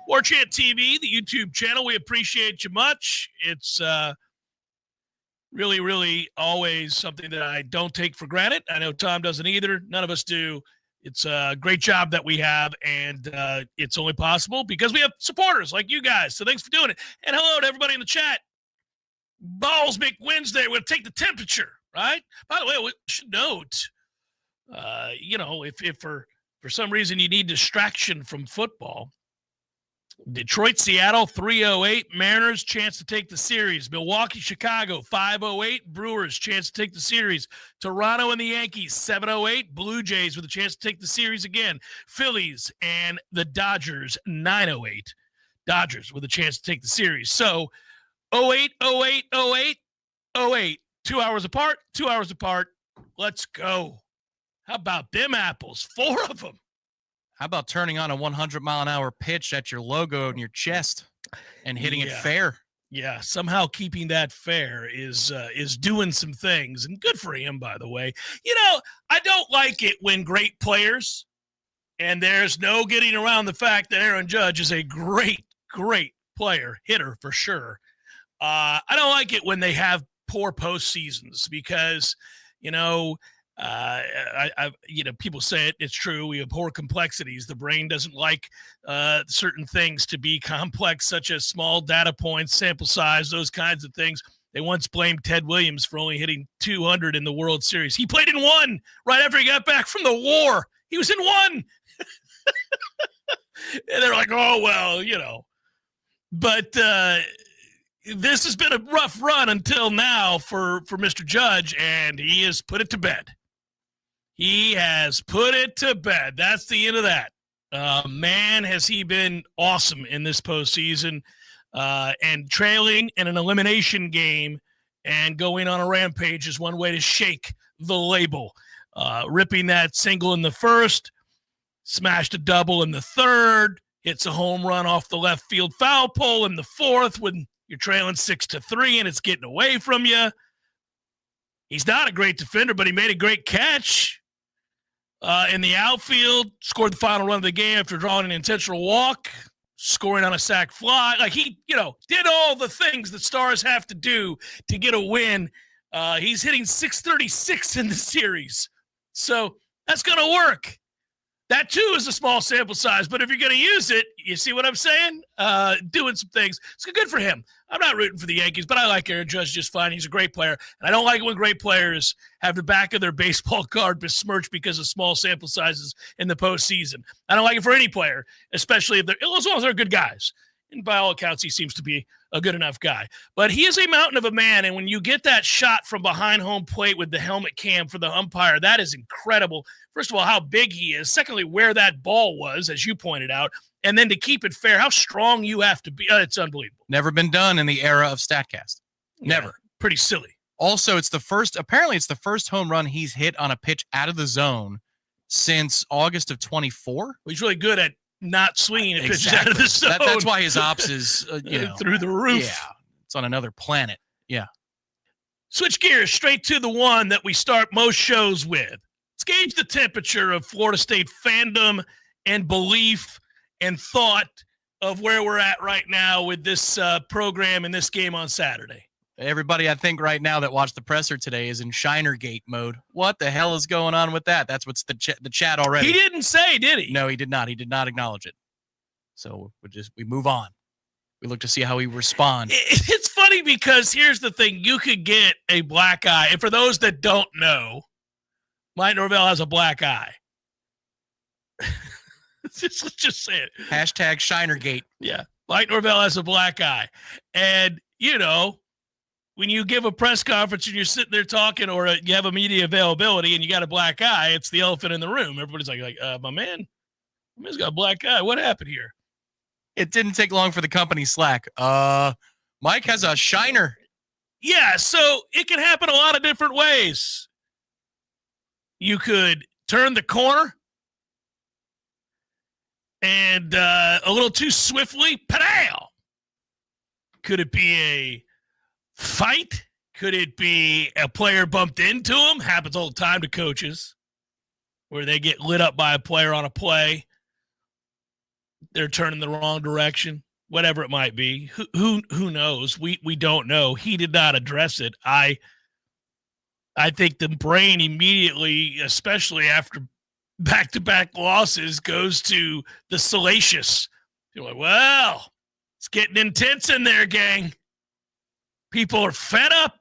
Warchant TV, the YouTube channel. We appreciate you much. It's really, really always something that I don't take for granted. I know Tom doesn't either. None of us do. It's a great job that we have, and it's only possible because we have supporters like you guys. So thanks for doing it. And hello to everybody in the chat. Balls make Wednesday. We're going to take the temperature, right? By the way, we should note, if for some reason you need distraction from football, Detroit, Seattle, 308. Mariners, chance to take the series. Milwaukee, Chicago, 508. Brewers, chance to take the series. Toronto and the Yankees, 708. Blue Jays with a chance to take the series again. Phillies and the Dodgers, 908. Dodgers with a chance to take the series. So, 08, 08, 08, 08. 2 hours apart, 2 hours apart. Let's go. How about them apples? 4 of them. How about turning on a 100-mile-an-hour pitch at your logo in your chest and hitting it fair? Yeah, somehow keeping that fair is doing some things, and good for him, by the way. I don't like it when great players, and there's no getting around the fact that Aaron Judge is a great, great player, hitter for sure. I don't like it when they have poor postseasons because, people say it's true. We have poor complexities. The brain doesn't like certain things to be complex, such as small data points, sample size, those kinds of things. They once blamed Ted Williams for only hitting 200 in the World Series. He played in one right after he got back from the war. He was in one. And they're like, oh, well, But this has been a rough run until now for Mr. Judge, and he has put it to bed. He has put it to bed. That's the end of that. Man, has he been awesome in this postseason, and trailing in an elimination game and going on a rampage is one way to shake the label. Ripping that single in the first, smashed a double in the third, hits a home run off the left field foul pole in the fourth when you're trailing 6-3 and it's getting away from you. He's not a great defender, but he made a great catch. In the outfield, scored the final run of the game after drawing an intentional walk, scoring on a sac fly. Like he, did all the things that stars have to do to get a win. He's hitting .636 in the series. So that's going to work. That, too, is a small sample size, but if you're going to use it, you see what I'm saying? Doing some things. It's good for him. I'm not rooting for the Yankees, but I like Aaron Judge just fine. He's a great player, and I don't like it when great players have the back of their baseball card besmirched because of small sample sizes in the postseason. I don't like it for any player, especially as long as they're good guys. And by all accounts, he seems to be a good enough guy. But he is a mountain of a man, and when you get that shot from behind home plate with the helmet cam for the umpire, that is incredible. First of all, how big he is. Secondly, where that ball was, as you pointed out. And then to keep it fair, how strong you have to be. It's unbelievable. Never been done in the era of StatCast. Never. Yeah, pretty silly. Also, it's the first home run he's hit on a pitch out of the zone since August of 24. He's really good at not swinging a pitch out of the zone. That's why his ops is, through the roof. Yeah, it's on another planet. Yeah. Switch gears straight to the one that we start most shows with. Let's gauge the temperature of Florida State fandom and belief and thought of where we're at right now with this program and this game on Saturday. Everybody, I think, right now that watched the presser today is in Shinergate mode. What the hell is going on with that? That's what's the chat already. He didn't say, did he? No, he did not. He did not acknowledge it. So we move on. We look to see how he responds. It's funny because here's the thing. You could get a black eye. And for those that don't know, Mike Norvell has a black eye. Let's just say it. Hashtag Shinergate. Yeah. Mike Norvell has a black eye. And, when you give a press conference and you're sitting there talking or you have a media availability and you got a black eye, it's the elephant in the room. Everybody's like, my man's got a black eye. What happened here? It didn't take long for the company slack. Mike has a shiner. Yeah, so it can happen a lot of different ways. You could turn the corner and a little too swiftly, pow! Could it be a fight? Could it be a player bumped into him? Happens all the time to coaches where they get lit up by a player on a play. they're turning the wrong direction, whatever it might be. Who knows? We don't know. He did not address it. I think the brain immediately, especially after back-to-back losses, goes to the salacious. You're like, well, it's getting intense in there, gang. People are fed up.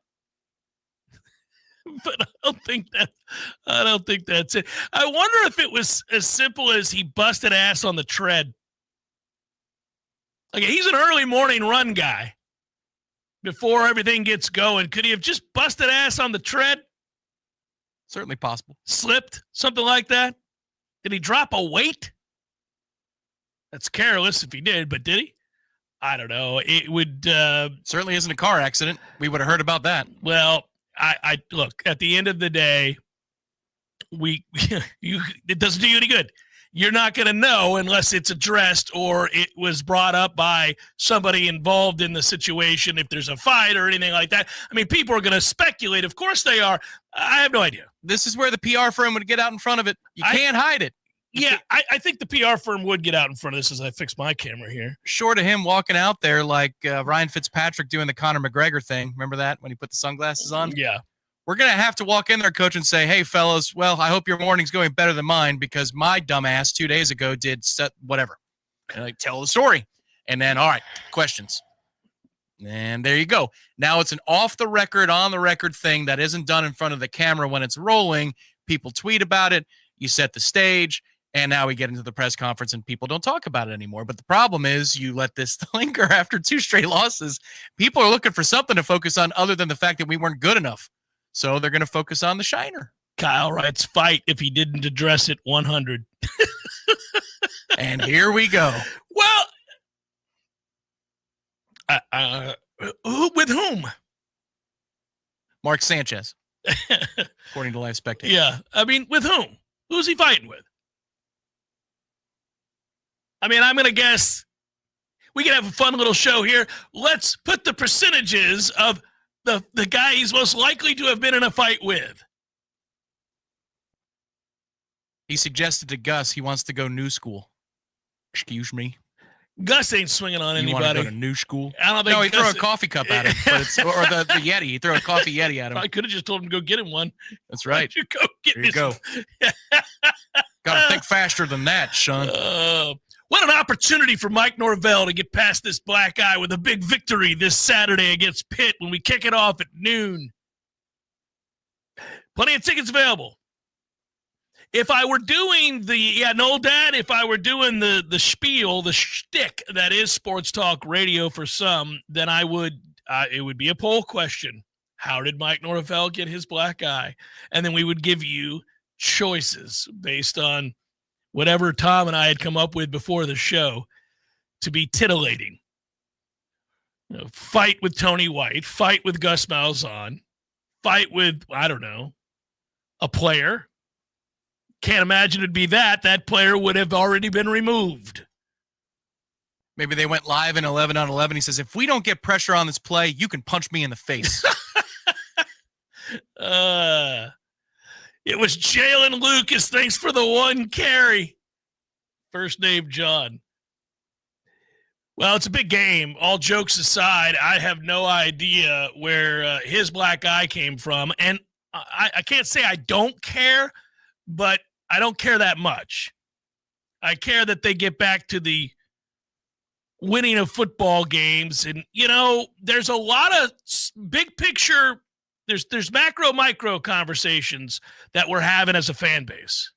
But I don't think that's it. I wonder if it was as simple as he busted ass on the tread. Like, he's an early morning run guy. Before everything gets going, could he have just busted ass on the tread? Certainly possible. Slipped, something like that. Did he drop a weight? That's careless if he did, but did he? I don't know. It would certainly isn't a car accident. We would have heard about that. Well, I look, at the end of the day, it doesn't do you any good. You're not going to know unless it's addressed or it was brought up by somebody involved in the situation, if there's a fight or anything like that. I mean, people are going to speculate. Of course they are. I have no idea. This is where the PR firm would get out in front of it. You can't hide it. Yeah, I think the PR firm would get out in front of this as I fix my camera here. Short of him walking out there like Ryan Fitzpatrick doing the Conor McGregor thing. Remember that when he put the sunglasses on? Yeah. We're going to have to walk in there, coach, and say, hey, fellas, well, I hope your morning's going better than mine because my dumbass 2 days ago did whatever. And like, tell the story. And then, all right, questions. And there you go. Now it's an off-the-record, on-the-record thing that isn't done in front of the camera when it's rolling. People tweet about it. You set the stage. And now we get into the press conference and people don't talk about it anymore. But the problem is you let this linger after 2 straight losses. People are looking for something to focus on other than the fact that we weren't good enough. So they're going to focus on the shiner. Kyle writes, fight if he didn't address it 100. And here we go. Well, with whom? Mark Sanchez, according to Live Spectator. Yeah. I mean, with whom? Who's he fighting with? I mean, I'm going to guess we can have a fun little show here. Let's put the percentages of the guy he's most likely to have been in a fight with. He suggested to Gus he wants to go new school. Excuse me. Gus ain't swinging on anybody. You want to go to new school? I don't think no, he threw a coffee cup at him, but or the Yeti. He threw a coffee Yeti at him. I could have just told him to go get him one. That's right. You go get there you go. Got to think faster than that, son. What an opportunity for Mike Norvell to get past this black eye with a big victory this Saturday against Pitt when we kick it off at noon. Plenty of tickets available. If I were doing Noel Dad, if I were doing the spiel, the shtick that is sports talk radio for some, then I would, it would be a poll question. How did Mike Norvell get his black eye? And then we would give you choices based on whatever Tom and I had come up with before the show to be titillating. You know, fight with Tony White, fight with Gus Malzahn, fight with, I don't know, a player. Can't imagine it'd be that. That player would have already been removed. Maybe they went live in 11 on 11. He says, if we don't get pressure on this play, you can punch me in the face. It was Jalen Lucas. Thanks for the 1 carry. First name John. Well, it's a big game. All jokes aside, I have no idea where his black eye came from. And I can't say I don't care, but I don't care that much. I care that they get back to the winning of football games. And, you know, there's a lot of big picture. There's macro, micro conversations that we're having as a fan base.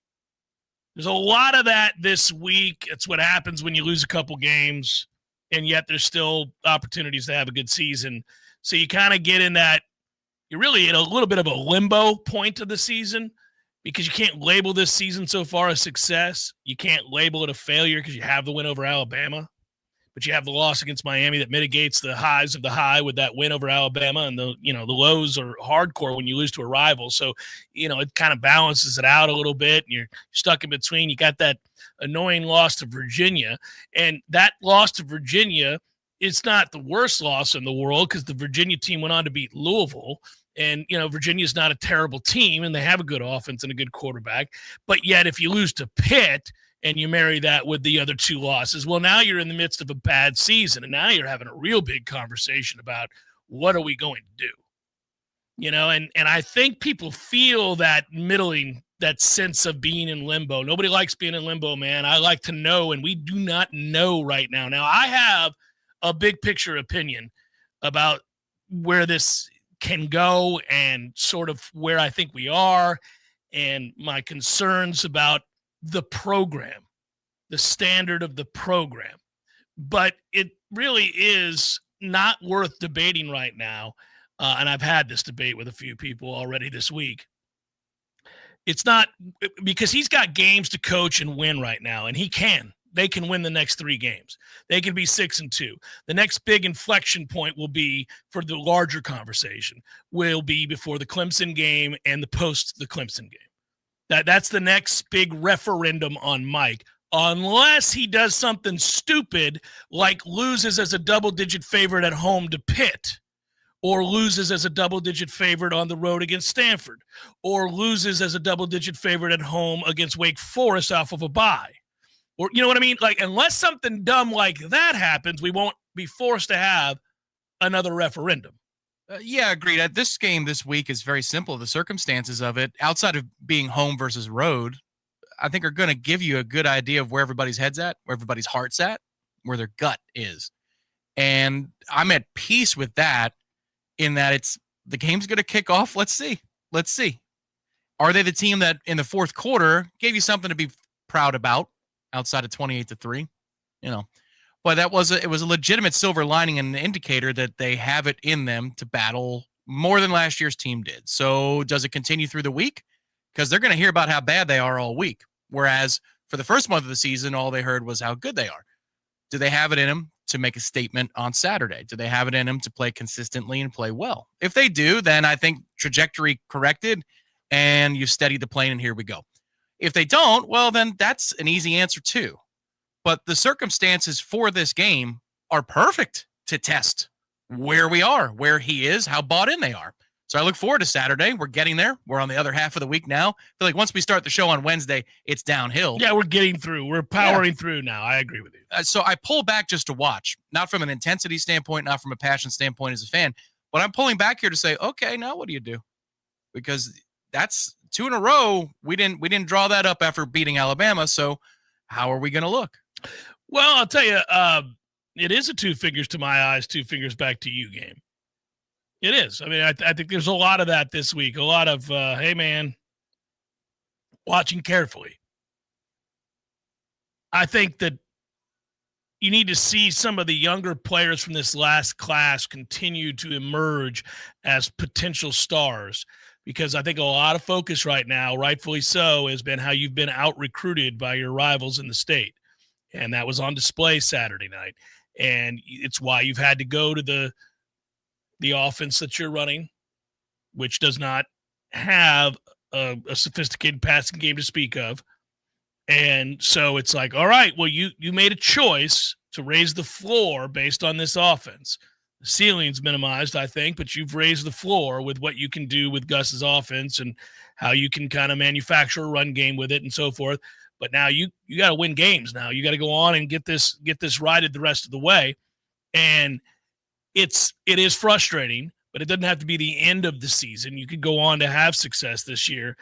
There's a lot of that this week. It's what happens when you lose a couple games, and yet there's still opportunities to have a good season. So you kind of get in that, you're really in a little bit of a limbo point of the season because you can't label this season so far a success. You can't label it a failure because you have the win over Alabama. But you have the loss against Miami that mitigates the highs of the high with that win over Alabama, and the lows are hardcore when you lose to a rival. So, it kind of balances it out a little bit, and you're stuck in between. You got that annoying loss to Virginia, and that loss to Virginia, it's not the worst loss in the world because the Virginia team went on to beat Louisville. And, Virginia's not a terrible team, and they have a good offense and a good quarterback. But yet, if you lose to Pitt, and you marry that with the other 2 losses. Well, now you're in the midst of a bad season, and now you're having a real big conversation about what are we going to do? And I think people feel that middling, that sense of being in limbo. Nobody likes being in limbo, man. I like to know, and we do not know right now. Now, I have a big picture opinion about where this can go and sort of where I think we are, and my concerns about the program, the standard of the program. But it really is not worth debating right now. And I've had this debate with a few people already this week. It's not because he's got games to coach and win right now, and they can win the next 3 games. They can be 6-2. The next big inflection point will be, for the larger conversation, will be before the Clemson game and the post the Clemson game. That's the next big referendum on Mike, unless he does something stupid like loses as a double-digit favorite at home to Pitt, or loses as a double-digit favorite on the road against Stanford, or loses as a double-digit favorite at home against Wake Forest off of a bye. Or, you know what I mean? Like, unless something dumb like that happens, we won't be forced to have another referendum. Yeah, agreed. This game this week is very simple. The circumstances of it, outside of being home versus road, I think are going to give you a good idea of where everybody's head's at, where everybody's heart's at, where their gut is. And I'm at peace with that, in that the game's going to kick off. Let's see. Are they the team that in the fourth quarter gave you something to be proud about outside of 28-3? But it was a legitimate silver lining and an indicator that they have it in them to battle more than last year's team did. So does it continue through the week? Because they're going to hear about how bad they are all week. Whereas for the first month of the season, all they heard was how good they are. Do they have it in them to make a statement on Saturday? Do they have it in them to play consistently and play well? If they do, then I think trajectory corrected and you steady the plane and here we go. If they don't, well, then that's an easy answer too. But the circumstances for this game are perfect to test where we are, where he is, how bought in they are. So I look forward to Saturday. We're getting there. We're on the other half of the week now. I feel like once we start the show on Wednesday, it's downhill. Yeah, we're getting through. We're powering through now. I agree with you. So I pull back just to watch, not from an intensity standpoint, not from a passion standpoint as a fan, but I'm pulling back here to say, okay, now what do you do? Because that's 2 in a row. We didn't draw that up after beating Alabama. So how are we going to look? Well, I'll tell you, it is a 2 fingers to my eyes, 2 fingers back to you game. It is. I mean, I think there's a lot of that this week. A lot of, hey, man, watching carefully. I think that you need to see some of the younger players from this last class continue to emerge as potential stars, because I think a lot of focus right now, rightfully so, has been how you've been out-recruited by your rivals in the state. And that was on display Saturday night. And it's why you've had to go to the offense that you're running, which does not have a sophisticated passing game to speak of. And so it's like, all right, well, you made a choice to raise the floor based on this offense. The ceiling's minimized, I think, but you've raised the floor with what you can do with Gus's offense and how you can kind of manufacture a run game with it and so forth. But now you got to win games now. You got to go on and get this righted the rest of the way. And it is frustrating, but it doesn't have to be the end of the season. You could go on to have success this year.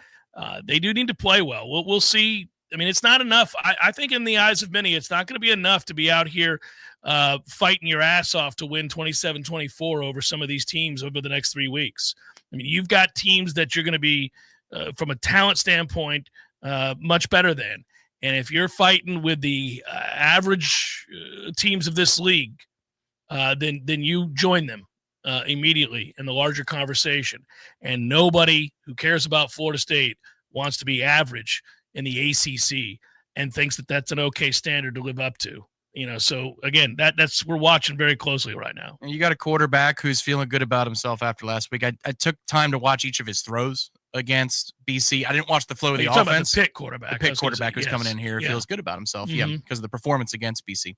They do need to play well. We'll see. I mean, it's not enough. I think in the eyes of many, it's not going to be enough to be out here fighting your ass off to win 27-24 over some of these teams over the next 3 weeks. I mean, you've got teams that you're going to be, from a talent standpoint, much better than. And if you're fighting with the average teams of this league, then you join them immediately in the larger conversation. And nobody who cares about Florida State wants to be average in the ACC and thinks that that's an okay standard to live up to. So again, that's we're watching very closely right now. And you got a quarterback who's feeling good about himself after last week. I took time to watch each of his throws against BC. I didn't watch the flow of the offense. The Pitt quarterback. The Pitt quarterback who's coming in here feels good about himself. Mm-hmm. Yeah, because of the performance against BC.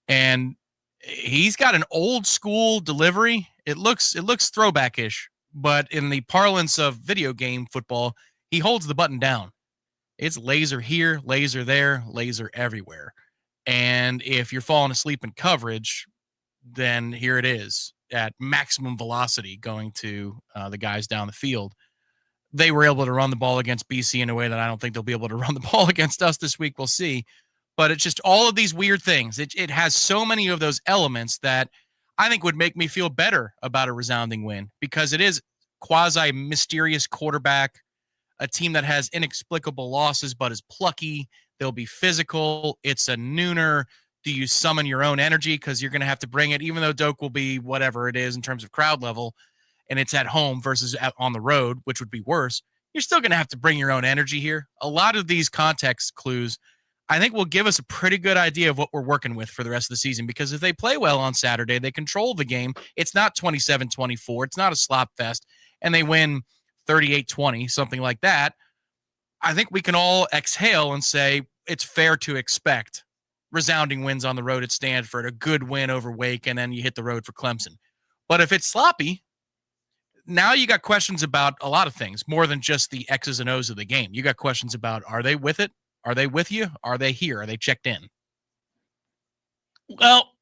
And he's got an old school delivery. It looks throwback-ish, but in the parlance of video game football, he holds the button down. It's laser here, laser there, laser everywhere. And if you're falling asleep in coverage, then here it is at maximum velocity going to the guys down the field. They were able to run the ball against BC in a way that I don't think they'll be able to run the ball against us this week. We'll see. But it's just all of these weird things. It has so many of those elements that I think would make me feel better about a resounding win, because it is quasi-mysterious quarterback, a team that has inexplicable losses but is plucky. They'll be physical. It's a nooner. Do you summon your own energy? Because you're going to have to bring it, even though Doak will be whatever it is in terms of crowd level, and it's at home versus on the road, which would be worse. You're still going to have to bring your own energy here. A lot of these context clues, I think, will give us a pretty good idea of what we're working with for the rest of the season, because if they play well on Saturday, they control the game. It's not 27-24. It's not a slop fest, and they win 38-20, something like that. I think we can all exhale and say it's fair to expect resounding wins on the road at Stanford, a good win over Wake, and then you hit the road for Clemson. But if it's sloppy, now you got questions about a lot of things, more than just the X's and O's of the game. You got questions about, are they with it? Are they with you? Are they here? Are they checked in? Well,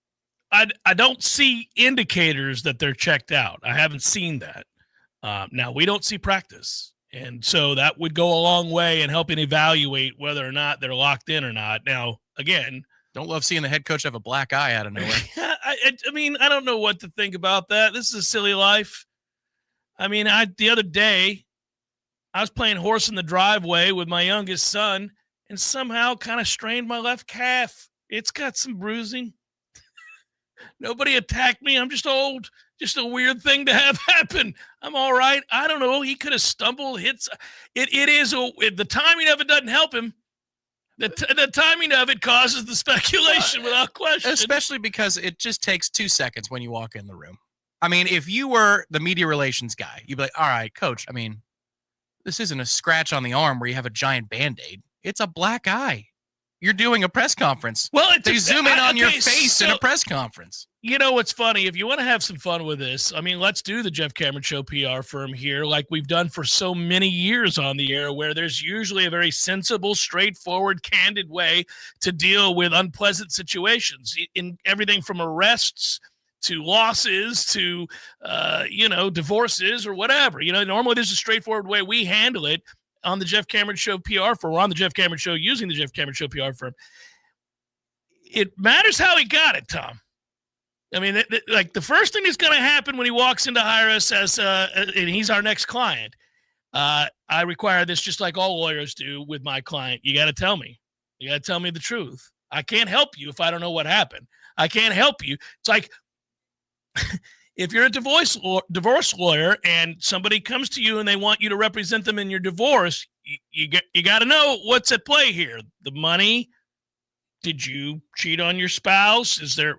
I don't see indicators that they're checked out. I haven't seen that. Now, we don't see practice, and so that would go a long way in helping evaluate whether or not they're locked in or not. Now, again, don't love seeing the head coach have a black eye out of nowhere. I mean, I don't know what to think about that. This is a silly life. I mean, the other day, I was playing horse in the driveway with my youngest son, and somehow kind of strained my left calf. It's got some bruising. Nobody attacked me. I'm just old. Just a weird thing to have happen. I'm all right. I don't know. He could have stumbled, hit. The timing of it doesn't help him. The timing of it causes the speculation without question. Especially because it just takes 2 seconds when you walk in the room. I mean, if you were the media relations guy, you'd be like, all right, coach, I mean, this isn't a scratch on the arm where you have a giant Band-Aid. It's a black eye. You're doing a press conference. Well, they zoom in on your face in a press conference. You know what's funny? If you want to have some fun with this, I mean, let's do the Jeff Cameron Show PR firm here like we've done for so many years on the air, where there's usually a very sensible, straightforward, candid way to deal with unpleasant situations, in everything from arrests to losses to, divorces or whatever. Normally there's a straightforward way we handle it on the Jeff Cameron Show PR firm, or on the Jeff Cameron Show using the Jeff Cameron Show PR firm. It matters how he got it, Tom. I mean, like the first thing that's going to happen when he walks in to hire us and he's our next client, I require this just like all lawyers do with my client. You got to tell me. You got to tell me the truth. I can't help you if I don't know what happened. I can't help you. It's like if you're a divorce lawyer and somebody comes to you and they want you to represent them in your divorce, you got to know what's at play here. The money. Did you cheat on your spouse? These are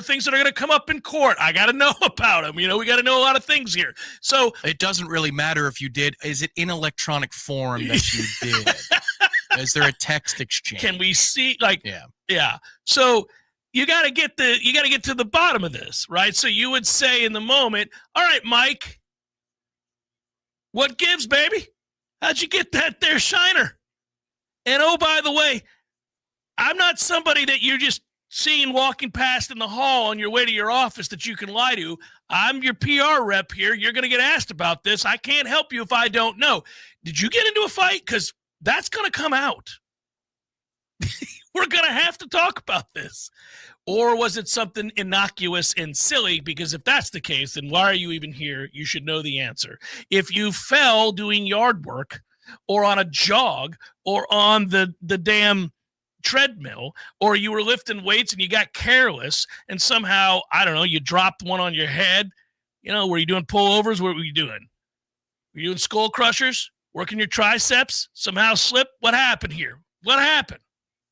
things that are going to come up in court. I got to know about them. We got to know a lot of things here. So it doesn't really matter if you did. Is it in electronic form that you did? Is there a text exchange? Can we see? Yeah. So you got to get to the bottom of this, right? So you would say in the moment, all right, Mike, what gives, baby? How'd you get that there shiner? And oh, by the way, I'm not somebody that you're just seeing walking past in the hall on your way to your office that you can lie to. I'm your PR rep here. You're going to get asked about this. I can't help you if I don't know. Did you get into a fight? Because that's going to come out. We're going to have to talk about this. Or was it something innocuous and silly? Because if that's the case, then why are you even here? You should know the answer. If you fell doing yard work or on a jog or on the damn treadmill, or you were lifting weights and you got careless and somehow, I don't know, you dropped one on your head, were you doing pullovers? What were you doing? Were you doing skull crushers? Working your triceps? Somehow slip? What happened here? What happened?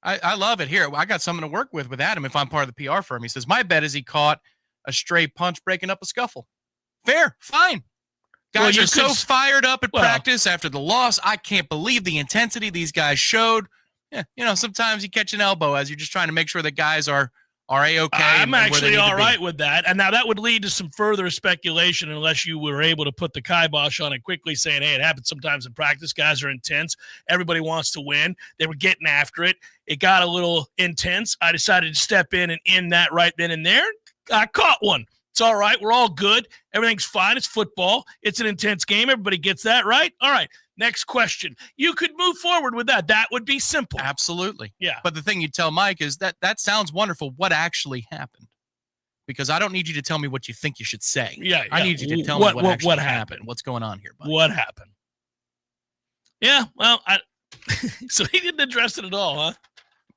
I love it. Here, I got something to work with Adam if I'm part of the PR firm. He says, my bet is he caught a stray punch breaking up a scuffle. Fair, fine. Guys are so fired up at practice after the loss. I can't believe the intensity these guys showed. Yeah, sometimes you catch an elbow as you're just trying to make sure that guys are are A-okay? I'm actually all right with that. And now that would lead to some further speculation unless you were able to put the kibosh on it quickly, saying, hey, it happens sometimes in practice. Guys are intense. Everybody wants to win. They were getting after it. It got a little intense. I decided to step in and end that right then and there. I caught one. It's all right. We're all good. Everything's fine. It's football. It's an intense game. Everybody gets that right. All right. Next question. You could move forward with that. That would be simple. Absolutely. Yeah. But the thing you tell Mike is that sounds wonderful. What actually happened? Because I don't need you to tell me what you think you should say. Yeah. I need you to tell me what actually happened. What's going on here, buddy? What happened? Yeah. Well, so he didn't address it at all, huh?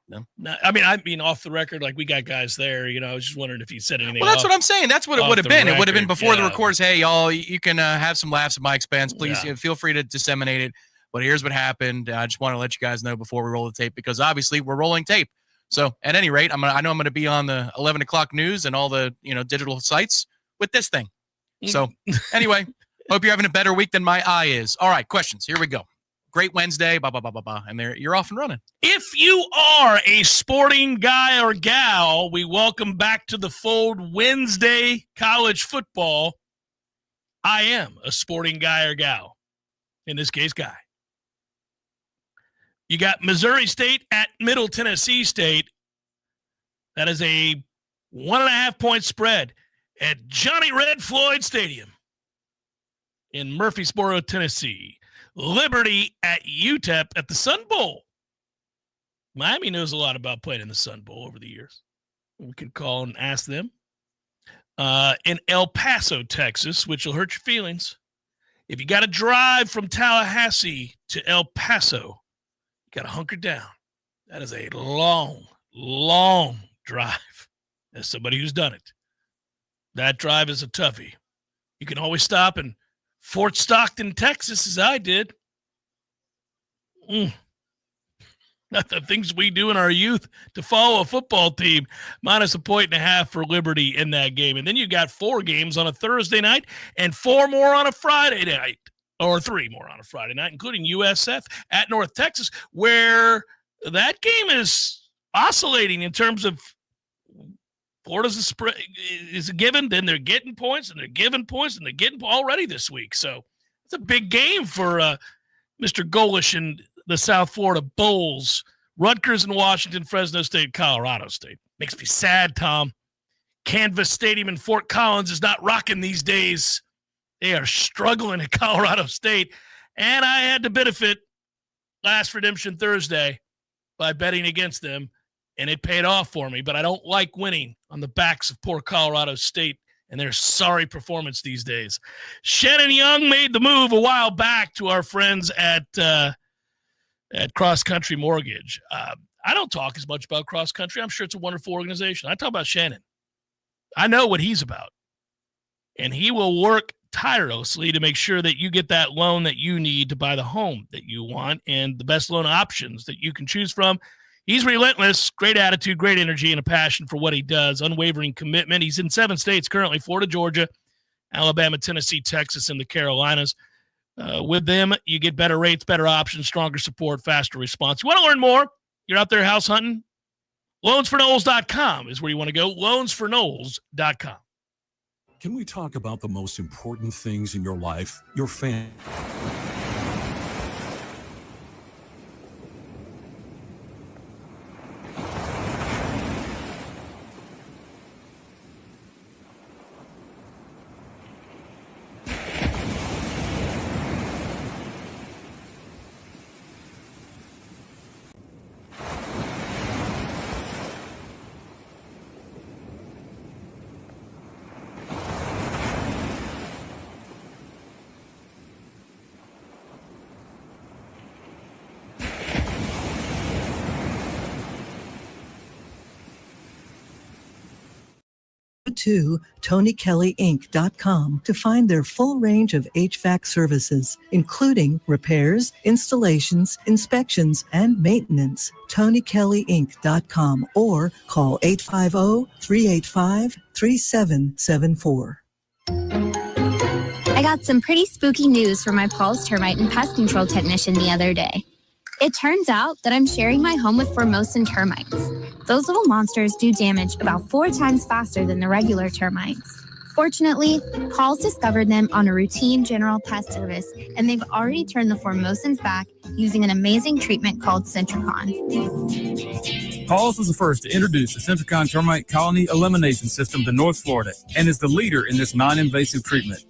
No. I mean, off the record, like we got guys there. I was just wondering if he said anything. Well, that's what I'm saying. That's what it would have been. It would have been before the recorders. Hey, y'all, you can have some laughs at my expense. Please feel free to disseminate it. But here's what happened. I just want to let you guys know before we roll the tape, because obviously we're rolling tape. So at any rate, I know I'm going to be on the 11 o'clock news and all the digital sites with this thing. So anyway, hope you're having a better week than my eye is. All right, questions. Here we go. Great Wednesday, blah, blah, blah, blah, blah. And you're off and running. If you are a sporting guy or gal, we welcome back to the fold Wednesday college football. I am a sporting guy or gal. In this case, guy. You got Missouri State at Middle Tennessee State. That is a 1.5-point spread at Johnny Red Floyd Stadium in Murfreesboro, Tennessee. Liberty at UTEP at the Sun Bowl. Miami knows a lot about playing in the Sun Bowl over the years. We could call and ask them. In El Paso, Texas, which will hurt your feelings. If you got to drive from Tallahassee to El Paso, you got to hunker down. That is a long, long drive. As somebody who's done it, that drive is a toughie. You can always stop in Fort Stockton, Texas, as I did. Not the things we do in our youth to follow a football team, minus 1.5 for Liberty in that game. And then you got 4 games on a Thursday night and 4 more on a Friday night, or 3 more on a Friday night, including USF at North Texas, where that game is oscillating in terms of Florida's a spread is a given, then they're getting points, and they're giving points, and they're getting already this week. So it's a big game for Mr. Golish and the South Florida Bulls. Rutgers and Washington, Fresno State, Colorado State. Makes me sad, Tom. Canvas Stadium in Fort Collins is not rocking these days. They are struggling at Colorado State. And I had to benefit last Redemption Thursday by betting against them, and it paid off for me. But I don't like winning on the backs of poor Colorado State and their sorry performance these days. Shannon Young made the move a while back to our friends at Cross Country Mortgage. I don't talk as much about Cross Country. I'm sure it's a wonderful organization. I talk about Shannon. I know what he's about. And he will work tirelessly to make sure that you get that loan that you need to buy the home that you want and the best loan options that you can choose from. He's relentless, great attitude, great energy, and a passion for what he does, unwavering commitment. He's in 7 states currently: Florida, Georgia, Alabama, Tennessee, Texas, and the Carolinas. With them, you get better rates, better options, stronger support, faster response. You want to learn more? You're out there house hunting? LoansForKnowles.com is where you want to go. LoansForKnowles.com. Can we talk about the most important things in your life? Your family. To TonyKellyInc.com to find their full range of HVAC services, including repairs, installations, inspections, and maintenance. TonyKellyInc.com or call 850-385-3774. I got some pretty spooky news from my Paul's termite and pest control technician the other day. It turns out that I'm sharing my home with Formosan termites. Those little monsters do damage about 4 times faster than the regular termites. Fortunately, Paul's discovered them on a routine general pest service, and they've already turned the Formosans back using an amazing treatment called Centricon. Paul's was the first to introduce the Centricon termite colony elimination system to North Florida and is the leader in this non-invasive treatment.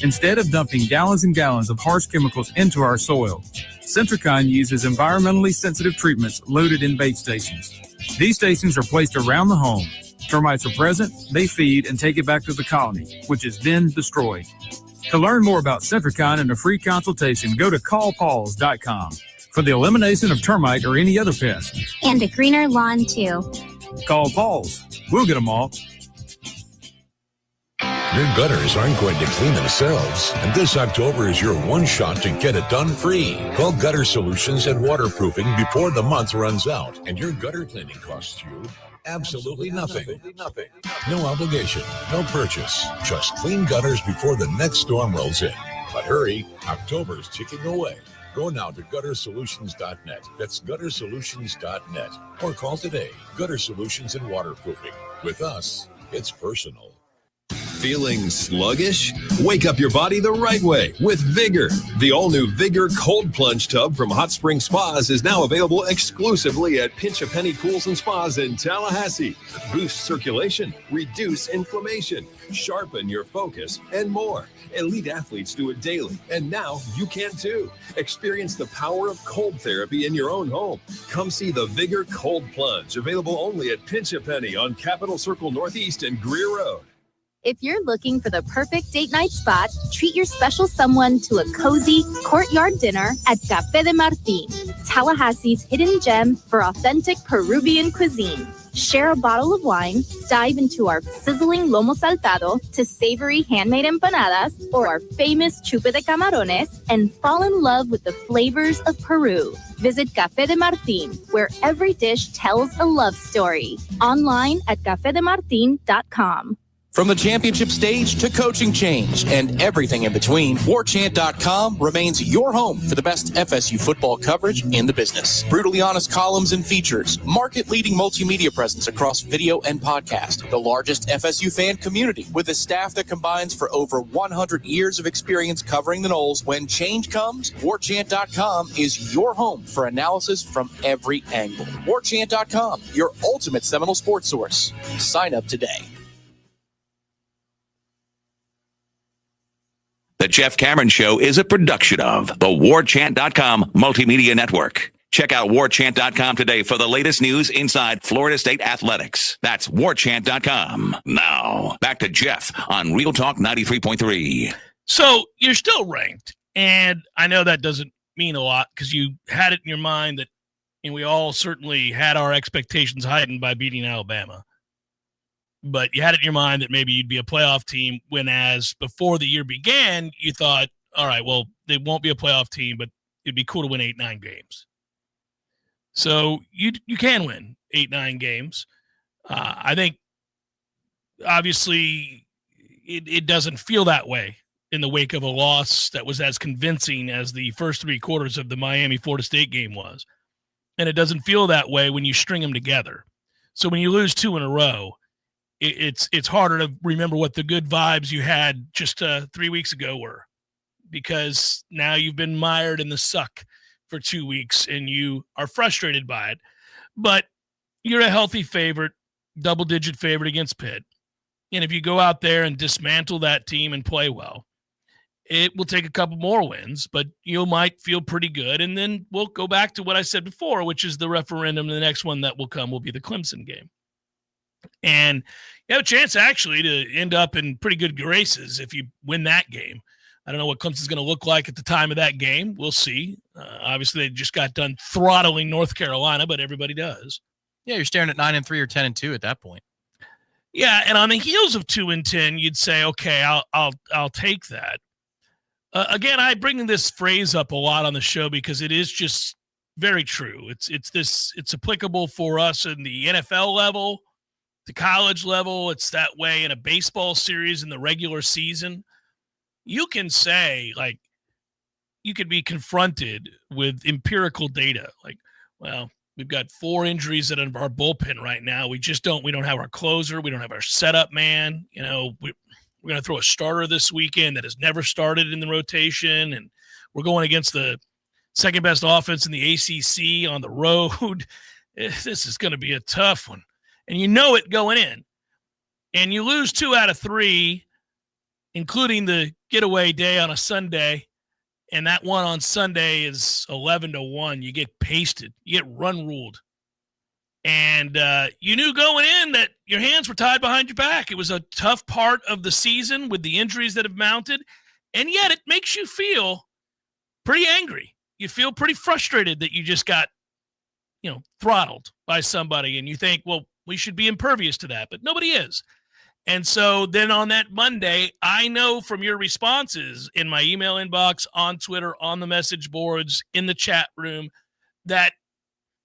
Instead of dumping gallons and gallons of harsh chemicals into our soil, Centricon uses environmentally sensitive treatments loaded in bait stations. These stations are placed around the home. Termites are present, they feed, and take it back to the colony, which is then destroyed. To learn more about Centricon and a free consultation, go to callpauls.com for the elimination of termite or any other pest. And a greener lawn, too. Call Pauls. We'll get them all. Your gutters aren't going to clean themselves, and this October is your one shot to get it done free. Call Gutter Solutions and Waterproofing before the month runs out, and your gutter cleaning costs you absolutely nothing. No obligation, no purchase. Just clean gutters before the next storm rolls in. But hurry, October's ticking away. Go now to guttersolutions.net. That's guttersolutions.net. Or call today. Gutter Solutions and Waterproofing. With us, it's personal. Feeling sluggish? Wake up your body the right way with Vigor. The all-new Vigor Cold Plunge Tub from Hot Spring Spas is now available exclusively at Pinch a Penny Pools and Spas in Tallahassee. Boost circulation, reduce inflammation, sharpen your focus, and more. Elite athletes do it daily, and now you can too. Experience the power of cold therapy in your own home. Come see the Vigor Cold Plunge, available only at Pinch a Penny on Capitol Circle Northeast and Greer Road. If you're looking for the perfect date night spot, treat your special someone to a cozy courtyard dinner at Café de Martín, Tallahassee's hidden gem for authentic Peruvian cuisine. Share a bottle of wine, dive into our sizzling lomo saltado to savory handmade empanadas or our famous chupe de camarones, and fall in love with the flavors of Peru. Visit Café de Martín, where every dish tells a love story. Online at cafedemartin.com. From the championship stage to coaching change and everything in between, Warchant.com remains your home for the best FSU football coverage in the business. Brutally honest columns and features, market-leading multimedia presence across video and podcast, the largest FSU fan community with a staff that combines for over 100 years of experience covering the Noles. When change comes, Warchant.com is your home for analysis from every angle. Warchant.com, your ultimate Seminole sports source. Sign up today. The Jeff Cameron Show is a production of the Warchant.com Multimedia Network. Check out Warchant.com today for the latest news inside Florida State athletics. That's Warchant.com. Now, back to Jeff on Real Talk 93.3. So you're still ranked, and I know that doesn't mean a lot because you had it in your mind that, and we all certainly had our expectations heightened by beating Alabama. But you had it in your mind that maybe you'd be a playoff team when, as before the year began, you thought, all right, well, they won't be a playoff team, but it'd be cool to win 8-9 games. So you can win 8-9 games. I think, obviously, it doesn't feel that way in the wake of a loss that was as convincing as the first 3 quarters of the Miami-Florida State game was. And it doesn't feel that way when you string them together. So when you lose 2 in a row, it's harder to remember what the good vibes you had just 3 weeks ago were, because now you've been mired in the suck for 2 weeks and you are frustrated by it. But you're a healthy favorite, double-digit favorite against Pitt. And if you go out there and dismantle that team and play well, it will take a couple more wins, but you might feel pretty good. And then we'll go back to what I said before, which is the referendum. The next one that will come will be the Clemson game. And you have a chance actually to end up in pretty good graces if you win that game. I don't know what Clemson's going to look like at the time of that game. We'll see. Obviously, they just got done throttling North Carolina, but everybody does. Yeah, you're staring at 9-3 or 10-2 at that point. Yeah, and on the heels of 2-10, you'd say, okay, I'll take that. Again, I bring this phrase up a lot on the show because it is just very true. It's applicable for us in the NFL level, the college level. It's that way in a baseball series in the regular season. You can say, like, you could be confronted with empirical data like, well, we've got 4 injuries at our bullpen right now. We don't have our closer. We don't have our setup man. You know, we're going to throw a starter this weekend that has never started in the rotation. And we're going against the second best offense in the ACC on the road. This is going to be a tough one. And you know it going in. And you lose 2 out of 3, including the getaway day on a Sunday. And that one on Sunday is 11-1. You get pasted. You get run ruled. And you knew going in that your hands were tied behind your back. It was a tough part of the season with the injuries that have mounted. And yet it makes you feel pretty angry. You feel pretty frustrated that you just got, throttled by somebody. And you think, well, we should be impervious to that. But nobody is. And so then on that Monday, I know from your responses in my email inbox, on Twitter, on the message boards, in the chat room, that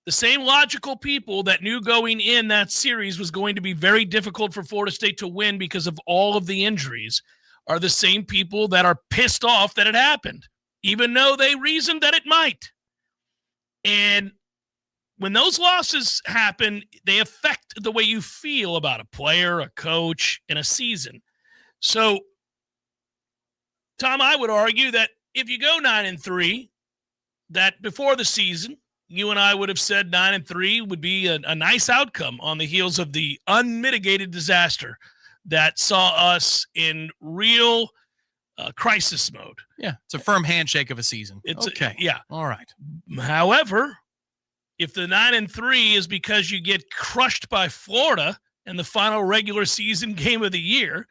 the same logical people that knew going in that series was going to be very difficult for Florida State to win because of all of the injuries are the same people that are pissed off that it happened, even though they reasoned that it might. And when those losses happen, they affect the way you feel about a player, a coach, and a season. So, Tom, I would argue that if you go 9-3, that before the season, you and I would have said 9-3 would be a nice outcome on the heels of the unmitigated disaster that saw us in real crisis mode. Yeah, it's a firm handshake of a season. It's okay. Yeah. All right. However, if the 9-3 is because you get crushed by Florida in the final regular season game of the year,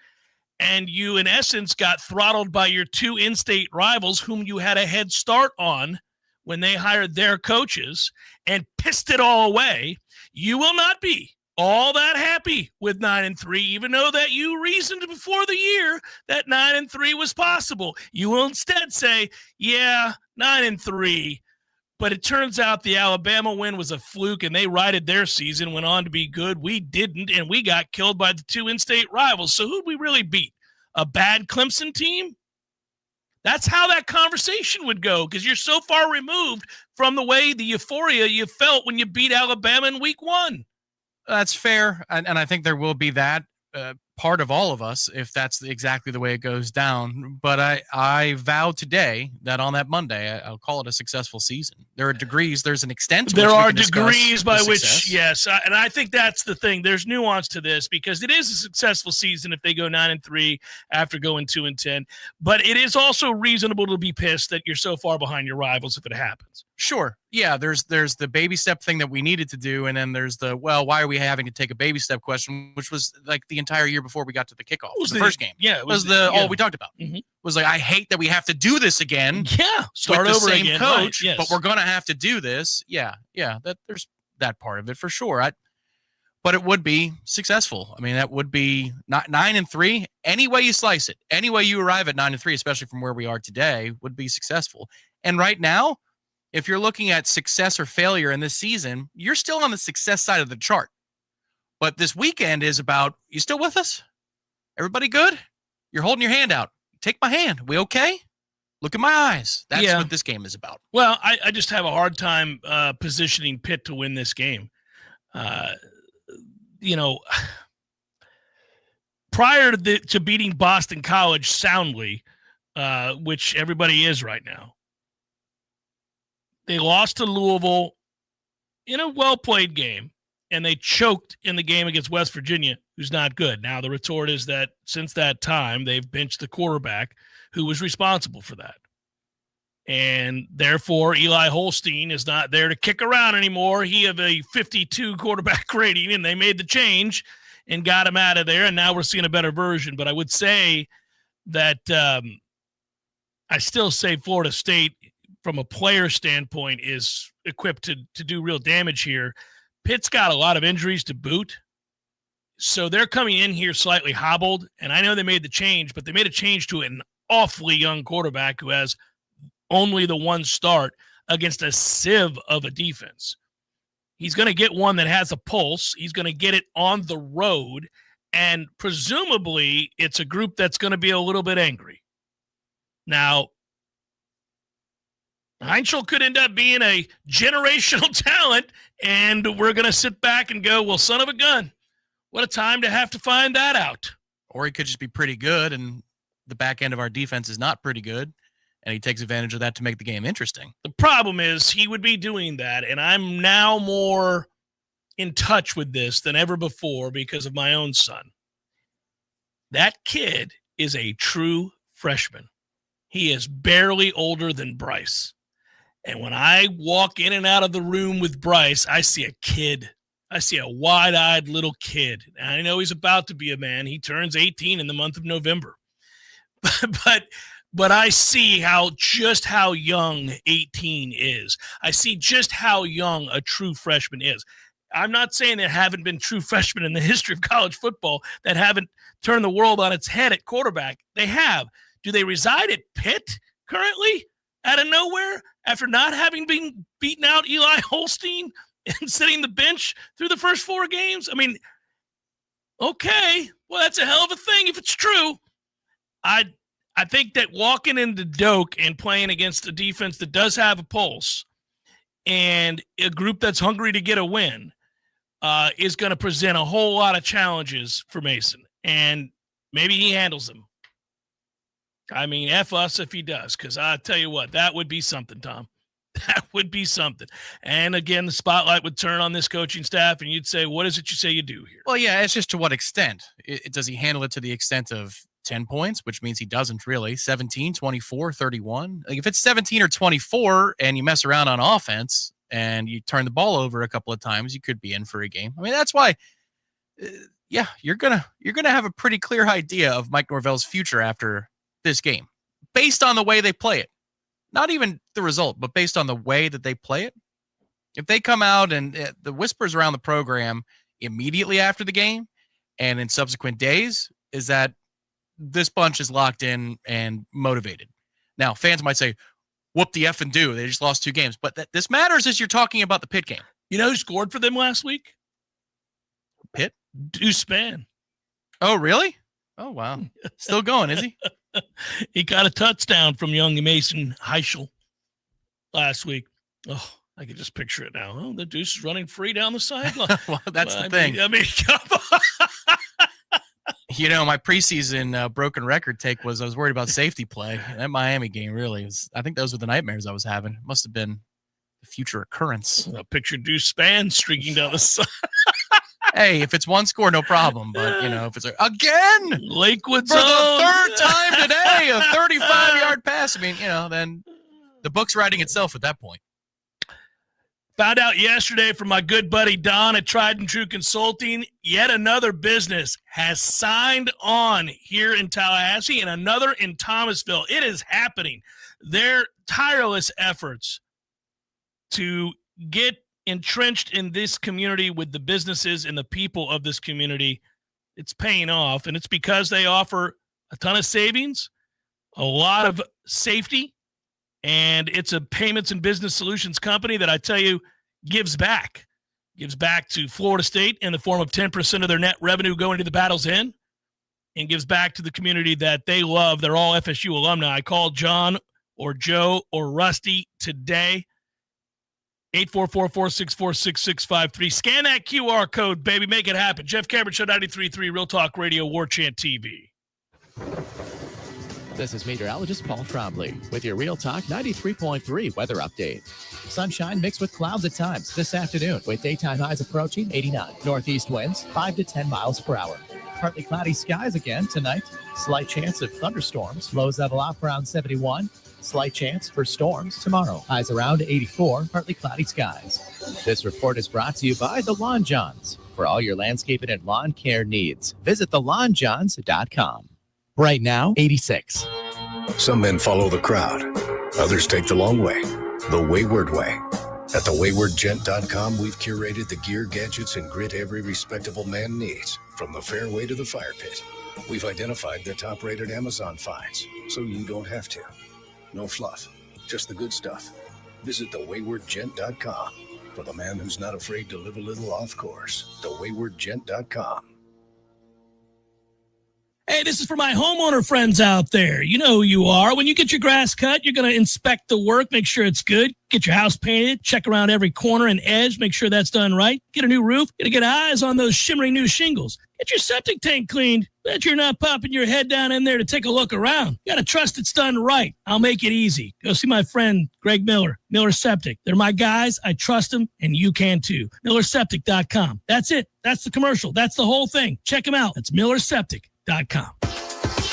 and you, in essence, got throttled by your 2 in-state rivals whom you had a head start on when they hired their coaches and pissed it all away, you will not be all that happy with 9-3, even though that you reasoned before the year that 9-3 was possible. You will instead say, yeah, 9-3, but it turns out the Alabama win was a fluke and they righted their season, went on to be good. We didn't, and we got killed by the 2 in-state rivals. So who'd we really beat? A bad Clemson team? That's how that conversation would go, because you're so far removed from the way the euphoria you felt when you beat Alabama in week 1. That's fair, and I think there will be that part of all of us if that's exactly the way it goes down. But I vow today that on that Monday, I'll call it a successful season. There are degrees. There's an extent to there which are we can degrees by which, success. yes, and I think that's the thing. There's nuance to this because it is a successful season if they go 9-3 after going 2-10. But it is also reasonable to be pissed that you're so far behind your rivals if it happens. Sure. Yeah, there's the baby step thing that we needed to do, and then there's the, well, why are we having to take a baby step question, which was like the entire year before we got to the kickoff. It was the first game. Yeah. It was all we talked about. Mm-hmm. It was like, I hate that we have to do this again. Yeah. Start with the over same again. coach, right. Yes. but we're going to have to do this. Yeah. That there's that part of it for sure. But it would be successful. I mean, that would be not 9-3. Any way you slice it, any way you arrive at 9-3, especially from where we are today, would be successful. And right now, if you're looking at success or failure in this season, you're still on the success side of the chart. But this weekend is about, you still with us? Everybody good? You're holding your hand out. Take my hand. We okay? Look at my eyes. That's what this game is about. Well, I just have a hard time positioning Pitt to win this game. Prior to beating Boston College soundly, which everybody is right now, they lost to Louisville in a well-played game, and they choked in the game against West Virginia, who's not good. Now, the retort is that since that time, they've benched the quarterback who was responsible for that. And therefore, Eli Holstein is not there to kick around anymore. He had a 52 quarterback rating, and they made the change and got him out of there, and now we're seeing a better version. But I would say that I still say Florida State, from a player standpoint, is equipped to do real damage here. Pitt's got a lot of injuries to boot, so they're coming in here slightly hobbled. And I know they made the change, but they made a change to an awfully young quarterback who has only the one start against a sieve of a defense. He's going to get one that has a pulse. He's going to get it on the road, and presumably it's a group that's going to be a little bit angry. Now, Heinzel could end up being a generational talent, and we're going to sit back and go, well, son of a gun, what a time to have to find that out. Or he could just be pretty good, and the back end of our defense is not pretty good, and he takes advantage of that to make the game interesting. The problem is he would be doing that, and I'm now more in touch with this than ever before because of my own son. That kid is a true freshman. He is barely older than Bryce. And when I walk in and out of the room with Bryce, I see a kid. I see a wide-eyed little kid. And I know he's about to be a man. He turns 18 in the month of November. But I see just how young 18 is. I see just how young a true freshman is. I'm not saying there haven't been true freshmen in the history of college football that haven't turned the world on its head at quarterback. They have. Do they reside at Pitt currently out of nowhere after not having been beaten out Eli Holstein and sitting the bench through the first 4 games? I mean, okay, well, that's a hell of a thing if it's true. I think that walking into Doak and playing against a defense that does have a pulse and a group that's hungry to get a win is going to present a whole lot of challenges for Mason. And maybe he handles them. I mean, F us if he does, because I tell you what, that would be something, Tom. That would be something. And again, the spotlight would turn on this coaching staff, and you'd say, what is it you say you do here? Well, yeah, it's just to what extent. Does he handle it to the extent of 10 points, which means he doesn't really, 17, 24, 31? Like if it's 17 or 24 and you mess around on offense and you turn the ball over a couple of times, you could be in for a game. I mean, that's why, you're gonna have a pretty clear idea of Mike Norvell's future after this game, based on the way they play it. Not even the result, but based on the way that they play it. If they come out and the whispers around the program immediately after the game and in subsequent days is that this bunch is locked in and motivated. Now, fans might say, whoop the F and do. They just lost 2 games. But this matters as you're talking about the Pitt game. You know who scored for them last week? Pitt? Deuce Spann. Oh, really? Oh, wow. Still going, is he? He got a touchdown from young Mason Heischel last week. Oh, I can just picture it now. Oh, the Deuce is running free down the sideline. Well, that's the thing. I mean, come on. You know, my preseason broken record take was I was worried about safety play. That Miami game really was. I think those were the nightmares I was having. It must have been a future occurrence. I picture Deuce Spann streaking down the side. Hey, if it's 1 score, no problem. But, if it's again, Lakewood's for the 3rd time today, a 35-yard pass. I mean, then the book's writing itself at that point. Found out yesterday from my good buddy Don at Tried and True Consulting, yet another business has signed on here in Tallahassee and another in Thomasville. It is happening. Their tireless efforts to get entrenched in this community with the businesses and the people of this community, it's paying off. And it's because they offer a ton of savings, a lot of safety, and it's a payments and business solutions company that I tell you gives back to Florida State in the form of 10% of their net revenue going to the Battle's End, and gives back to the community that they love. They're all FSU alumni. I called John or Joe or Rusty today. 844-464-6653. Scan that QR code, baby. Make it happen. Jeff Cameron, Show 93.3, Real Talk Radio, Warchant TV. This is meteorologist Paul Trombley with your Real Talk 93.3 weather update. Sunshine mixed with clouds at times this afternoon with daytime highs approaching 89. Northeast winds 5 to 10 miles per hour. Partly cloudy skies again tonight. Slight chance of thunderstorms. Lows level off around 71. Slight chance for storms tomorrow. Highs around 84, partly cloudy skies. This report is brought to you by The Lawn Johns. For all your landscaping and lawn care needs, visit thelawnjohns.com. Right now, 86. Some men follow the crowd. Others take the long way, the wayward way. At thewaywardgent.com, we've curated the gear, gadgets, and grit every respectable man needs, from the fairway to the fire pit. We've identified the top-rated Amazon finds, so you don't have to. No fluff, just the good stuff. Visit thewaywardgent.com for the man who's not afraid to live a little off course. Thewaywardgent.com. Hey, this is for my homeowner friends out there. You know who you are. When you get your grass cut, you're going to inspect the work, make sure it's good. Get your house painted, check around every corner and edge, make sure that's done right. Get a new roof, get eyes on those shimmering new shingles. Get your septic tank cleaned. Bet you're not popping your head down in there to take a look around. You got to trust it's done right. I'll make it easy. Go see my friend Greg Miller Septic. They're my guys. I trust them, and you can too. MillerSeptic.com. That's it. That's the commercial. That's the whole thing. Check them out. That's MillerSeptic.com.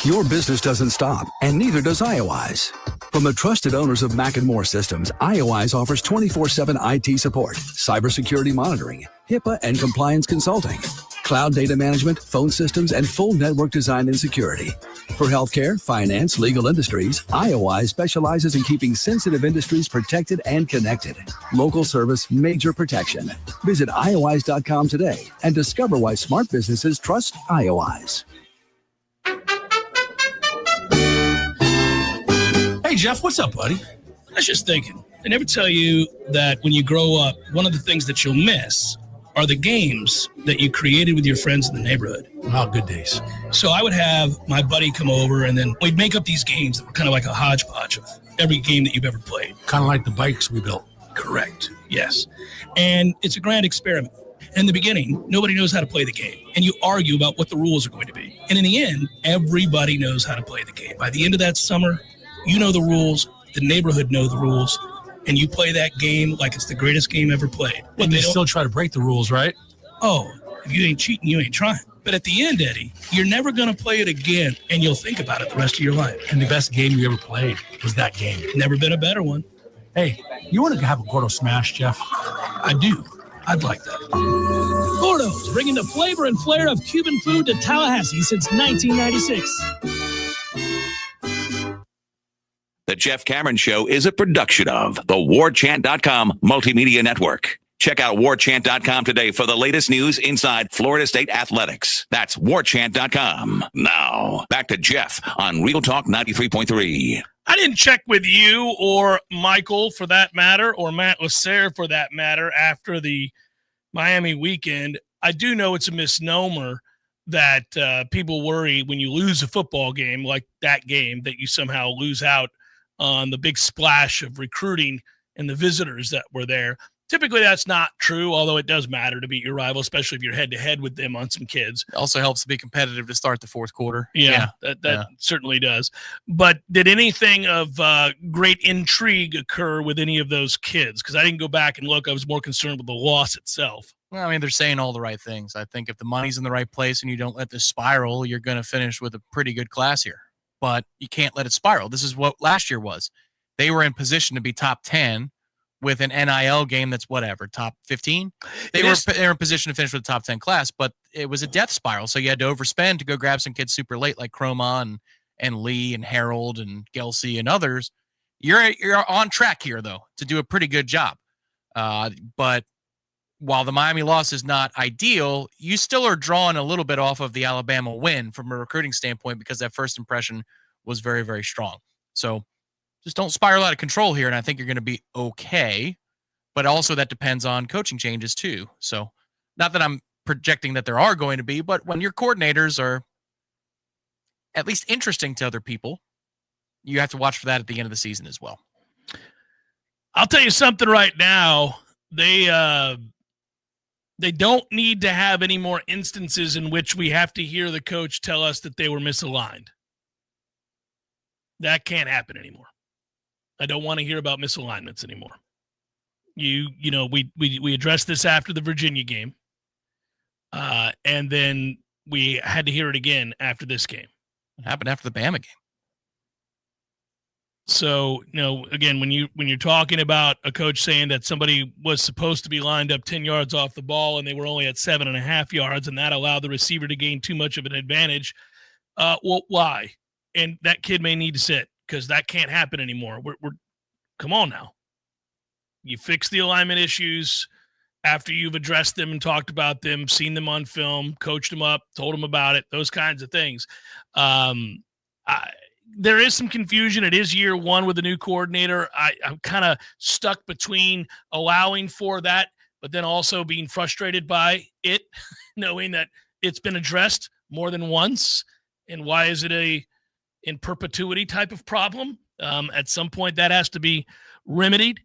Your business doesn't stop, and neither does IOI's. From the trusted owners of Mac & More Systems, IOI's offers 24/7 IT support, cybersecurity monitoring, HIPAA and compliance consulting, cloud data management, phone systems, and full network design and security. For healthcare, finance, legal industries, IOI specializes in keeping sensitive industries protected and connected. Local service, major protection. Visit IOIs.com today and discover why smart businesses trust IOIs. Hey, Jeff, what's up, buddy? I was just thinking, they never tell you that when you grow up, one of the things that you'll miss are the games that you created with your friends in the neighborhood. Oh, good days. So I would have my buddy come over, and then we'd make up these games that were kind of like a hodgepodge of every game that you've ever played. Kind of like the bikes we built. Correct. Yes. And it's a grand experiment. In the beginning, nobody knows how to play the game, and you argue about what the rules are going to be. And in the end, everybody knows how to play the game. By the end of that summer, you know the rules, the neighborhood know the rules, and you play that game like it's the greatest game ever played. But And you still try to break the rules, right? Oh, if you ain't cheating, you ain't trying. But at the end, Eddie, you're never going to play it again, and you'll think about it the rest of your life. And the best game you ever played was that game. Never been a better one. Hey, you want to have a Gordo Smash, Jeff? I do. I'd like that. Gordo's, bringing the flavor and flair of Cuban food to Tallahassee since 1996. The Jeff Cameron Show is a production of the Warchant.com Multimedia Network. Check out Warchant.com today for the latest news inside Florida State athletics. That's Warchant.com. Now, back to Jeff on Real Talk 93.3. I didn't check with you or Michael for that matter, or Matt Lasser for that matter, after the Miami weekend. I do know it's a misnomer that people worry when you lose a football game like that game that you somehow lose out on the big splash of recruiting and the visitors that were there. Typically, that's not true, although it does matter to beat your rival, especially if you're head-to-head with them on some kids. It also helps to be competitive to start the fourth quarter. That certainly does. But did anything of great intrigue occur with any of those kids? Because I didn't go back and look. I was more concerned with the loss itself. Well, I mean, they're saying all the right things. I think if the money's in the right place and you don't let this spiral, you're going to finish with a pretty good class here. But you can't let it spiral. This is what last year was. They were in position to be top 10 with an NIL game that's whatever, top 15. They were in position to finish with a top 10 class, but it was a death spiral. So you had to overspend to go grab some kids super late like Chroma and Lee and Harold and Gelsey and others. You're on track here, though, to do a pretty good job. But while the Miami loss is not ideal, you still are drawing a little bit off of the Alabama win from a recruiting standpoint because that first impression was very, very strong. So just don't spiral out of control here, and I think you're going to be okay. But also that depends on coaching changes too. So not that I'm projecting that there are going to be, but when your coordinators are at least interesting to other people, you have to watch for that at the end of the season as well. I'll tell you something right now. They don't need to have any more instances in which we have to hear the coach tell us that they were misaligned. That can't happen anymore. I don't want to hear about misalignments anymore. You know, we addressed this after the Virginia game, and then we had to hear it again after this game. It happened after the Bama game. So, you know, again, when you're talking about a coach saying that somebody was supposed to be lined up 10 yards off the ball and they were only at 7.5 yards, and that allowed the receiver to gain too much of an advantage, well, why? And that kid may need to sit because that can't happen anymore. We're come on now. You fix the alignment issues after you've addressed them and talked about them, seen them on film, coached them up, told them about it, those kinds of things. There is some confusion. It is year one with the new coordinator. I'm kind of stuck between allowing for that, but then also being frustrated by it, knowing that it's been addressed more than once. And why is it a in perpetuity type of problem? At some point, that has to be remedied.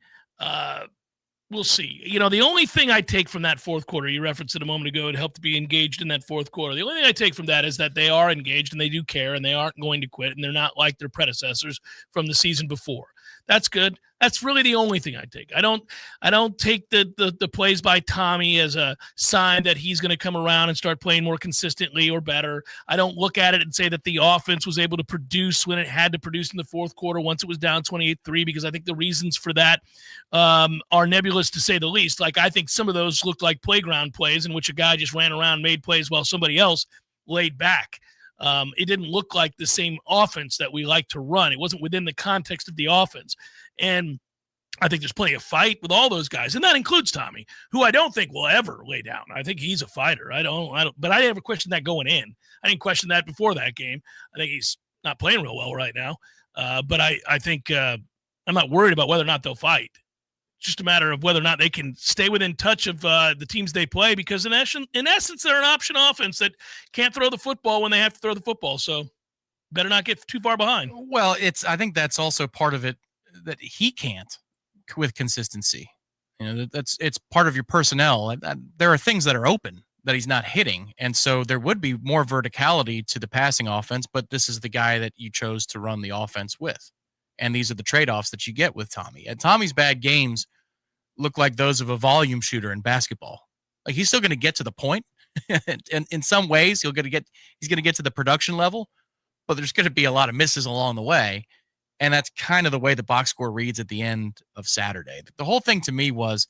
We'll see. The only thing I take from that fourth quarter, you referenced it a moment ago, it helped to be engaged in that fourth quarter. The only thing I take from that is that they are engaged and they do care and they aren't going to quit and they're not like their predecessors from the season before. That's good. That's really the only thing I take. I don't take the plays by Tommy as a sign that he's going to come around and start playing more consistently or better. I don't look at it and say that the offense was able to produce when it had to produce in the fourth quarter once it was down 28-3, because I think the reasons for that are nebulous to say the least. Like, I think some of those looked like playground plays in which a guy just ran around, made plays while somebody else laid back. It didn't look like the same offense that we like to run. It wasn't within the context of the offense. And I think there's plenty of fight with all those guys. And that includes Tommy, who I don't think will ever lay down. I think he's a fighter. But I never questioned that going in. I didn't question that before that game. I think he's not playing real well right now. But I think I'm not worried about whether or not they'll fight. It's just a matter of whether or not they can stay within touch of the teams they play, because in essence, they're an option offense that can't throw the football when they have to throw the football. So better not get too far behind. Well, I think that's also part of it, that he can't with consistency. It's part of your personnel. There are things that are open that he's not hitting. And so there would be more verticality to the passing offense, but this is the guy that you chose to run the offense with. And these are the trade-offs that you get with Tommy. And Tommy's bad games look like those of a volume shooter in basketball. Like, he's still going to get to the point. And in some ways, he's going to get to the production level, but there's going to be a lot of misses along the way. And that's kind of the way the box score reads at the end of Saturday. The whole thing to me was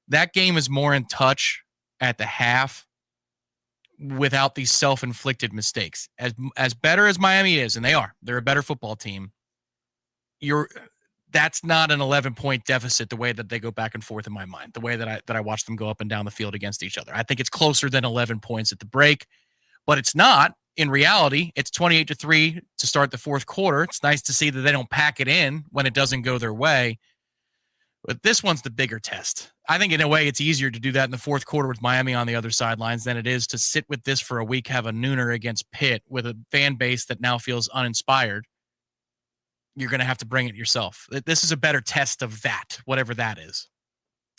that game is more in touch at the half without these self-inflicted mistakes. As better as Miami is, and they're a better football team, that's not an 11-point deficit the way that they go back and forth in my mind, the way that I watch them go up and down the field against each other. I think it's closer than 11 points at the break, but it's not. In reality, it's 28-3 to start the fourth quarter. It's nice to see that they don't pack it in when it doesn't go their way. But this one's the bigger test. I think in a way it's easier to do that in the fourth quarter with Miami on the other sidelines than it is to sit with this for a week, have a nooner against Pitt with a fan base that now feels uninspired. You're going to have to bring it yourself. This is a better test of that, whatever that is.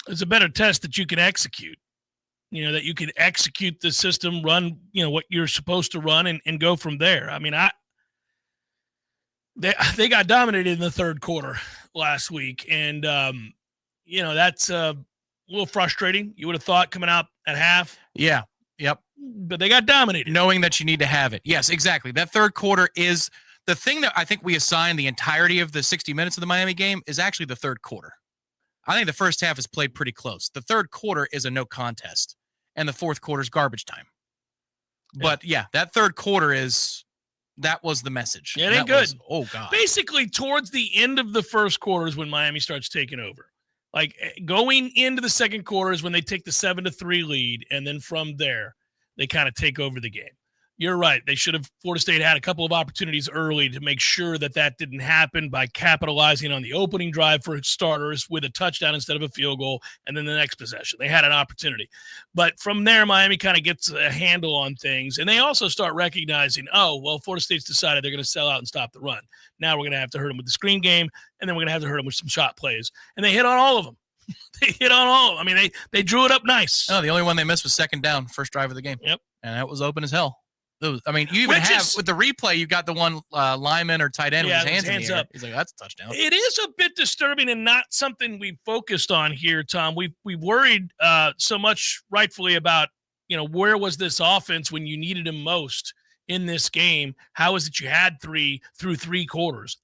It's a better test that you can execute. That you can execute the system, run, what you're supposed to run and go from there. I mean, they got dominated in the third quarter last week. And, that's a little frustrating. You would have thought coming out at half. Yeah. Yep. But they got dominated. Knowing that you need to have it. Yes, exactly. That third quarter is the thing that I think we assign the entirety of the 60 minutes of the Miami game is actually the third quarter. I think the first half is played pretty close. The third quarter is a no contest, and the fourth quarter is garbage time. But yeah, that third quarter that was the message. Yeah, it ain't good. Oh God. Basically, towards the end of the first quarter is when Miami starts taking over. Like, going into the second quarter is when they take the 7-3 lead, and then from there, they kind of take over the game. You're right. Florida State had a couple of opportunities early to make sure that didn't happen by capitalizing on the opening drive for starters with a touchdown instead of a field goal, and then the next possession. They had an opportunity. But from there, Miami kind of gets a handle on things, and they also start recognizing, Florida State's decided they're going to sell out and stop the run. Now we're going to have to hurt them with the screen game, and then we're going to have to hurt them with some shot plays. And they hit on all of them. I mean, they drew it up nice. Oh, the only one they missed was second down, first drive of the game. Yep. And that was open as hell. You even with the replay, you got the one lineman or tight end with his hands up. He's like, that's a touchdown. It is a bit disturbing and not something we focused on here, Tom. We worried so much rightfully about, where was this offense when you needed him most in this game? How is it you had three through three quarters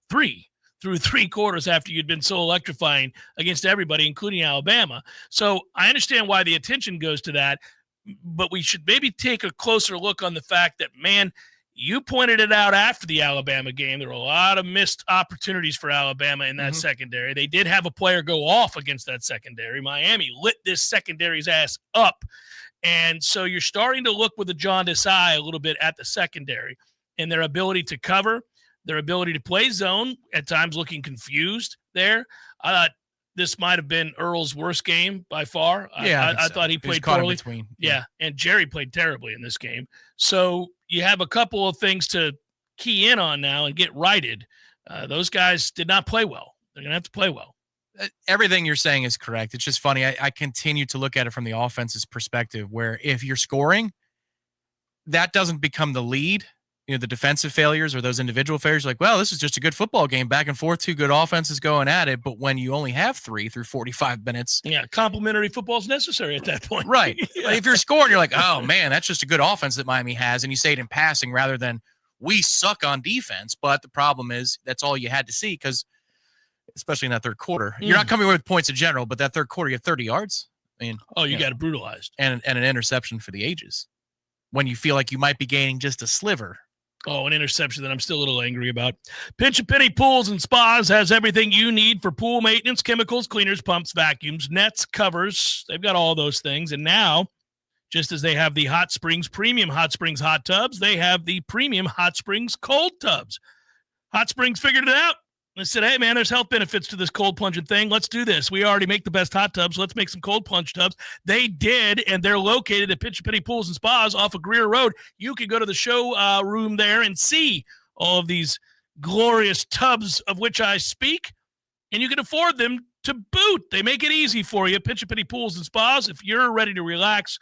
after you'd been so electrifying against everybody, including Alabama? So I understand why the attention goes to that. But we should maybe take a closer look on the fact that, man, you pointed it out after the Alabama game. There were a lot of missed opportunities for Alabama in that secondary. They did have a player go off against that secondary. Miami lit this secondary's ass up. And so you're starting to look with a jaundiced eye a little bit at the secondary and their ability to cover, their ability to play zone, at times looking confused there. I thought this might have been Earl's worst game by far. Yeah, I thought he played poorly. Yeah, and Jerry played terribly in this game. So you have a couple of things to key in on now and get righted. Those guys did not play well. They're going to have to play well. Everything you're saying is correct. It's just funny. I continue to look at it from the offense's perspective, where if you're scoring, that doesn't become the lead. The defensive failures or those individual failures, like, well, this is just a good football game, back and forth, two good offenses going at it. But when you only have 3 through 45 minutes, complimentary football is necessary at that point. Right. Like if you're scoring, you're like, oh man, that's just a good offense that Miami has, and you say it in passing rather than we suck on defense. But the problem is that's all you had to see, because especially in that third quarter, you're not coming away with points in general, but that third quarter, you had 30 yards. I mean, you got it brutalized, and an interception for the ages when you feel like you might be gaining just a sliver. Oh, an interception that I'm still a little angry about. Pinch A Penny Pools and Spas has everything you need for pool maintenance, chemicals, cleaners, pumps, vacuums, nets, covers. They've got all those things. And now, just as they have the Hot Springs Premium Hot Springs hot tubs, they have the Premium Hot Springs cold tubs. Hot Springs figured it out. They said, hey, man, there's health benefits to this cold plunging thing. Let's do this. We already make the best hot tubs. Let's make some cold plunge tubs. They did, and they're located at Pinch A Penny Pools and Spas off of Greer Road. You can go to the show room there and see all of these glorious tubs of which I speak, and you can afford them to boot. They make it easy for you. Pinch A Penny Pools and Spas. If you're ready to relax,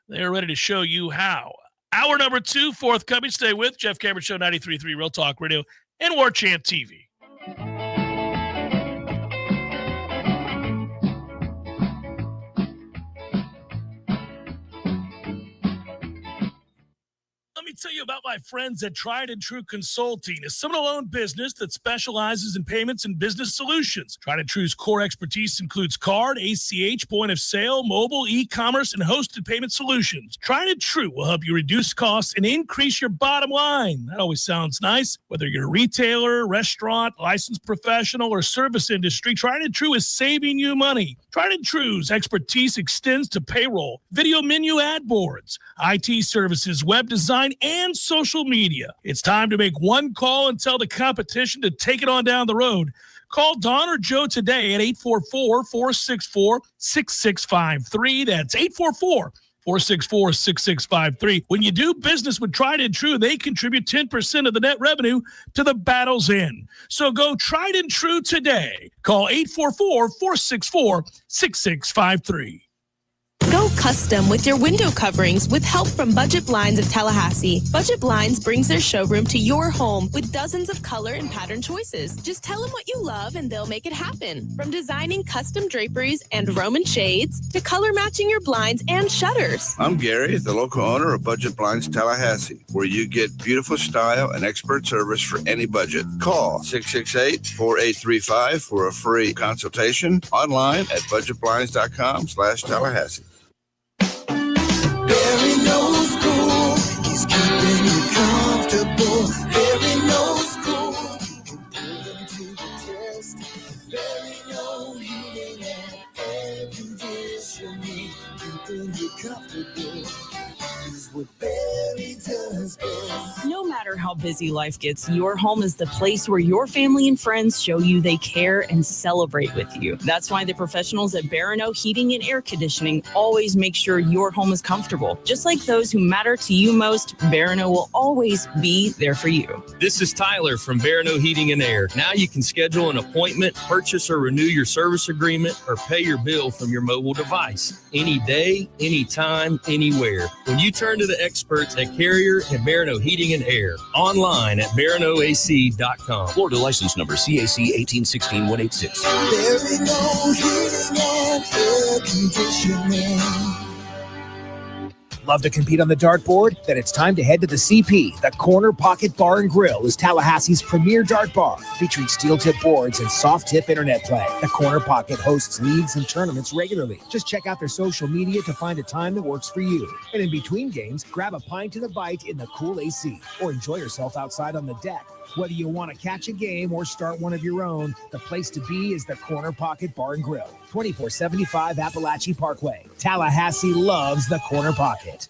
they're ready to show you how. Hour number 2 forthcoming. Stay with Jeff Cameron Show, 93.3 Real Talk Radio and Warchant TV. Let me tell you about my friends at Tried and True Consulting, a Seminole-owned business that specializes in payments and business solutions. Tried and True's core expertise includes card, ACH, point of sale, mobile, e-commerce, and hosted payment solutions. Tried and True will help you reduce costs and increase your bottom line. That always sounds nice. Whether you're a retailer, restaurant, licensed professional, or service industry, Tried and True is saving you money. Tried and True's expertise extends to payroll, video menu ad boards, IT services, web design, and social media. It's time to make one call and tell the competition to take it on down the road. Call Don or Joe today at 844-464-6653. That's 844-464-6653. When you do business with Tried and True, they contribute 10% of the net revenue to the battle's end. So go Tried and True today. Call 844-464-6653. Go custom with your window coverings with help from Budget Blinds of Tallahassee. Budget Blinds brings their showroom to your home with dozens of color and pattern choices. Just tell them what you love and they'll make it happen. From designing custom draperies and Roman shades to color matching your blinds and shutters. I'm Gary, the local owner of Budget Blinds Tallahassee, where you get beautiful style and expert service for any budget. Call 668-4835 for a free consultation online at budgetblinds.com/Tallahassee. Barry knows cool. He's keeping you comfortable. Barry knows cool. You can put him to the test. Barry knows heating and air conditioning. Keeping you comfortable is what Barry does best. No matter how busy life gets, your home is the place where your family and friends show you they care and celebrate with you. That's why the professionals at Barano Heating and Air Conditioning always make sure your home is comfortable. Just like those who matter to you most, Barano will always be there for you. This is Tyler from Barano Heating and Air. Now you can schedule an appointment, purchase or renew your service agreement, or pay your bill from your mobile device. Any day, anytime, anywhere. When you turn to the experts at Carrier and Barano Heating and Air. Online at baranoac.com. Florida license number CAC 1816186. Barry knows heating and air conditioning. Love to compete on the dartboard? Then it's time to head to the CP. The Corner Pocket Bar and Grill is Tallahassee's premier dart bar, featuring steel tip boards and soft tip internet play. The Corner Pocket hosts leagues and tournaments regularly. Just check out their social media to find a time that works for you. And in between games, grab a pint and a bite in the cool AC, or enjoy yourself outside on the deck. Whether you want to catch a game or start one of your own, the place to be is the Corner Pocket Bar and Grill, 2475 Appalachie Parkway. Tallahassee loves the Corner Pocket.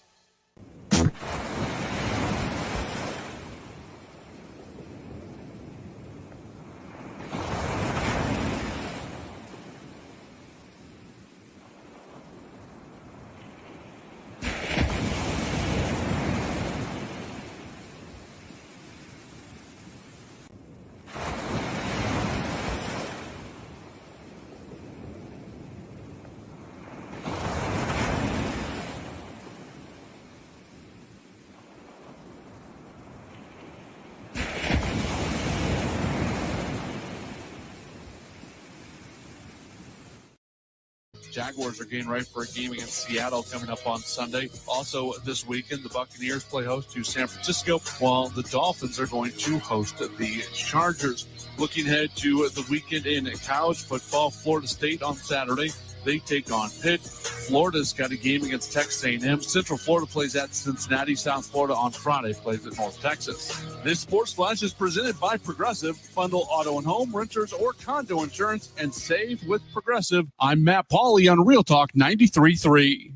Jaguars are getting ready for a game against Seattle coming up on Sunday. Also this weekend, the Buccaneers play host to San Francisco, while the Dolphins are going to host the Chargers. Looking ahead to the weekend in college football, Florida State on Saturday. They take on Pitt. Florida's got a game against Texas A&M. Central Florida plays at Cincinnati. South Florida on Friday plays at North Texas. This Sports Flash is presented by Progressive. Bundle auto and home, renters, or condo insurance and save with Progressive. I'm Matt Pauley on Real Talk 93.3.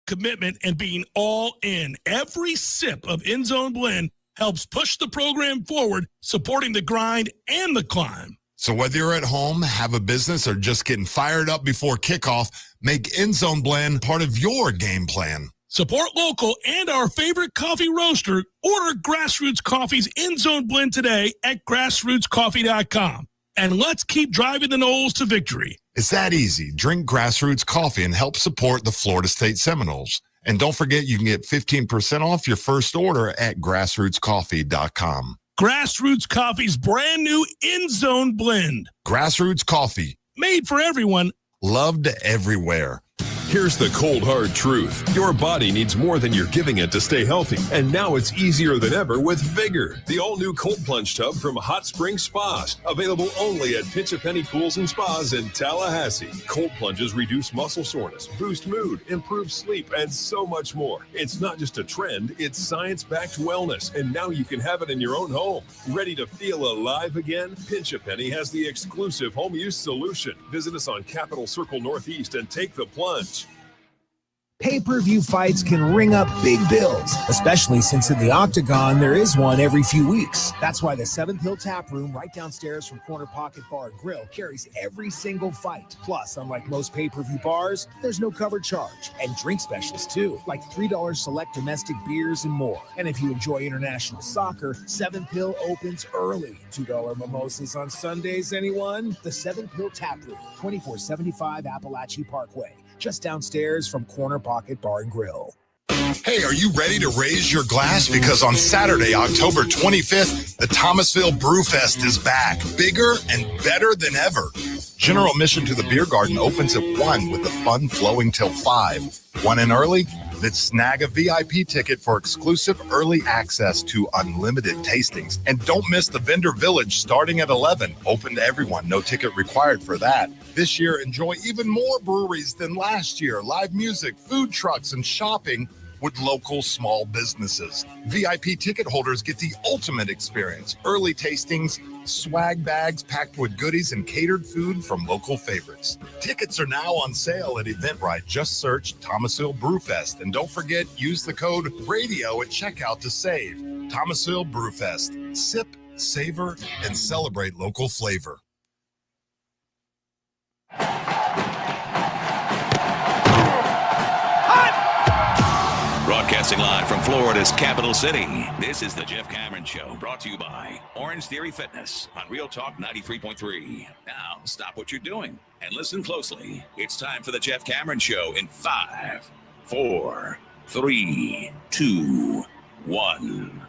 Commitment and being all in. Every sip of End Zone Blend helps push the program forward, supporting the grind and the climb. So whether you're at home, have a business, or just getting fired up before kickoff, make End Zone Blend part of your game plan. Support local and our favorite coffee roaster. Order Grassroots Coffee's End Zone Blend today at grassrootscoffee.com. And let's keep driving the Noles to victory. It's that easy. Drink Grassroots Coffee and help support the Florida State Seminoles. And don't forget, you can get 15% off your first order at grassrootscoffee.com. Grassroots Coffee's brand new End Zone Blend. Grassroots Coffee. Made for everyone. Loved everywhere. Here's the cold, hard truth. Your body needs more than you're giving it to stay healthy. And now it's easier than ever with Vigor, the all-new cold plunge tub from Hot Spring Spas. Available only at Pinch a Penny Pools and Spas in Tallahassee. Cold plunges reduce muscle soreness, boost mood, improve sleep, and so much more. It's not just a trend, it's science-backed wellness. And now you can have it in your own home. Ready to feel alive again? Pinch a Penny has the exclusive home use solution. Visit us on Capitol Circle Northeast and take the plunge. Pay-per-view fights can ring up big bills, especially since in the Octagon there is one every few weeks. That's why the 7th Hill Tap Room right downstairs from Corner Pocket Bar and Grill carries every single fight. Plus, unlike most pay-per-view bars, there's no cover charge. And drink specials too, like $3 select domestic beers and more. And if you enjoy international soccer, 7th Hill opens early. $2 mimosas on Sundays, anyone? The 7th Hill Tap Room, 2475 Appalachia Parkway. Just downstairs from Corner Pocket Bar and Grill. Hey, are you ready to raise your glass? Because on Saturday, October 25th, the Thomasville Brew Fest is back, bigger and better than ever. General admission to the beer garden opens at 1 with the fun flowing till 5. 1 in early? Then snag a VIP ticket for exclusive early access to unlimited tastings. And don't miss the Vendor Village starting at 11. Open to everyone, no ticket required for that. This year, enjoy even more breweries than last year. Live music, food trucks, and shopping with local small businesses. VIP ticket holders get the ultimate experience. Early tastings, swag bags packed with goodies, and catered food from local favorites. Tickets are now on sale at Eventbrite. Just search Thomasville Brewfest. And don't forget, use the code RADIO at checkout to save. Thomasville Brewfest. Sip, savor, and celebrate local flavor. Broadcasting live from Florida's capital city, this is the Jeff Cameron Show, brought to you by Orange Theory Fitness on Real Talk 93.3. Now, stop what you're doing and listen closely. It's time for the Jeff Cameron Show in 5, 4, 3, 2, 1.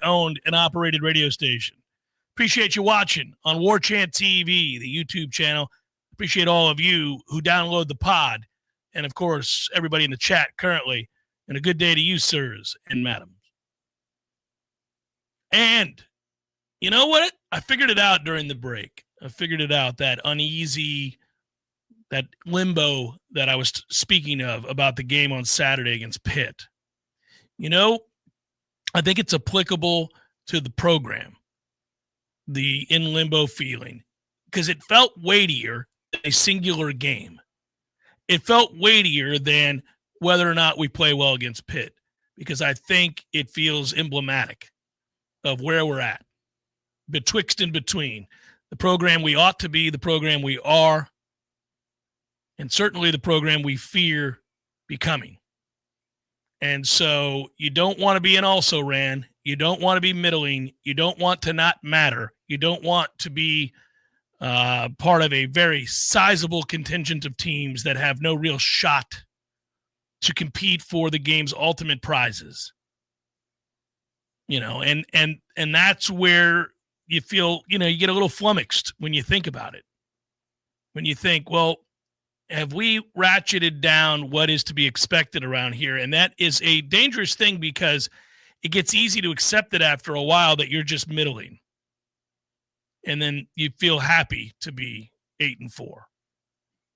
Owned and operated radio station. Appreciate you watching on Warchant TV, the YouTube channel. Appreciate all of you who download the pod. And, of course, everybody in the chat currently. And a good day to you, sirs and madams. And you know what? I figured it out during the break. I figured it out, that uneasy, that limbo that I was speaking of about the game on Saturday against Pitt. You know, I think it's applicable to the program, the in limbo feeling, because it felt weightier than a singular game. It felt weightier than whether or not we play well against Pitt, because I think it feels emblematic of where we're at, betwixt and between the program we ought to be, the program we are, and certainly the program we fear becoming. And so you don't want to be an also-ran. You don't want to be middling. You don't want to not matter. You don't want to be part of a very sizable contingent of teams that have no real shot to compete for the game's ultimate prizes. You know, and that's where you feel, you know, you get a little flummoxed when you think about it. When you think, well, have we ratcheted down what is to be expected around here? And that is a dangerous thing, because it gets easy to accept it after a while that you're just middling. And then you feel happy to be 8-4.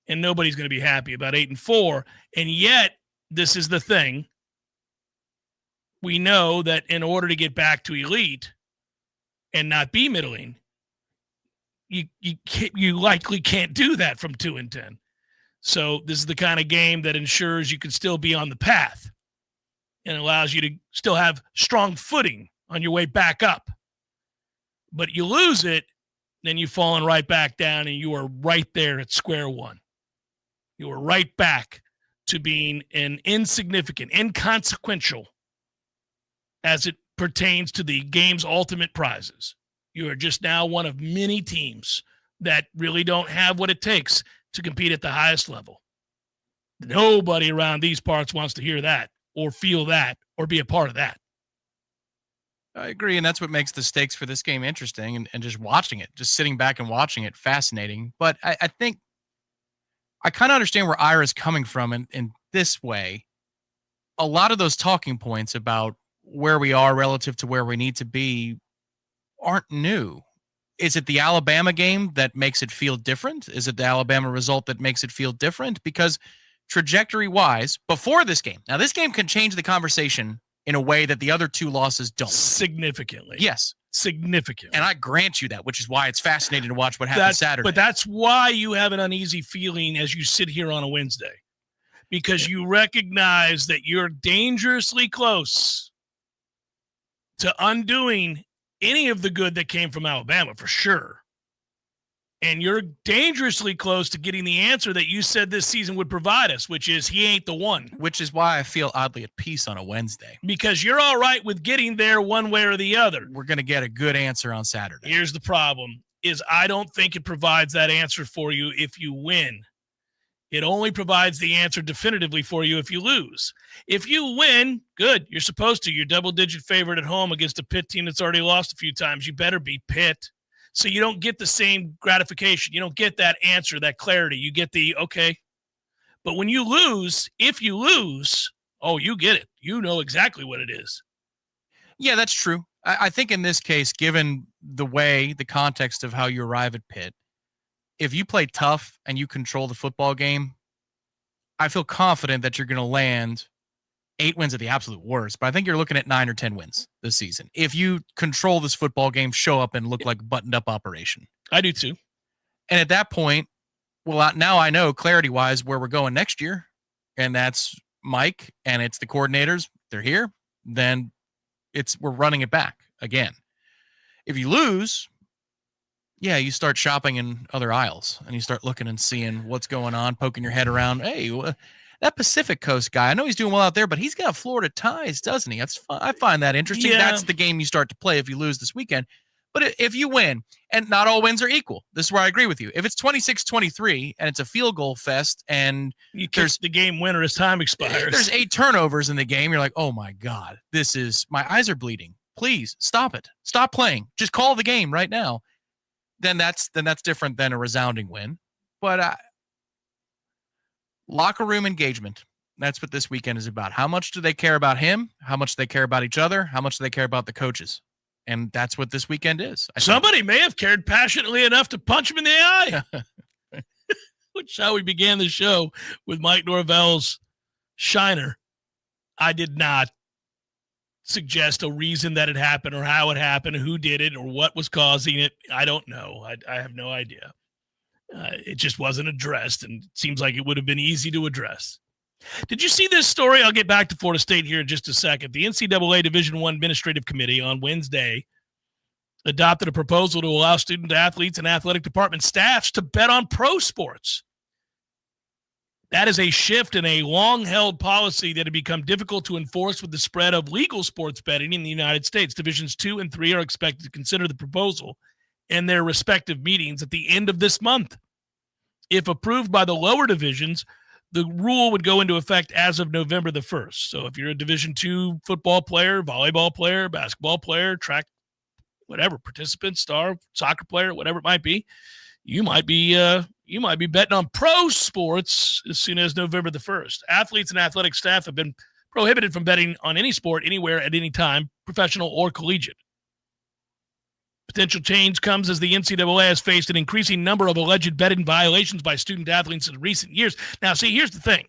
And nobody's going to be happy about 8-4. And yet, this is the thing. We know that in order to get back to elite and not be middling, you likely can't do that from 2-10. So this is the kind of game that ensures you can still be on the path and allows you to still have strong footing on your way back up. But you lose it, then you've fallen right back down, and you are right there at square one. You are right back to being an insignificant, inconsequential as it pertains to the game's ultimate prizes. You are just now one of many teams that really don't have what it takes to compete at the highest level. Nobody around these parts wants to hear that or feel that or be a part of that. I agree, and that's what makes the stakes for this game interesting, and just watching it, just sitting back and watching it, fascinating. But I think I kind of understand where Ira's coming from in this way. A lot of those talking points about where we are relative to where we need to be aren't new. Is it the Alabama game that makes it feel different? Is it the Alabama result that makes it feel different? Because trajectory-wise, before this game, now this game can change the conversation in a way that the other two losses don't. Significantly. Yes. Significantly. And I grant you that, which is why it's fascinating to watch what happens Saturday. But that's why you have an uneasy feeling as you sit here on a Wednesday, because you recognize that you're dangerously close to undoing any of the good that came from Alabama, for sure. And you're dangerously close to getting the answer that you said this season would provide us, which is he ain't the one. Which is why I feel oddly at peace on a Wednesday. Because you're all right with getting there one way or the other. We're going to get a good answer on Saturday. Here's the problem, is I don't think it provides that answer for you if you win. It only provides the answer definitively for you if you lose. If you win, good. You're supposed to. You're double-digit favorite at home against a Pitt team that's already lost a few times. You better beat Pitt. So you don't get the same gratification. You don't get that answer, that clarity. You get the, okay. But when you lose, if you lose, oh, you get it. You know exactly what it is. Yeah, that's true. I think in this case, given the context of how you arrive at Pitt, if you play tough and you control the football game, I feel confident that you're going to land 8 wins at the absolute worst, but I think you're looking at 9 or 10 wins this season. If you control this football game, show up and look like a buttoned-up operation. I do too. And at that point, well, now I know clarity-wise where we're going next year, and that's Mike, and it's the coordinators. They're here. Then we're running it back again. If you lose, yeah, you start shopping in other aisles, and you start looking and seeing what's going on, poking your head around. Hey, that Pacific Coast guy, I know he's doing well out there, but he's got Florida ties, doesn't he? I find that interesting. Yeah. That's the game you start to play if you lose this weekend. But if you win, and not all wins are equal, this is where I agree with you. If it's 26-23 and it's a field goal fest and you catch the game winner as time expires, there's 8 turnovers in the game, you're like, oh my God, my eyes are bleeding. Please stop it. Stop playing. Just call the game right now. Then that's different than a resounding win. But locker room engagement. That's what this weekend is about. How much do they care about him? How much do they care about each other? How much do they care about the coaches? And that's what this weekend is. Somebody may have cared passionately enough to punch him in the eye. Which is how we began the show with Mike Norvell's Shiner. I did not suggest a reason that it happened or how it happened, who did it or what was causing it. I don't know. I have no idea. It just wasn't addressed, and it seems like it would have been easy to address. Did you see this story? I'll get back to Florida State here in just a second. The NCAA Division I Administrative Committee on Wednesday adopted a proposal to allow student athletes and athletic department staffs to bet on pro sports. That is a shift in a long-held policy that had become difficult to enforce with the spread of legal sports betting in the United States. Divisions 2 and 3 are expected to consider the proposal in their respective meetings at the end of this month. If approved by the lower divisions, the rule would go into effect as of November the 1st. So if you're a Division II football player, volleyball player, basketball player, track, whatever, participant, star, soccer player, whatever it might be, you might be betting on pro sports as soon as November the 1st. Athletes and athletic staff have been prohibited from betting on any sport anywhere at any time, professional or collegiate. Potential change comes as the NCAA has faced an increasing number of alleged betting violations by student athletes in recent years. Now, see, here's the thing.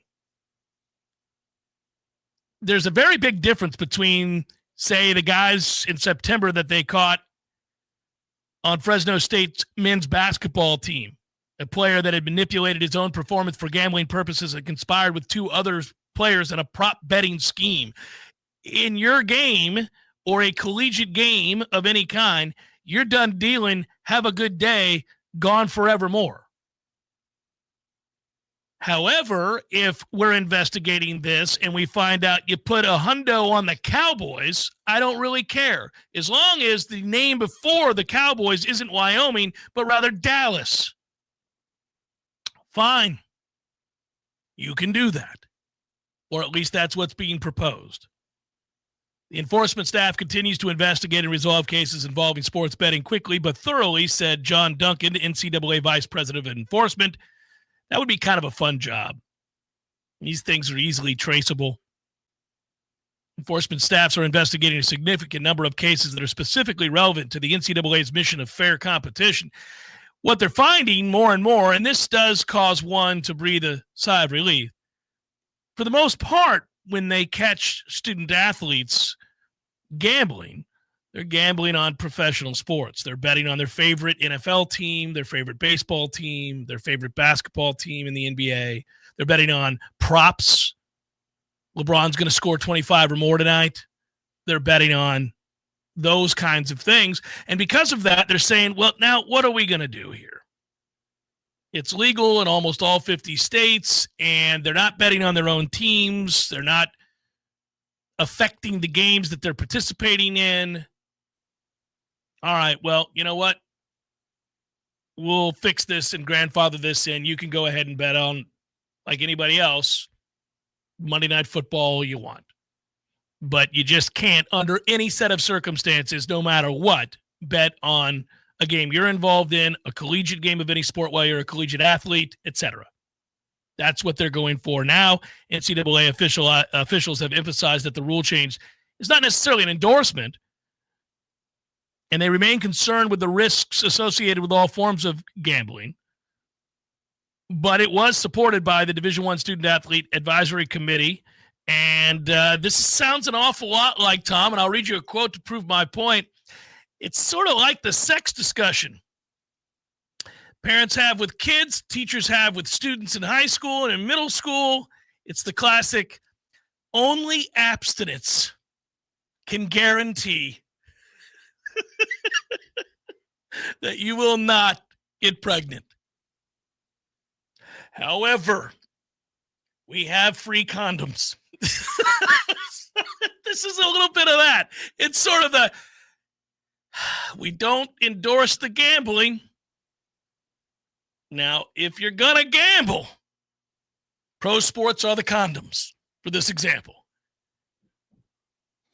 There's a very big difference between, say, the guys in September that they caught on Fresno State's men's basketball team, a player that had manipulated his own performance for gambling purposes and conspired with two other players in a prop betting scheme. In your game or a collegiate game of any kind, you're done dealing, have a good day, gone forevermore. However, if we're investigating this and we find out you put a hundo on the Cowboys, I don't really care. As long as the name before the Cowboys isn't Wyoming, but rather Dallas. Fine. You can do that. Or at least that's what's being proposed. The enforcement staff continues to investigate and resolve cases involving sports betting quickly but thoroughly, said John Duncan, NCAA Vice President of Enforcement. That would be kind of a fun job. These things are easily traceable. Enforcement staffs are investigating a significant number of cases that are specifically relevant to the NCAA's mission of fair competition. What they're finding more and more, and this does cause one to breathe a sigh of relief, for the most part, when they catch student athletes gambling, they're gambling on professional sports. They're betting on their favorite NFL team, their favorite baseball team, their favorite basketball team in the NBA. They're betting on props. LeBron's going to score 25 or more tonight. They're betting on those kinds of things. And because of that, they're saying, well, now what are we going to do here? It's legal in almost all 50 states, and they're not betting on their own teams. They're not affecting the games that they're participating in. All right, well, you know what? We'll fix this and grandfather this in. You can go ahead and bet on, like anybody else, Monday Night Football you want. But you just can't, under any set of circumstances, no matter what, bet on a game you're involved in, a collegiate game of any sport while you're a collegiate athlete, etc. That's what they're going for now. NCAA officials have emphasized that the rule change is not necessarily an endorsement, and they remain concerned with the risks associated with all forms of gambling. But it was supported by the Division I Student Athlete Advisory Committee. And this sounds an awful lot like, Tom, and I'll read you a quote to prove my point. It's sort of like the sex discussion parents have with kids, teachers have with students in high school and in middle school. It's the classic, only abstinence can guarantee that you will not get pregnant. However, we have free condoms. This is a little bit of that. It's sort of the, we don't endorse the gambling. Now, if you're going to gamble, pro sports are the condoms for this example.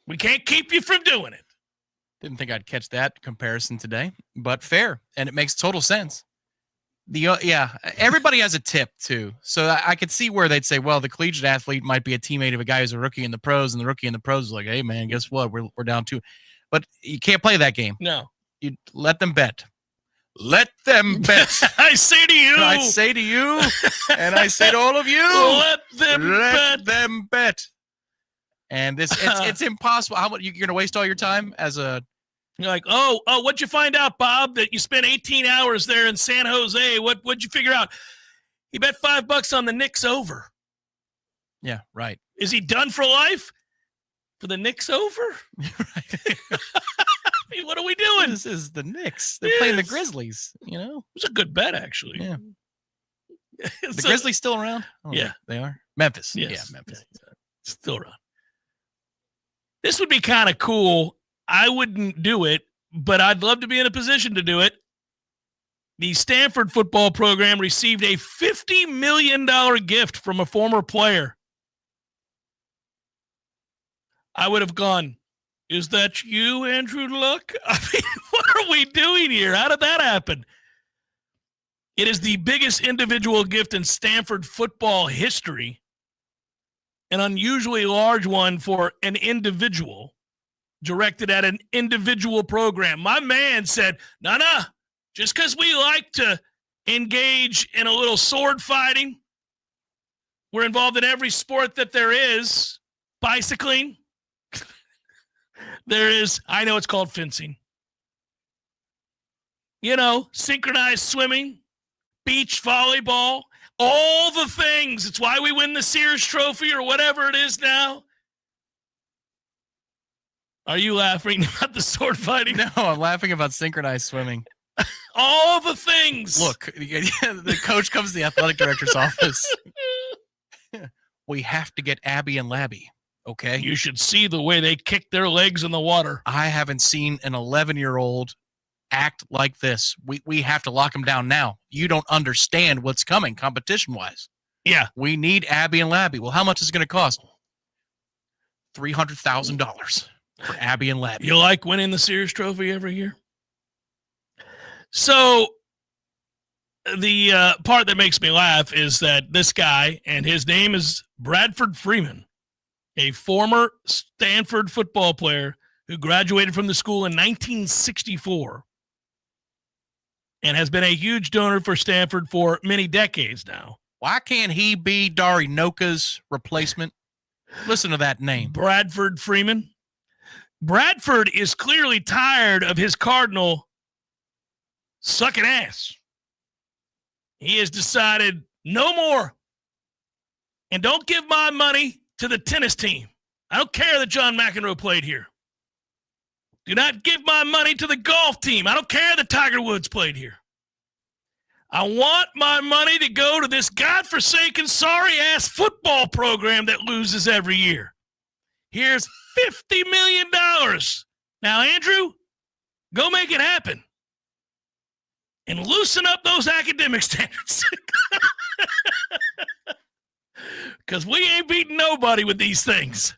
We can't keep you from doing it. Didn't think I'd catch that comparison today, but fair, and it makes total sense. Everybody has a tip too, so I could see where they'd say, well, the collegiate athlete might be a teammate of a guy who's a rookie in the pros, and the rookie in the pros is like, hey man, guess what? We're down 2. But you can't play that game. No. You let them bet. Let them bet. I say to you. I say to you, and I say to all of you. Let them let them bet. And it's impossible. How much you're going to waste all your time as a. You're like, oh, what'd you find out, Bob? That you spent 18 hours there in San Jose. What'd you figure out? He bet $5 on the Knicks over. Yeah, right. Is he done for life? For the Knicks over? Right. I mean, what are we doing? This is the Knicks. They're playing the Grizzlies, you know? It was a good bet, actually. Yeah. The Grizzlies still around? Oh, yeah. They are? Memphis. Yes. Yeah, Memphis. Yeah. Still around. This would be kind of cool. I wouldn't do it, but I'd love to be in a position to do it. The Stanford football program received a $50 million gift from a former player. I would have gone, is that you, Andrew Luck? I mean, what are we doing here? How did that happen? It is the biggest individual gift in Stanford football history, an unusually large one for an individual, directed at an individual program. My man said, no, just because we like to engage in a little sword fighting, we're involved in every sport that there is, bicycling. There is, I know it's called fencing. You know, synchronized swimming, beach volleyball, all the things. It's why we win the Sears Trophy or whatever it is now. Are you laughing about the sword fighting? No, I'm laughing about synchronized swimming. All the things. Look, the coach comes to the athletic director's office. We have to get Abby and Labby. Okay. You should see the way they kick their legs in the water. I haven't seen an 11-year-old act like this. We have to lock him down now. You don't understand what's coming competition-wise. Yeah. We need Abby and Labby. Well, how much is it going to cost? $300,000 for Abby and Labby. You like winning the Sears Trophy every year? So the part that makes me laugh is that this guy, and his name is Bradford Freeman, a former Stanford football player who graduated from the school in 1964 and has been a huge donor for Stanford for many decades now. Why can't he be Dari Noka's replacement? Listen to that name. Bradford Freeman. Bradford is clearly tired of his Cardinal sucking ass. He has decided no more. And don't give my money to the tennis team. I don't care that John McEnroe played here. Do not give my money to the golf team. I don't care that Tiger Woods played here. I want my money to go to this godforsaken, sorry-ass football program that loses every year. Here's $50 million. Now, Andrew, go make it happen. And loosen up those academic standards. Because we ain't beating nobody with these things.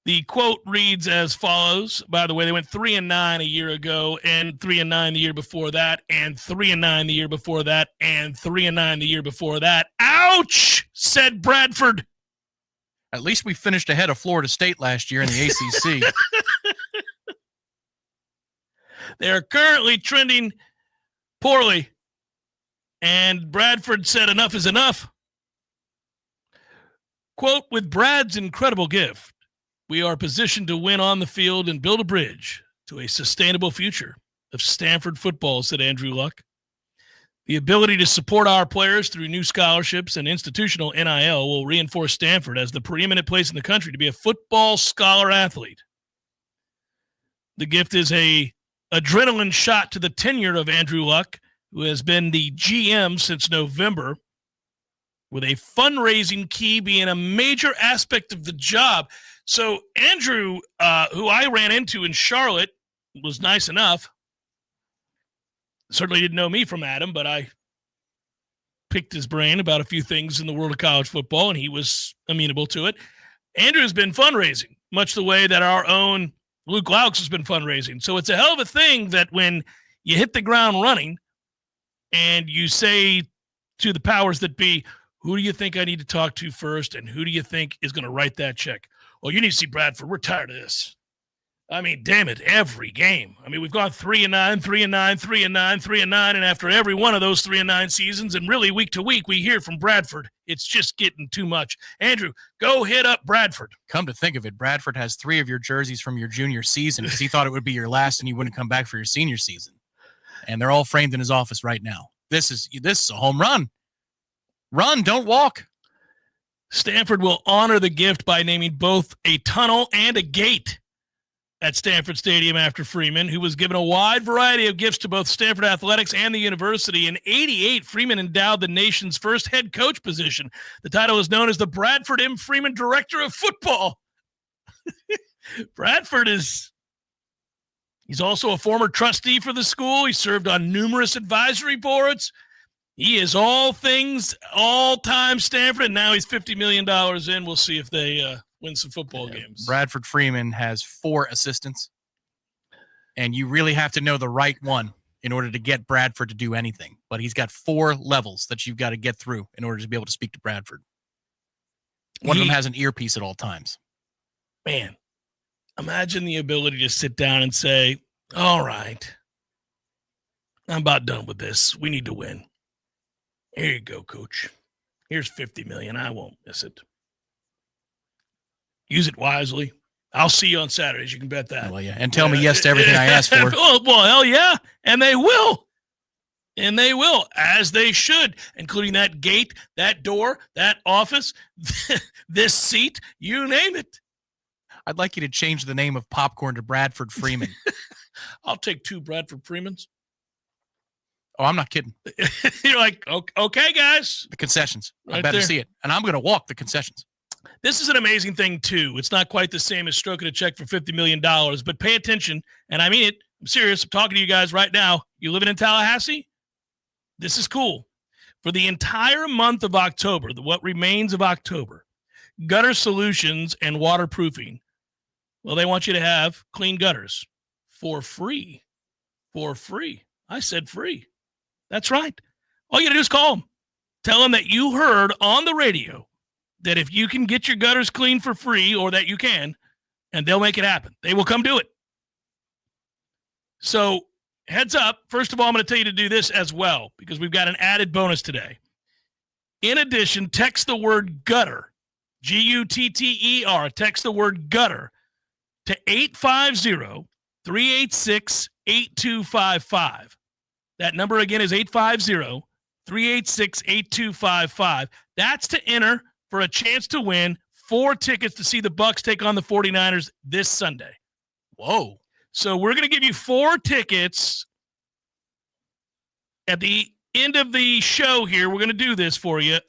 The quote reads as follows. By the way, they went 3-9 a year ago, and 3-9 the year before that, and 3-9 the year before that, and 3-9 the year before that. Ouch, said Bradford. At least we finished ahead of Florida State last year in the ACC. They are currently trending poorly, and Bradford said enough is enough. Quote, with Brad's incredible gift, we are positioned to win on the field and build a bridge to a sustainable future of Stanford football, said Andrew Luck. The ability to support our players through new scholarships and institutional NIL will reinforce Stanford as the preeminent place in the country to be a football scholar athlete. The gift is a adrenaline shot to the tenure of Andrew Luck, who has been the GM since November, with a fundraising key being a major aspect of the job. So Andrew, who I ran into in Charlotte, was nice enough. Certainly didn't know me from Adam, but I picked his brain about a few things in the world of college football, and he was amenable to it. Andrew has been fundraising, much the way that our own Luke Laux has been fundraising. So it's a hell of a thing that when you hit the ground running and you say to the powers that be, who do you think I need to talk to first, and who do you think is going to write that check? Well, you need to see Bradford. We're tired of this. I mean, damn it, every game. I mean, we've gone 3-9, 3-9, 3-9, 3-9, and after every one of those 3-9 seasons, and really week to week, we hear from Bradford, it's just getting too much. Andrew, go hit up Bradford. Come to think of it, Bradford has 3 of your jerseys from your junior season because he thought it would be your last and you wouldn't come back for your senior season. And they're all framed in his office right now. This is a home run. Run, don't walk. Stanford will honor the gift by naming both a tunnel and a gate at Stanford Stadium after Freeman, who was given a wide variety of gifts to both Stanford Athletics and the university. In '88, Freeman endowed the nation's first head coach position. The title is known as the Bradford M. Freeman Director of Football. Bradford he's also a former trustee for the school. He served on numerous advisory boards. He is all things, all-time Stanford, and now he's $50 million in. We'll see if they win some football games. Bradford Freeman has 4 assistants, and you really have to know the right one in order to get Bradford to do anything. But he's got 4 levels that you've got to get through in order to be able to speak to Bradford. One of them has an earpiece at all times. Man, imagine the ability to sit down and say, all right, I'm about done with this. We need to win. Here you go, coach. Here's $50 million. I won't miss it. Use it wisely. I'll see you on Saturdays. You can bet that. Well, yeah. And tell me yes to everything I asked for. Well, hell yeah. And they will. And they will, as they should, including that gate, that door, that office, this seat, you name it. I'd like you to change the name of Popcorn to Bradford Freeman. I'll take 2 Bradford Freemans. Oh, I'm not kidding. You're like, okay, guys. The concessions. I Right better there. see it. And I'm going to walk the concessions. This is an amazing thing, too. It's not quite the same as stroking a check for $50 million, but pay attention, and I mean it. I'm serious. I'm talking to you guys right now. You living in Tallahassee? This is cool. For the entire month of October, what remains of October, Gutter Solutions and Waterproofing, well, they want you to have clean gutters for free. For free. I said free. That's right. All you got to do is call them. Tell them that you heard on the radio that if you can get your gutters clean for free, or that you can, and they'll make it happen. They will come do it. So heads up. First of all, I'm going to tell you to do this as well, because we've got an added bonus today. In addition, text the word gutter, Gutter, text the word gutter to 850-386-8255. That number again is 850-386-8255. That's to enter for a chance to win 4 tickets to see the Bucs take on the 49ers this Sunday. Whoa. So we're going to give you 4 tickets at the end of the show here. We're going to do this for you.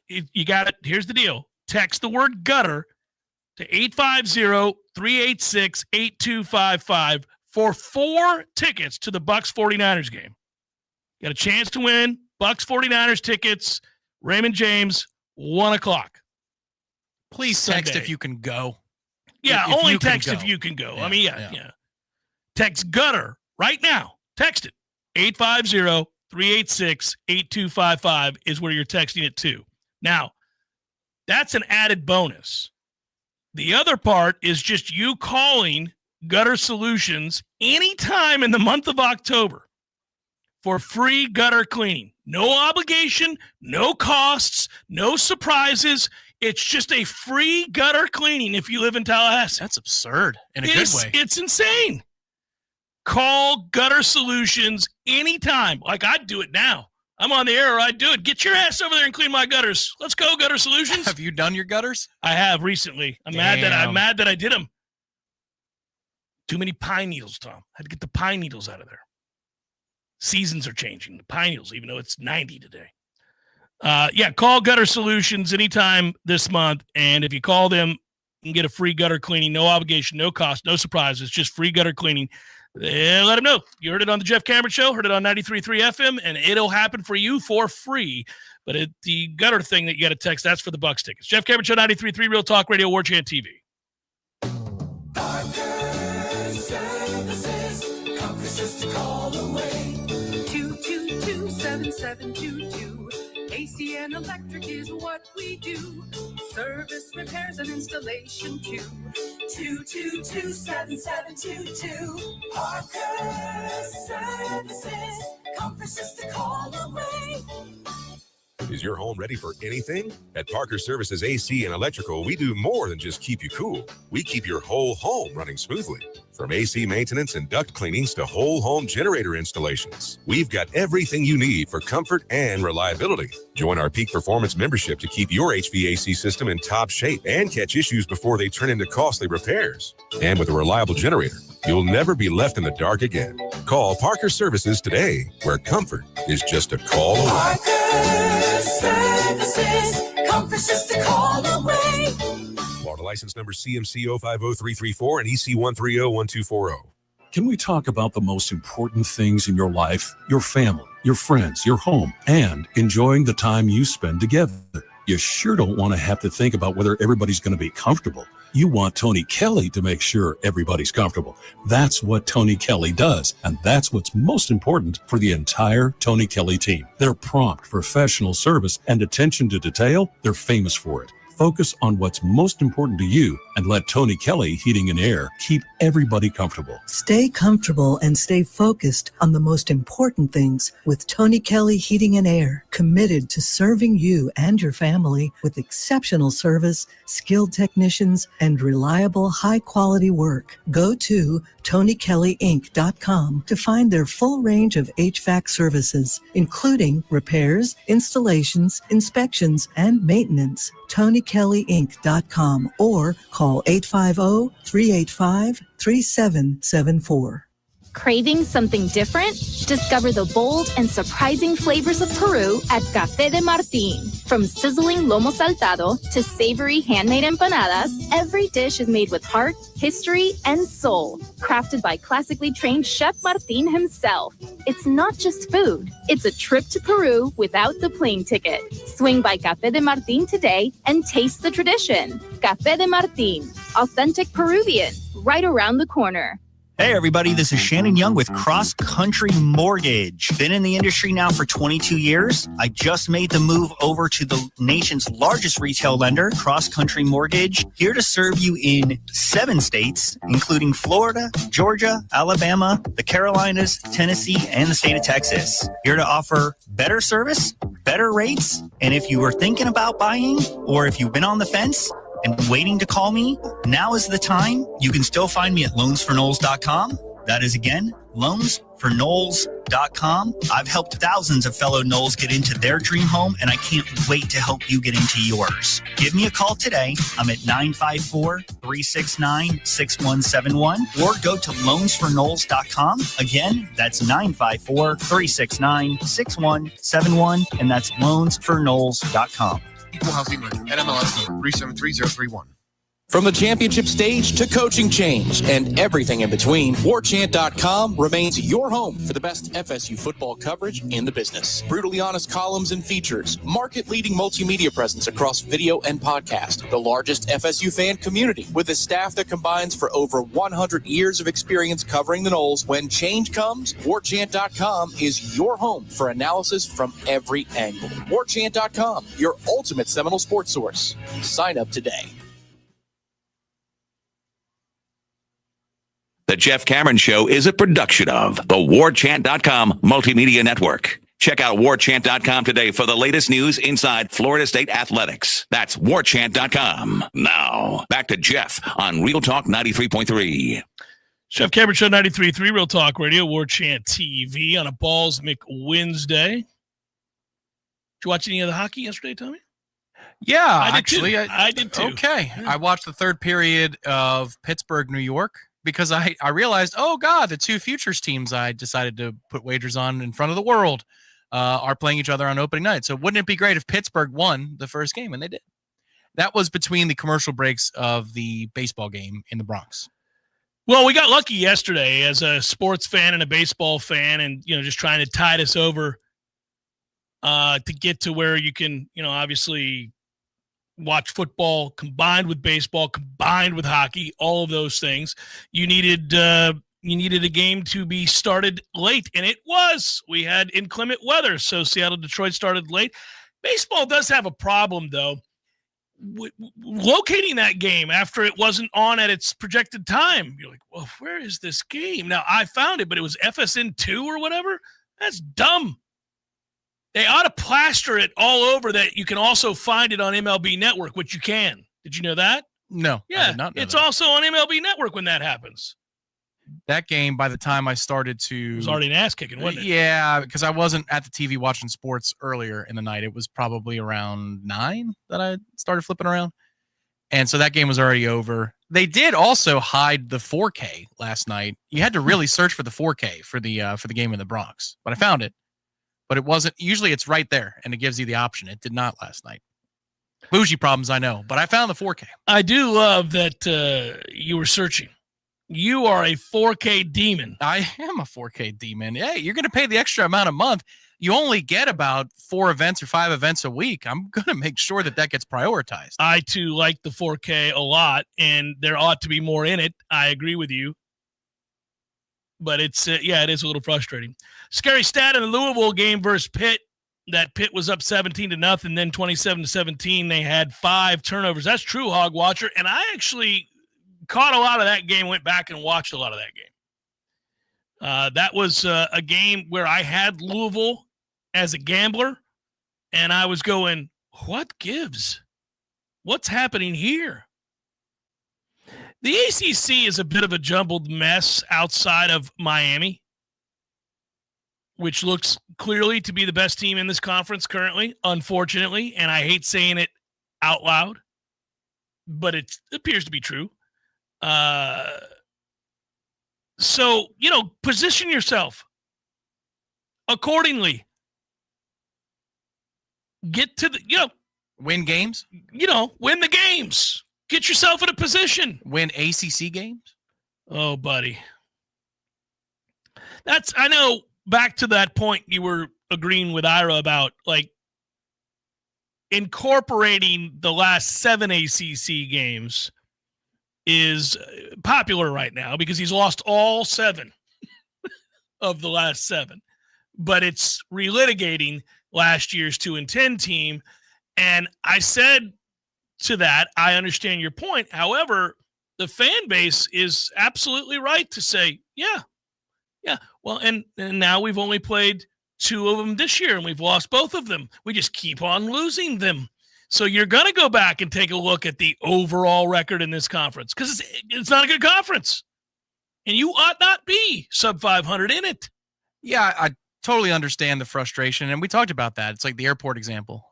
You got it. Here's the deal. Text the word gutter to 850-386-8255 for 4 tickets to the Bucs 49ers game. Got a chance to win Bucs 49ers tickets, Raymond James, 1:00. Please text if you can go. Yeah, If only you can text go. if you can go. Yeah, I mean, yeah. Text gutter right now. Text it. 850-386-8255 is where you're texting it to. Now, that's an added bonus. The other part is just you calling Gutter Solutions anytime in the month of October for free gutter cleaning. No obligation, no costs, no surprises. It's just a free gutter cleaning if you live in Tallahassee. That's absurd in a good way. It's insane. Call Gutter Solutions anytime. Like, I'd do it now. I'm on the air, or I'd do it. Get your ass over there and clean my gutters. Let's go, Gutter Solutions. Have you done your gutters? I have recently. I'm mad that I did them. Too many pine needles, Tom. I had to get the pine needles out of there. Seasons are changing. The pine needles, even though it's 90 today. Call Gutter Solutions anytime this month, and if you call them, you can get a free gutter cleaning, no obligation, no cost, no surprises, just free gutter cleaning. Let them know. You heard it on the Jeff Cameron Show, heard it on 93.3 FM, and it'll happen for you for free. But the gutter thing that you got to text, that's for the Bucs tickets. Jeff Cameron Show, 93.3 Real Talk Radio, Warchant TV. Just a call away. 222-7722. AC and electric is what we do. Service, repairs, and installation too. 222-7722. Parker Services. Comfort's just a call away. Is your home ready for anything? At Parker Services AC and Electrical, we do more than just keep you cool. We keep your whole home running smoothly. From AC maintenance and duct cleanings to whole home generator installations, we've got everything you need for comfort and reliability. Join our Peak Performance membership to keep your HVAC system in top shape and catch issues before they turn into costly repairs. And with a reliable generator, you'll never be left in the dark again. Call Parker Services today, where comfort is just a call away. Parker Services. Comfort's just a call away. Florida license number CMC 050334 and EC 1301240. Can we talk about the most important things in your life, your family, your friends, your home, and enjoying the time you spend together? You sure don't want to have to think about whether everybody's going to be comfortable. You want Tony Kelly to make sure everybody's comfortable. That's what Tony Kelly does, and that's what's most important for the entire Tony Kelly team. Their prompt, professional service and attention to detail, they're famous for it. Focus on what's most important to you and let Tony Kelly Heating and Air keep everybody comfortable. Stay comfortable and stay focused on the most important things with Tony Kelly Heating and Air, committed to serving you and your family with exceptional service, skilled technicians, and reliable high-quality work. Go to TonyKellyInc.com to find their full range of HVAC services, including repairs, installations, inspections, and maintenance. TonyKellyInc.com or call 850-385-3774. Craving something different? Discover the bold and surprising flavors of Peru at Café de Martín. From sizzling lomo saltado to savory handmade empanadas, every dish is made with heart, history, and soul. Crafted by classically trained Chef Martín himself. It's not just food. It's a trip to Peru without the plane ticket. Swing by Café de Martín today and taste the tradition. Café de Martín. Authentic Peruvian. Right around the corner. Hey everybody, this is Shannon Young with Cross Country Mortgage. Been in the industry now for 22 years. I just made the move over to the nation's largest retail lender, Cross Country Mortgage, here to serve you in 7 states, including Florida, Georgia, Alabama, the Carolinas, Tennessee, and the state of Texas. Here to offer better service, better rates, and if you were thinking about buying or if you've been on the fence and waiting to call me, now is the time. You can still find me at loansforknowles.com. That is, again, loansforknowles.com. I've helped thousands of fellow Knowles get into their dream home, and I can't wait to help you get into yours. Give me a call today. I'm at 954-369-6171, or go to loansforknowles.com. Again, that's 954-369-6171, and that's loansforknowles.com. Equal housing lender. NMLS number 373031. From the championship stage to coaching change and everything in between, Warchant.com remains your home for the best FSU football coverage in the business. Brutally honest columns and features, market-leading multimedia presence across video and podcast, the largest FSU fan community with a staff that combines for over 100 years of experience covering the Noles. When change comes, Warchant.com is your home for analysis from every angle. Warchant.com, your ultimate Seminole sports source. Sign up today. The Jeff Cameron Show is a production of the Warchant.com Multimedia Network. Check out Warchant.com today for the latest news inside Florida State athletics. That's Warchant.com. Now, back to Jeff on Real Talk 93.3. Jeff Cameron Show 93.3, Real Talk Radio, Warchant TV on a Balls Wednesday. Did you watch any of the hockey yesterday, Tommy? Yeah, I did too. Okay. I watched the third period of Pittsburgh, New York, because I realized, oh, God, the two futures teams I decided to put wagers on in front of the world are playing each other on opening night. So wouldn't it be great if Pittsburgh won the first game? And they did. That was between the commercial breaks of the baseball game in the Bronx. Well, we got lucky yesterday as a sports fan and a baseball fan and, just trying to tide us over to get to where you can, obviously watch football combined with baseball, combined with hockey, all of those things. You needed a game to be started late, and it was. We had inclement weather, so Seattle-Detroit started late. Baseball does have a problem, though. locating that game after it wasn't on at its projected time. You're like, well, where is this game? Now, I found it, but it was FSN 2 or whatever. That's dumb. They ought to plaster it all over that you can also find it on MLB Network, which you can. Did you know that? No, Yeah, I did not know it's that. also on MLB Network when that happens. That game, by the time I started to... It was already an ass kicking, wasn't it? Yeah, because I wasn't at the TV watching sports earlier in the night. It was probably around 9 that I started flipping around. And so that game was already over. They did also hide the 4K last night. You had to really search for the 4K for the game in the Bronx. But I found it. But it wasn't. Usually it's right there, and it gives you the option. It did not last night. Bougie problems, I know. But I found the 4K. I do love that you were searching. You are a 4K demon. I am a 4K demon. Hey, you're going to pay the extra amount a month. You only get about 4 events or 5 events a week. I'm going to make sure that gets prioritized. I, too, like the 4K a lot, and there ought to be more in it. I agree with you. But it's, it is a little frustrating. Scary stat in the Louisville game versus Pitt. That Pitt was up 17-0, then 27-17. They had 5 turnovers. That's true, Hog Watcher. And I actually caught a lot of that game, went back and watched a lot of that game. That was a game where I had Louisville as a gambler, and I was going, what gives? What's happening here? The ACC is a bit of a jumbled mess outside of Miami, which looks clearly to be the best team in this conference currently, unfortunately, and I hate saying it out loud, but it appears to be true. So, position yourself accordingly. Get to the, win games. Win the games. Get yourself in a position. Win ACC games. Oh, buddy. I know, back to that point you were agreeing with Ira about, like, incorporating the last 7 ACC games is popular right now because he's lost all 7 of the last 7. But it's relitigating last year's 2-10 team. And I said to that, I understand your point. However, the fan base is absolutely right to say, yeah. Well, and now we've only played 2 of them this year, and we've lost both of them. We just keep on losing them. So you're going to go back and take a look at the overall record in this conference because it's not a good conference. And you ought not be sub 500 in it. Yeah, I totally understand the frustration. And we talked about that. It's like the airport example.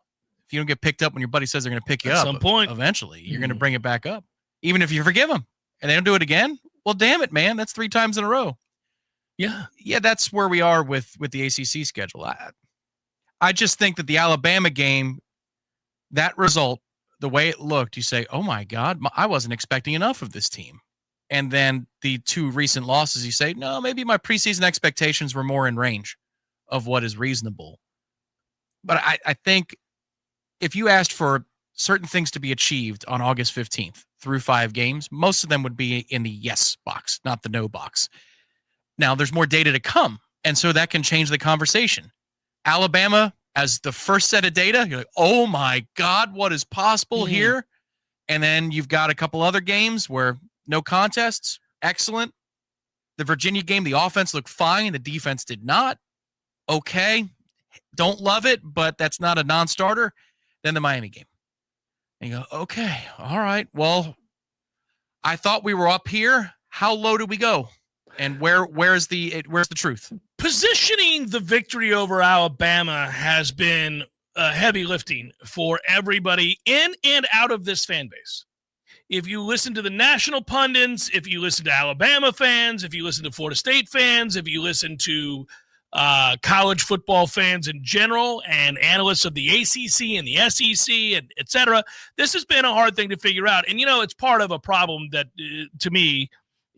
If you don't get picked up when your buddy says they're going to pick you up, at some point, eventually you're going to bring it back up. Even if you forgive them and they don't do it again, well, damn it, man. That's 3 times in a row. Yeah, that's where we are with the ACC schedule. I just think that the Alabama game, that result, the way it looked, you say, oh, my God, I wasn't expecting enough of this team. And then the 2 recent losses, you say, no, maybe my preseason expectations were more in range of what is reasonable. But I think if you asked for certain things to be achieved on August 15th through 5 games, most of them would be in the yes box, not the no box. Now, there's more data to come, and so that can change the conversation. Alabama, as the first set of data, you're like, oh, my God, what is possible here? And then you've got a couple other games where no contests, excellent. The Virginia game, the offense looked fine. The defense did not. Okay, don't love it, but that's not a non-starter. Then the Miami game. And you go, okay, all right, well, I thought we were up here. How low did we go? And where's the truth? Positioning the victory over Alabama has been heavy lifting for everybody in and out of this fan base. If you listen to the national pundits, if you listen to Alabama fans, if you listen to Florida State fans, if you listen to college football fans in general and analysts of the ACC and the SEC and et cetera, this has been a hard thing to figure out. And, it's part of a problem that, to me,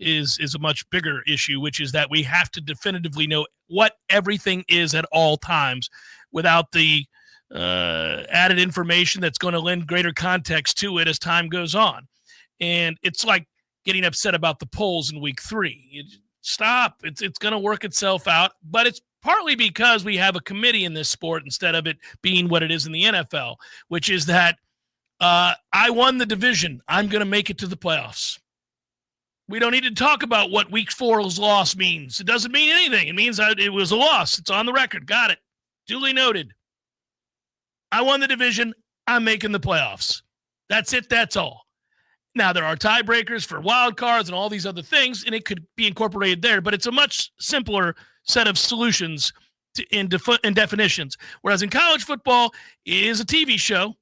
is a much bigger issue, which is that we have to definitively know what everything is at all times without the added information that's going to lend greater context to it as time goes on. And it's like getting upset about the polls in week 3. Stop. It's going to work itself out, but it's partly because we have a committee in this sport instead of it being what it is in the NFL, which is that I won the division. I'm going to make it to the playoffs. We don't need to talk about what week 4's loss means. It doesn't mean anything. It means it was a loss. It's on the record. Got it. Duly noted. I won the division. I'm making the playoffs. That's it. That's all. Now, there are tiebreakers for wild cards and all these other things, and it could be incorporated there, but it's a much simpler set of solutions in definitions. Whereas in college football, it is a TV show,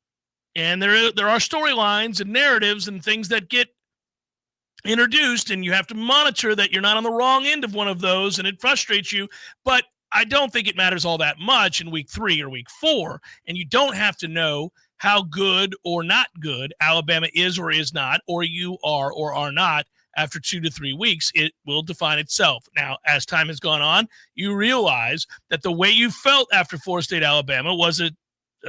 and there are storylines and narratives and things that get introduced, and you have to monitor that you're not on the wrong end of one of those, and it frustrates you. But I don't think it matters all that much in week 3 or week 4, and you don't have to know how good or not good Alabama is or is not, or you are or are not after 2 to 3 weeks. It will define itself. Now, as time has gone on, you realize that the way you felt after Florida State, Alabama was a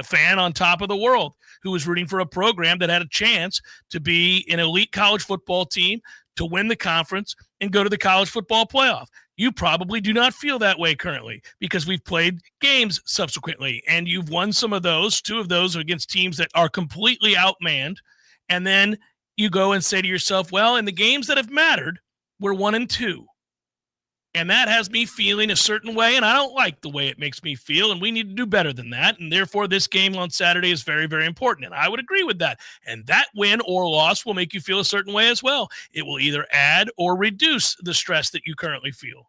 fan on top of the world who was rooting for a program that had a chance to be an elite college football team, to win the conference, and go to the college football playoff. You probably do not feel that way currently because we've played games subsequently, and you've won some of those. 2 of those are against teams that are completely outmanned, and then you go and say to yourself, well, in the games that have mattered, we're 1-2. And that has me feeling a certain way, and I don't like the way it makes me feel, and we need to do better than that. And therefore, this game on Saturday is very, very important, and I would agree with that. And that win or loss will make you feel a certain way as well. It will either add or reduce the stress that you currently feel.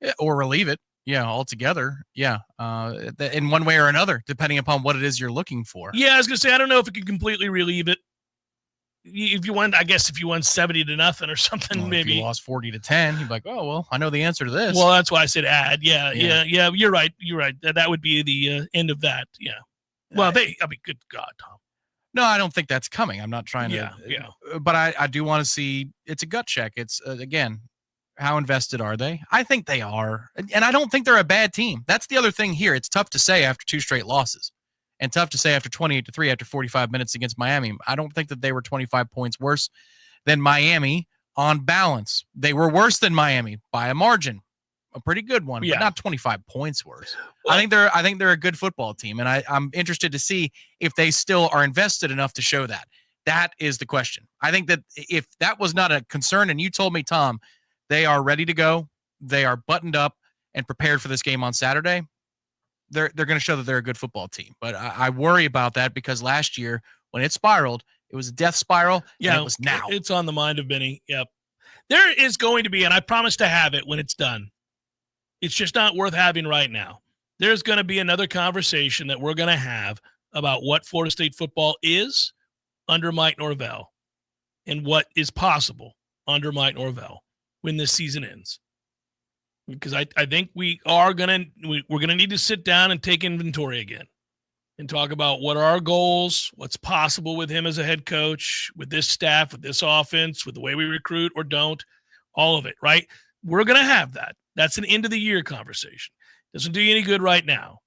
Yeah, or relieve it. Yeah, altogether. Yeah, in one way or another, depending upon what it is you're looking for. Yeah, I was going to say, I don't know if it can completely relieve it. If you won 70-0 or something, Well, maybe if you lost 40-10, you'd be like, oh, well, I know the answer to this. Well, that's why I said add. Yeah. You're right. That would be the end of that. Yeah. Well, good God, Tom. No, I don't think that's coming. I'm not trying to. Yeah. But I do want to see. It's a gut check. It's again, how invested are they? I think they are, and I don't think they're a bad team. That's the other thing here. It's tough to say after 2 straight losses. And tough to say after 28-3 after 45 minutes against Miami. I don't think that they were 25 points worse than Miami on balance. They were worse than Miami by a margin, a pretty good one, but not 25 points worse. Well, I think they're a good football team, and I'm interested to see if they still are invested enough to show that. That is the question. I think that if that was not a concern, and you told me, Tom, they are ready to go, they are buttoned up and prepared for this game on Saturday, they're going to show that they're a good football team. But I worry about that because last year when it spiraled, it was a death spiral. Yeah, and it was now. It's on the mind of many. Yep. There is going to be, and I promise to have it when it's done. It's just not worth having right now. There's going to be another conversation that we're going to have about what Florida State football is under Mike Norvell and what is possible under Mike Norvell when this season ends. Because I think we're gonna need to sit down and take inventory again and talk about what are our goals, what's possible with him as a head coach, with this staff, with this offense, with the way we recruit or don't, all of it, right? We're gonna have that. That's an end of the year conversation. Doesn't do you any good right now.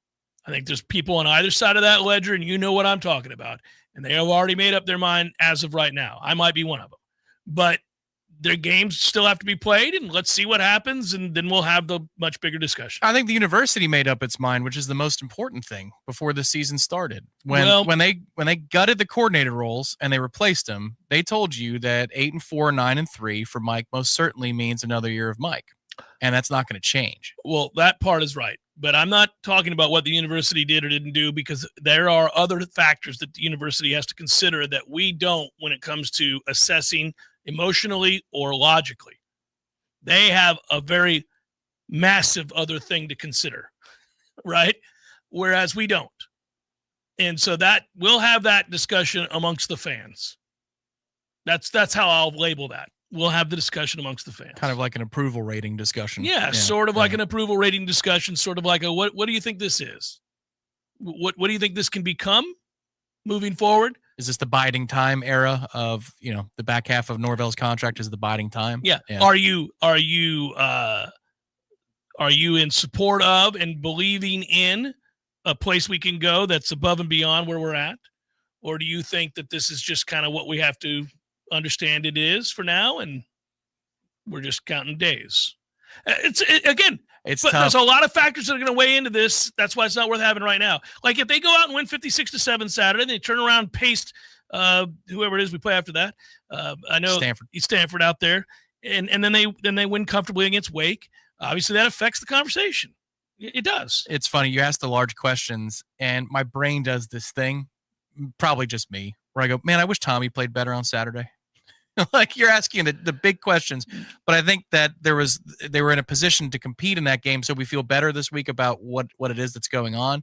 I think there's people on either side of that ledger, and you know what I'm talking about, and they have already made up their mind as of right now. I might be one of them, but their games still have to be played, and let's see what happens, and then we'll have the much bigger discussion. I think the university made up its mind, which is the most important thing before the season started. When they gutted the coordinator roles and they replaced them, they told you that 8-4, 9-3 for Mike most certainly means another year of Mike, and that's not going to change. Well, that part is right, but I'm not talking about what the university did or didn't do, because there are other factors that the university has to consider that we don't when it comes to assessing emotionally or logically. They have a very massive other thing to consider, right? Whereas we don't. And so that we'll have that discussion amongst the fans. That's how I'll label that. We'll have the discussion amongst the fans. Kind of like an approval rating discussion. Yeah, sort of like an approval rating discussion, sort of like a what do you think this is? What do you think this can become moving forward? Is this the biding time era of, the back half of Norvell's contract is the biding time? Yeah. Are you in support of and believing in a place we can go that's above and beyond where we're at? Or do you think that this is just kind of what we have to understand it is for now, and we're just counting days? It's tough. There's a lot of factors that are going to weigh into this. That's why it's not worth having right now. Like if they go out and win 56-7 Saturday, they turn around and paste whoever it is we play after that. I know Stanford out there, and then they win comfortably against Wake. Obviously, that affects the conversation. It does. It's funny. You ask the large questions, and my brain does this thing, probably just me, where I go, man, I wish Tommy played better on Saturday. Like, you're asking the big questions, but I think that they were in a position to compete in that game, so we feel better this week about what it is that's going on.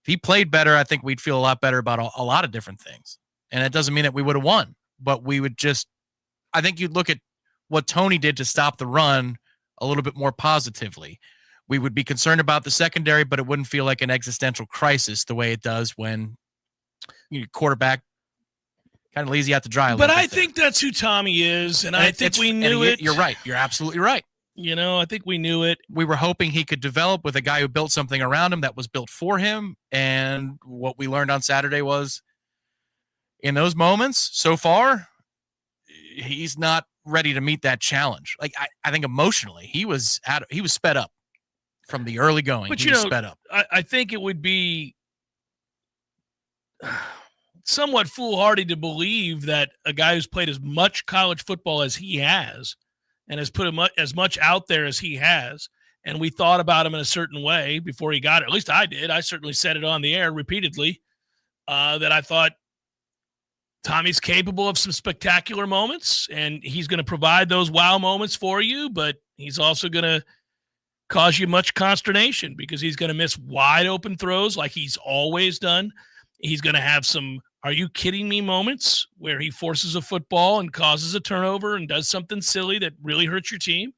If he played better, I think we'd feel a lot better about a lot of different things. And it doesn't mean that we would have won, but we would I think you'd look at what Tony did to stop the run a little bit more positively. We would be concerned about the secondary, but it wouldn't feel like an existential crisis the way it does when your quarterback kind of leaves you out to dry. But I think that's who Tommy is, and I think we knew it. You're right. You're absolutely right. I think we knew it. We were hoping he could develop with a guy who built something around him that was built for him. And what we learned on Saturday was, in those moments so far, he's not ready to meet that challenge. Like, I think emotionally he was sped up from the early going. But he was sped up. I think it would be somewhat foolhardy to believe that a guy who's played as much college football as he has and has put as much out there as he has, and we thought about him in a certain way before he got it. At least I did. I certainly said it on the air repeatedly, that I thought Tommy's capable of some spectacular moments, and he's going to provide those wow moments for you, but he's also going to cause you much consternation because he's going to miss wide open throws like he's always done. He's going to have some "are you kidding me" moments where he forces a football and causes a turnover and does something silly that really hurts your team.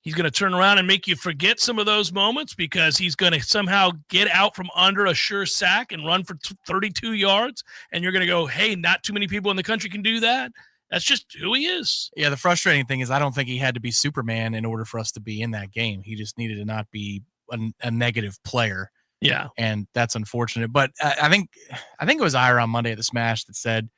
He's going to turn around and make you forget some of those moments because he's going to somehow get out from under a sure sack and run for 32 yards. And you're going to go, hey, not too many people in the country can do that. That's just who he is. Yeah, the frustrating thing is I don't think he had to be Superman in order for us to be in that game. He just needed to not be a negative player. Yeah. And that's unfortunate. But I think it was Ira on Monday at the Smash that said,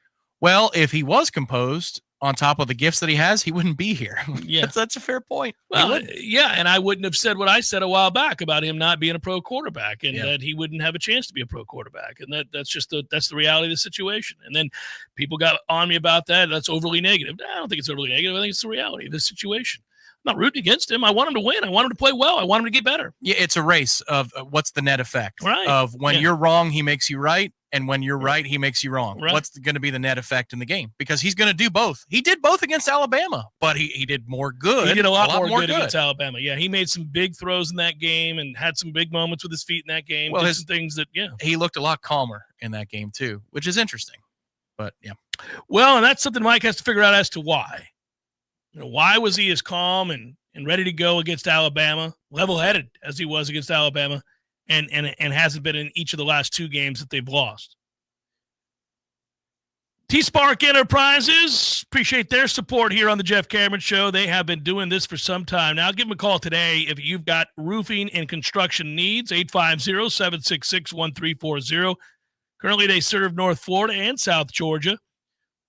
well, if he was composed on top of the gifts that he has, he wouldn't be here. Yeah. That's a fair point. Well, yeah, and I wouldn't have said what I said a while back about him not being a pro quarterback and that he wouldn't have a chance to be a pro quarterback. And that's the reality of the situation. And then people got on me about that. That's overly negative. I don't think it's overly negative. I think it's the reality of the situation. I'm not rooting against him. I want him to win. I want him to play well. I want him to get better. Yeah, it's a race of what's the net effect. Right. Of when you're wrong, he makes you right. And when you're right, he makes you wrong. Right. What's going to be the net effect in the game? Because he's going to do both. He did both against Alabama, but he did more good. He did a lot more good against Alabama. Yeah, he made some big throws in that game and had some big moments with his feet in that game. Well, some things that, he looked a lot calmer in that game too, which is interesting. But yeah. Well, and that's something Mike has to figure out as to why. Why was he as calm and ready to go against Alabama, level-headed as he was against Alabama, and hasn't been in each of the last two games that they've lost. T-Spark Enterprises, appreciate their support here on the Jeff Cameron Show. They have been doing this for some time now. Give them a call today if you've got roofing and construction needs, 850-766-1340. Currently, they serve North Florida and South Georgia,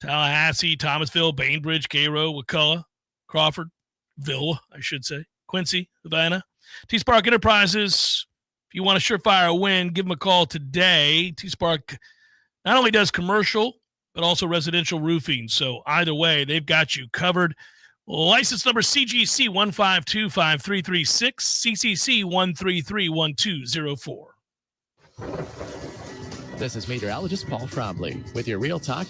Tallahassee, Thomasville, Bainbridge, Cairo, Wakulla, Crawfordville, I should say, Quincy, Havana. T-Spark Enterprises, if you want a surefire win, give them a call today. T-Spark not only does commercial, but also residential roofing. So either way, they've got you covered. License number CGC 1525336, CCC 1331204. This is meteorologist Paul Trombley with your Real Talk.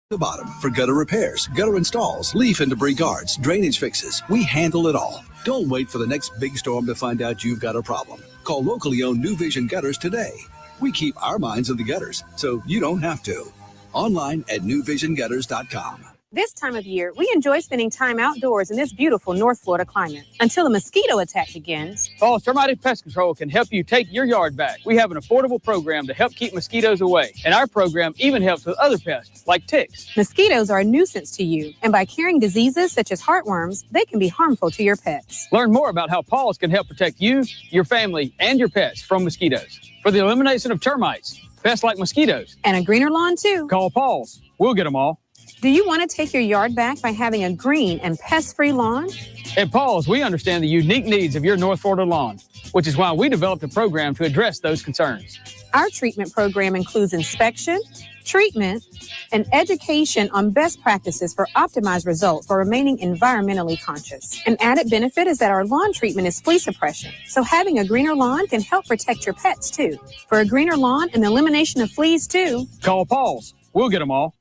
The bottom for gutter repairs, gutter installs, leaf and debris guards, drainage fixes. We handle it all. Don't wait for the next big storm to find out you've got a problem. Call locally owned New Vision Gutters today. We keep our minds in the gutters, so you don't have to. Online at newvisiongutters.com. This time of year, we enjoy spending time outdoors in this beautiful North Florida climate until a mosquito attack begins. Paul's Termite Pest Control can help you take your yard back. We have an affordable program to help keep mosquitoes away, and our program even helps with other pests like ticks. Mosquitoes are a nuisance to you, and by carrying diseases such as heartworms, they can be harmful to your pets. Learn more about how Paul's can help protect you, your family, and your pets from mosquitoes. For the elimination of termites, pests like mosquitoes, and a greener lawn too, call Paul's. We'll get them all. Do you want to take your yard back by having a green and pest-free lawn? At Paul's, we understand the unique needs of your North Florida lawn, which is why we developed a program to address those concerns. Our treatment program includes inspection, treatment, and education on best practices for optimized results for remaining environmentally conscious. An added benefit is that our lawn treatment is flea suppression, so having a greener lawn can help protect your pets too. For a greener lawn and the elimination of fleas too, call Paul's. We'll get them all.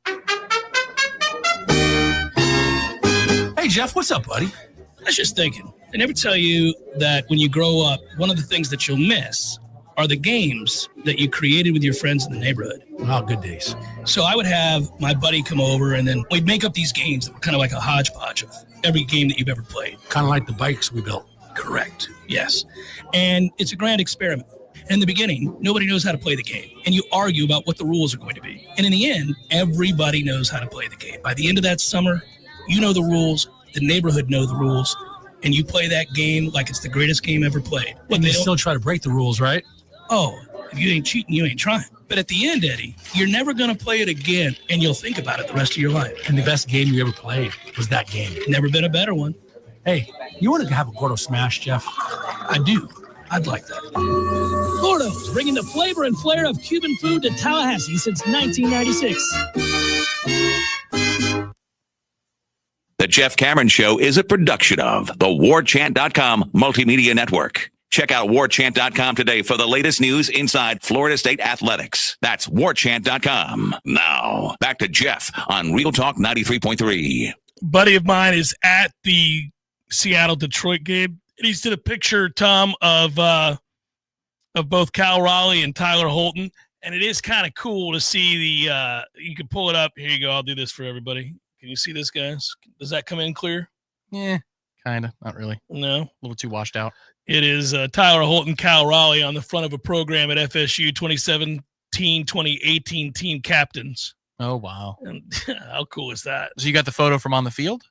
Hey, Jeff, what's up, buddy? I was just thinking, they never tell you that when you grow up, one of the things that you'll miss are the games that you created with your friends in the neighborhood. Oh, good days. So I would have my buddy come over, and then we'd make up these games that were kind of like a hodgepodge of every game that you've ever played. Kind of like the bikes we built. Correct. Yes. And it's a grand experiment. In the beginning, nobody knows how to play the game, and you argue about what the rules are going to be. And in the end, everybody knows how to play the game. By the end of that summer, you know the rules, the neighborhood know the rules, and you play that game like it's the greatest game ever played. But And you still try to break the rules, right? Oh, if you ain't cheating, you ain't trying. But at the end, Eddie, you're never going to play it again, and you'll think about it the rest of your life. And the best game you ever played was that game. Never been a better one. Hey, you want to have a Gordo Smash, Jeff? I do. I'd like that. Gordo's, bringing the flavor and flair of Cuban food to Tallahassee since 1996. The Jeff Cameron Show is a production of the Warchant.com Multimedia Network. Check out Warchant.com today for the latest news inside Florida State athletics. That's Warchant.com. Now, back to Jeff on Real Talk 93.3. Buddy of mine is at the Seattle-Detroit game, and he's did a picture, Tom, of both Cal Raleigh and Tyler Holton, and it is kind of cool to see the you can pull it up. Here you go. I'll do this for everybody. Can you see this, guys? Does that come in clear? Yeah, kind of. Not really. No? A little too washed out. It is Tyler Holton, Cal Raleigh on the front of a program at FSU, 2017-2018 team captains. Oh, wow. And how cool is that? So you got the photo from on the field?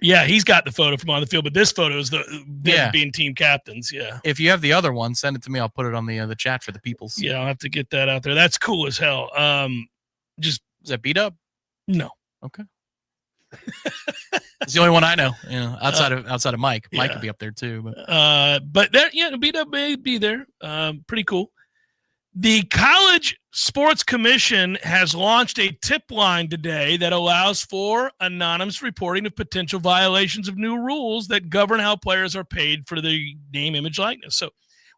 Yeah, he's got the photo from on the field, but this photo is them being team captains, yeah. If you have the other one, send it to me. I'll put it on the chat for the peoples. Yeah, I'll have to get that out there. That's cool as hell. Is that beat-up? No. Okay. It's the only one I know, outside of Mike. Yeah. Mike could be up there too, but there, yeah, beat up may be there. Pretty cool. The College Sports Commission has launched a tip line today that allows for anonymous reporting of potential violations of new rules that govern how players are paid for the name, image, likeness. So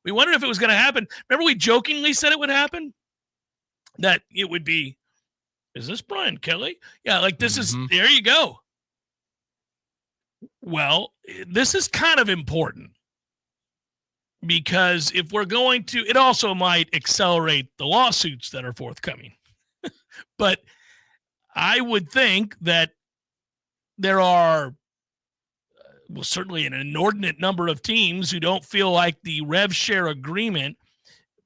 we wondered if it was going to happen. Remember, we jokingly said it would happen. That it would be. Is this Brian Kelly? Yeah, like this is, there you go. Well, this is kind of important because if we're going to, it also might accelerate the lawsuits that are forthcoming. But I would think that there are, well, certainly an inordinate number of teams who don't feel like the rev share agreement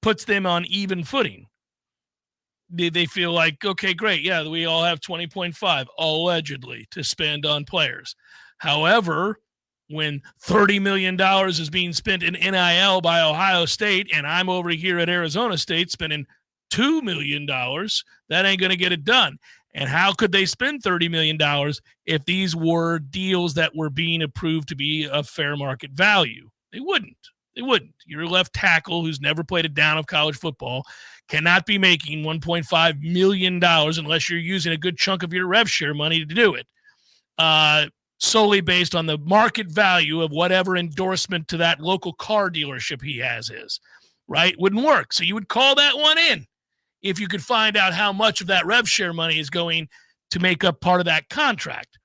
puts them on even footing. They feel like, okay, great. Yeah, we all have 20.5 allegedly to spend on players. However, when $30 million is being spent in NIL by Ohio State and I'm over here at Arizona State spending $2 million, that ain't going to get it done. And how could they spend $30 million if these were deals that were being approved to be of fair market value? They wouldn't. They wouldn't. Your left tackle who's never played a down of college football cannot be making $1.5 million unless you're using a good chunk of your rev share money to do it, solely based on the market value of whatever endorsement to that local car dealership he has is, right? Wouldn't work. So you would call that one in if you could find out how much of that rev share money is going to make up part of that contract.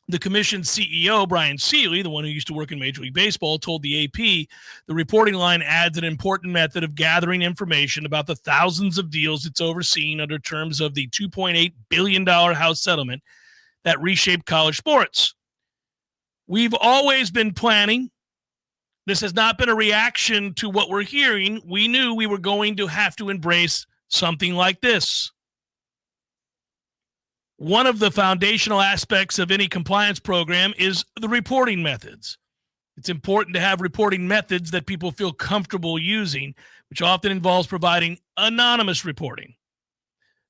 The commission's CEO, Brian Seeley, the one who used to work in Major League Baseball, told the AP the reporting line adds an important method of gathering information about the thousands of deals it's overseen under terms of the $2.8 billion House settlement that reshaped college sports. We've always been planning. This has not been a reaction to what we're hearing. We knew we were going to have to embrace something like this. One of the foundational aspects of any compliance program is the reporting methods. It's important to have reporting methods that people feel comfortable using, which often involves providing anonymous reporting.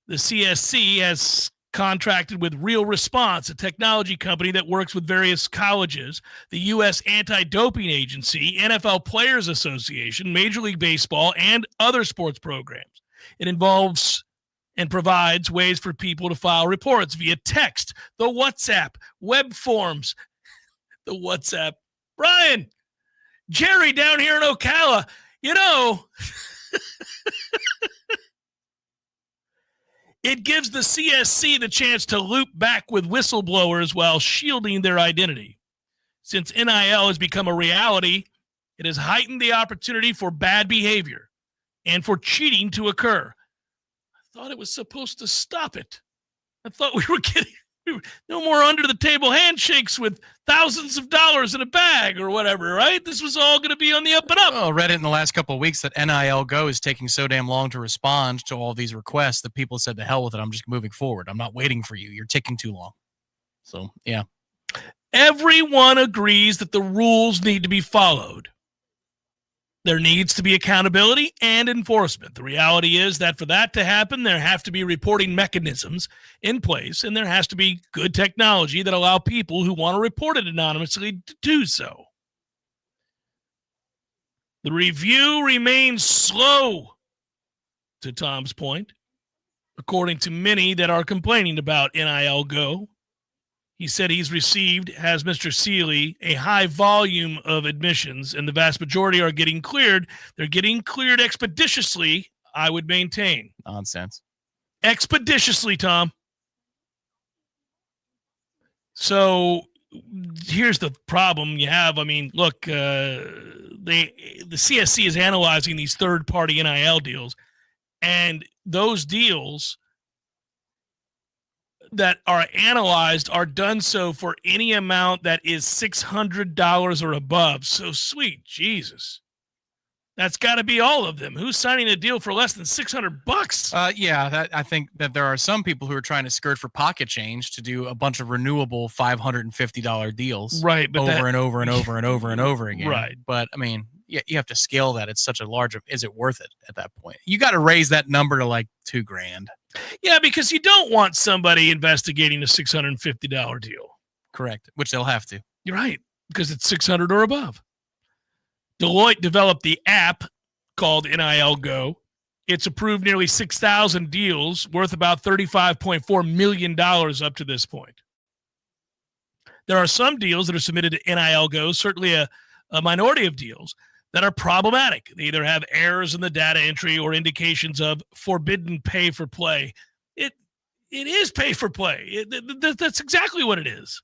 The CSC has contracted with Real Response, a technology company that works with various colleges, the U.S. Anti-Doping Agency, NFL Players Association, Major League Baseball, and other sports programs. It involves and provides ways for people to file reports via text, the WhatsApp, web forms, the WhatsApp. Brian, Jerry down here in Ocala, it gives the CSC the chance to loop back with whistleblowers while shielding their identity. Since NIL has become a reality, it has heightened the opportunity for bad behavior and for cheating to occur. I thought it was supposed to stop it. I thought we were getting no more under-the-table handshakes with thousands of dollars in a bag or whatever, right? This was all going to be on the up and up. Well, I read it in the last couple of weeks that NIL Go is taking so damn long to respond to all these requests that people said, the hell with it, I'm just moving forward. I'm not waiting for you. You're taking too long. So, yeah. Everyone agrees that the rules need to be followed. There needs to be accountability and enforcement. The reality is that for that to happen, there have to be reporting mechanisms in place, and there has to be good technology that allow people who want to report it anonymously to do so. The review remains slow, to Tom's point, according to many that are complaining about NIL Go. He said he's received, has Mr. Seeley, a high volume of admissions, and the vast majority are getting cleared. They're getting cleared expeditiously, I would maintain. Nonsense. Expeditiously, Tom. So here's the problem you have. I mean, look, the CSC is analyzing these third-party NIL deals, and those deals that are analyzed are done so for any amount that is $600 or above. So sweet Jesus. That's got to be all of them. Who's signing a deal for less than $600? Yeah, I think that there are some people who are trying to skirt for pocket change to do a bunch of renewable $550 deals, right? But over and over and over and over and over again, right? But I mean, yeah, you have to scale that. It's such a large. Is it worth it at that point? You got to raise that number to like $2,000. Yeah, because you don't want somebody investigating a $650 deal. Correct, which they'll have to. You're right, because it's 600 or above. Deloitte developed the app called NIL Go. It's approved nearly 6,000 deals worth about $35.4 million up to this point. There are some deals that are submitted to NIL Go, certainly a minority of deals, that are problematic. They either have errors in the data entry or indications of forbidden pay for play. It is pay for play. That's exactly what it is.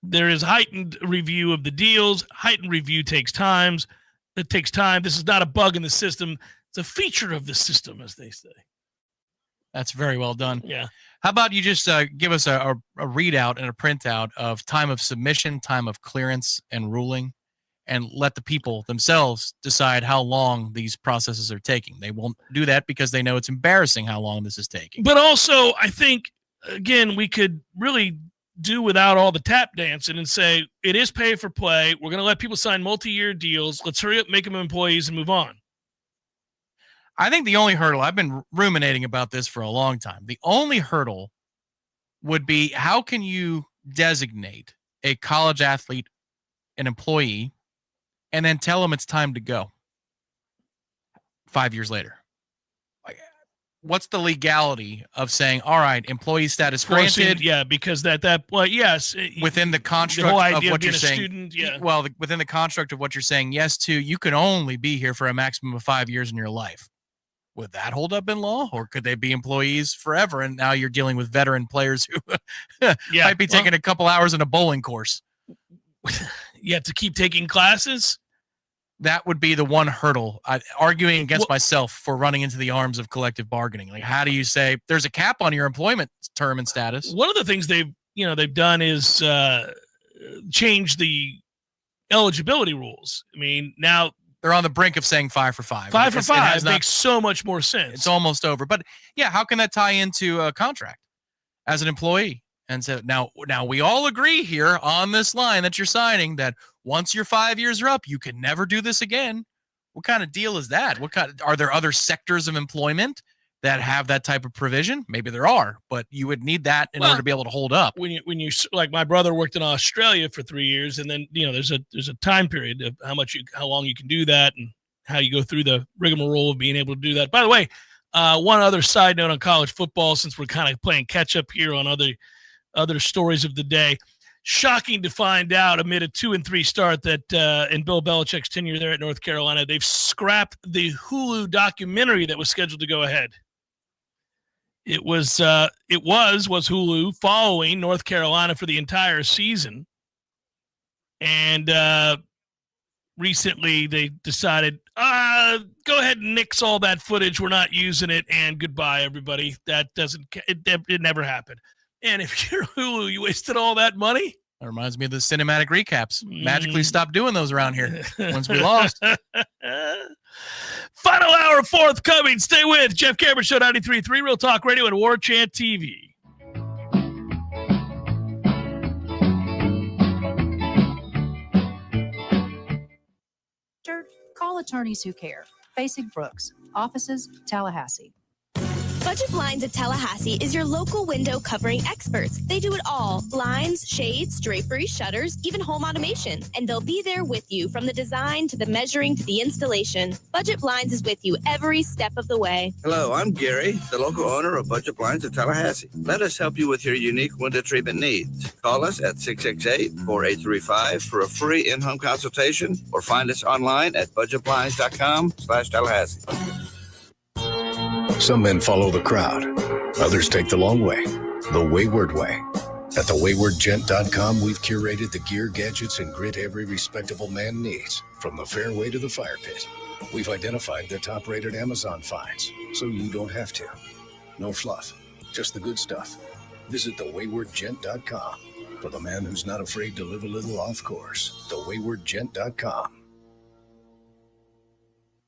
There is heightened review of the deals. Heightened review takes time. It takes time. This is not a bug in the system. It's a feature of the system, as they say. That's very well done. Yeah. How about you just give us a readout and a printout of time of submission, time of clearance, and ruling, and let the people themselves decide how long these processes are taking. They won't do that because they know it's embarrassing how long this is taking. But also, I think, again, we could really do without all the tap dancing and say, it is pay for play. We're going to let people sign multi-year deals. Let's hurry up, make them employees, and move on. I think the only hurdle, I've been ruminating about this for a long time. The only hurdle would be, how can you designate a college athlete an employee and then tell them it's time to go 5 years later? What's the legality of saying, all right, employee status granted? Yeah, because yes. Within the construct the whole of idea what you're being saying. Student, yeah. Well, within the construct of what you're saying yes to, you can only be here for a maximum of 5 years in your life. Would that hold up in law, or could they be employees forever? And now you're dealing with veteran players who might be taking a couple hours in a bowling course. You have to keep taking classes. that would be the one hurdle. Arguing against myself for running into the arms of collective bargaining. Like, how do you say there's a cap on your employment term and status? One of the things they've done is change the eligibility rules. I mean, now they're on the brink of saying 5 for 5. 5 for 5 makes so much more sense. It's almost over. But yeah, how can that tie into a contract as an employee? And so now we all agree here on this line that you're signing that once your 5 years are up, you can never do this again. What kind of deal is that? Are there other sectors of employment that have that type of provision? Maybe there are, but you would need that in order to be able to hold up. When you like, my brother worked in Australia for 3 years, and then there's a time period of how long you can do that and how you go through the rigmarole of being able to do that. By the way, one other side note on college football, since we're kind of playing catch up here on other stories of the day. Shocking to find out amid a 2-3 start that in Bill Belichick's tenure there at North Carolina, they've scrapped the Hulu documentary that was scheduled to go ahead. It was Hulu following North Carolina for the entire season. And recently they decided, go ahead and nix all that footage. We're not using it, and goodbye, everybody. It never happened. And if you're Hulu, you wasted all that money. That reminds me of the cinematic recaps. Magically stopped doing those around here once we lost. Final hour forthcoming. Stay with Jeff Cameron Show 93.3 Real Talk Radio and Warchant TV. Call attorneys who care. Facing Brooks. Offices, Tallahassee. Budget Blinds at Tallahassee is your local window covering experts. They do it all: blinds, shades, drapery, shutters, even home automation. And they'll be there with you from the design to the measuring to the installation. Budget Blinds is with you every step of the way. Hello, I'm Gary, the local owner of Budget Blinds at Tallahassee. Let us help you with your unique window treatment needs. Call us at 668-4835 for a free in-home consultation, or find us online at budgetblinds.com/Tallahassee. Some men follow the crowd. Others take the long way, the wayward way. At thewaywardgent.com, we've curated the gear, gadgets, and grit every respectable man needs, from the fairway to the fire pit. We've identified the top-rated Amazon finds, so you don't have to. No fluff, just the good stuff. Visit thewaywardgent.com for the man who's not afraid to live a little off course. Thewaywardgent.com.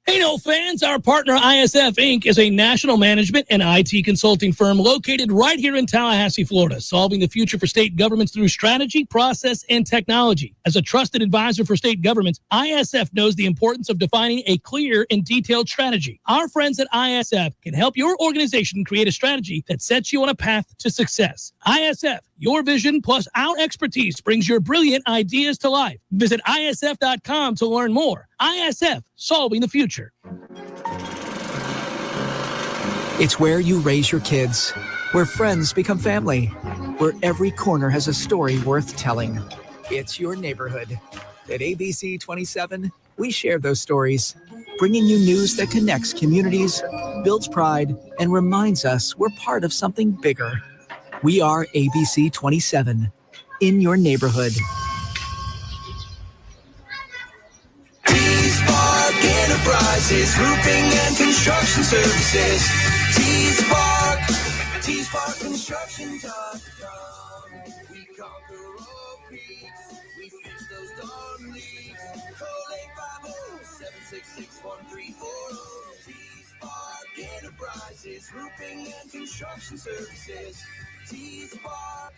Hey, no fans, our partner ISF Inc. is a national management and IT consulting firm located right here in Tallahassee, Florida, solving the future for state governments through strategy, process, and technology. As a trusted advisor for state governments, ISF knows the importance of defining a clear and detailed strategy. Our friends at ISF can help your organization create a strategy that sets you on a path to success. ISF, your vision plus our expertise brings your brilliant ideas to life. Visit ISF.com to learn more. ISF, solving the future. It's where you raise your kids, where friends become family, where every corner has a story worth telling. It's your neighborhood. At ABC 27, we share those stories, bringing you news that connects communities, builds pride, and reminds us we're part of something bigger. We are ABC 27, in your neighborhood. T-Spark Enterprises, roofing and construction services. T-Spark Construction.com. We conquer all peaks. We fix those darn leaks. Call 850-766-1340. T-Spark Enterprises, roofing and construction services. T-Spark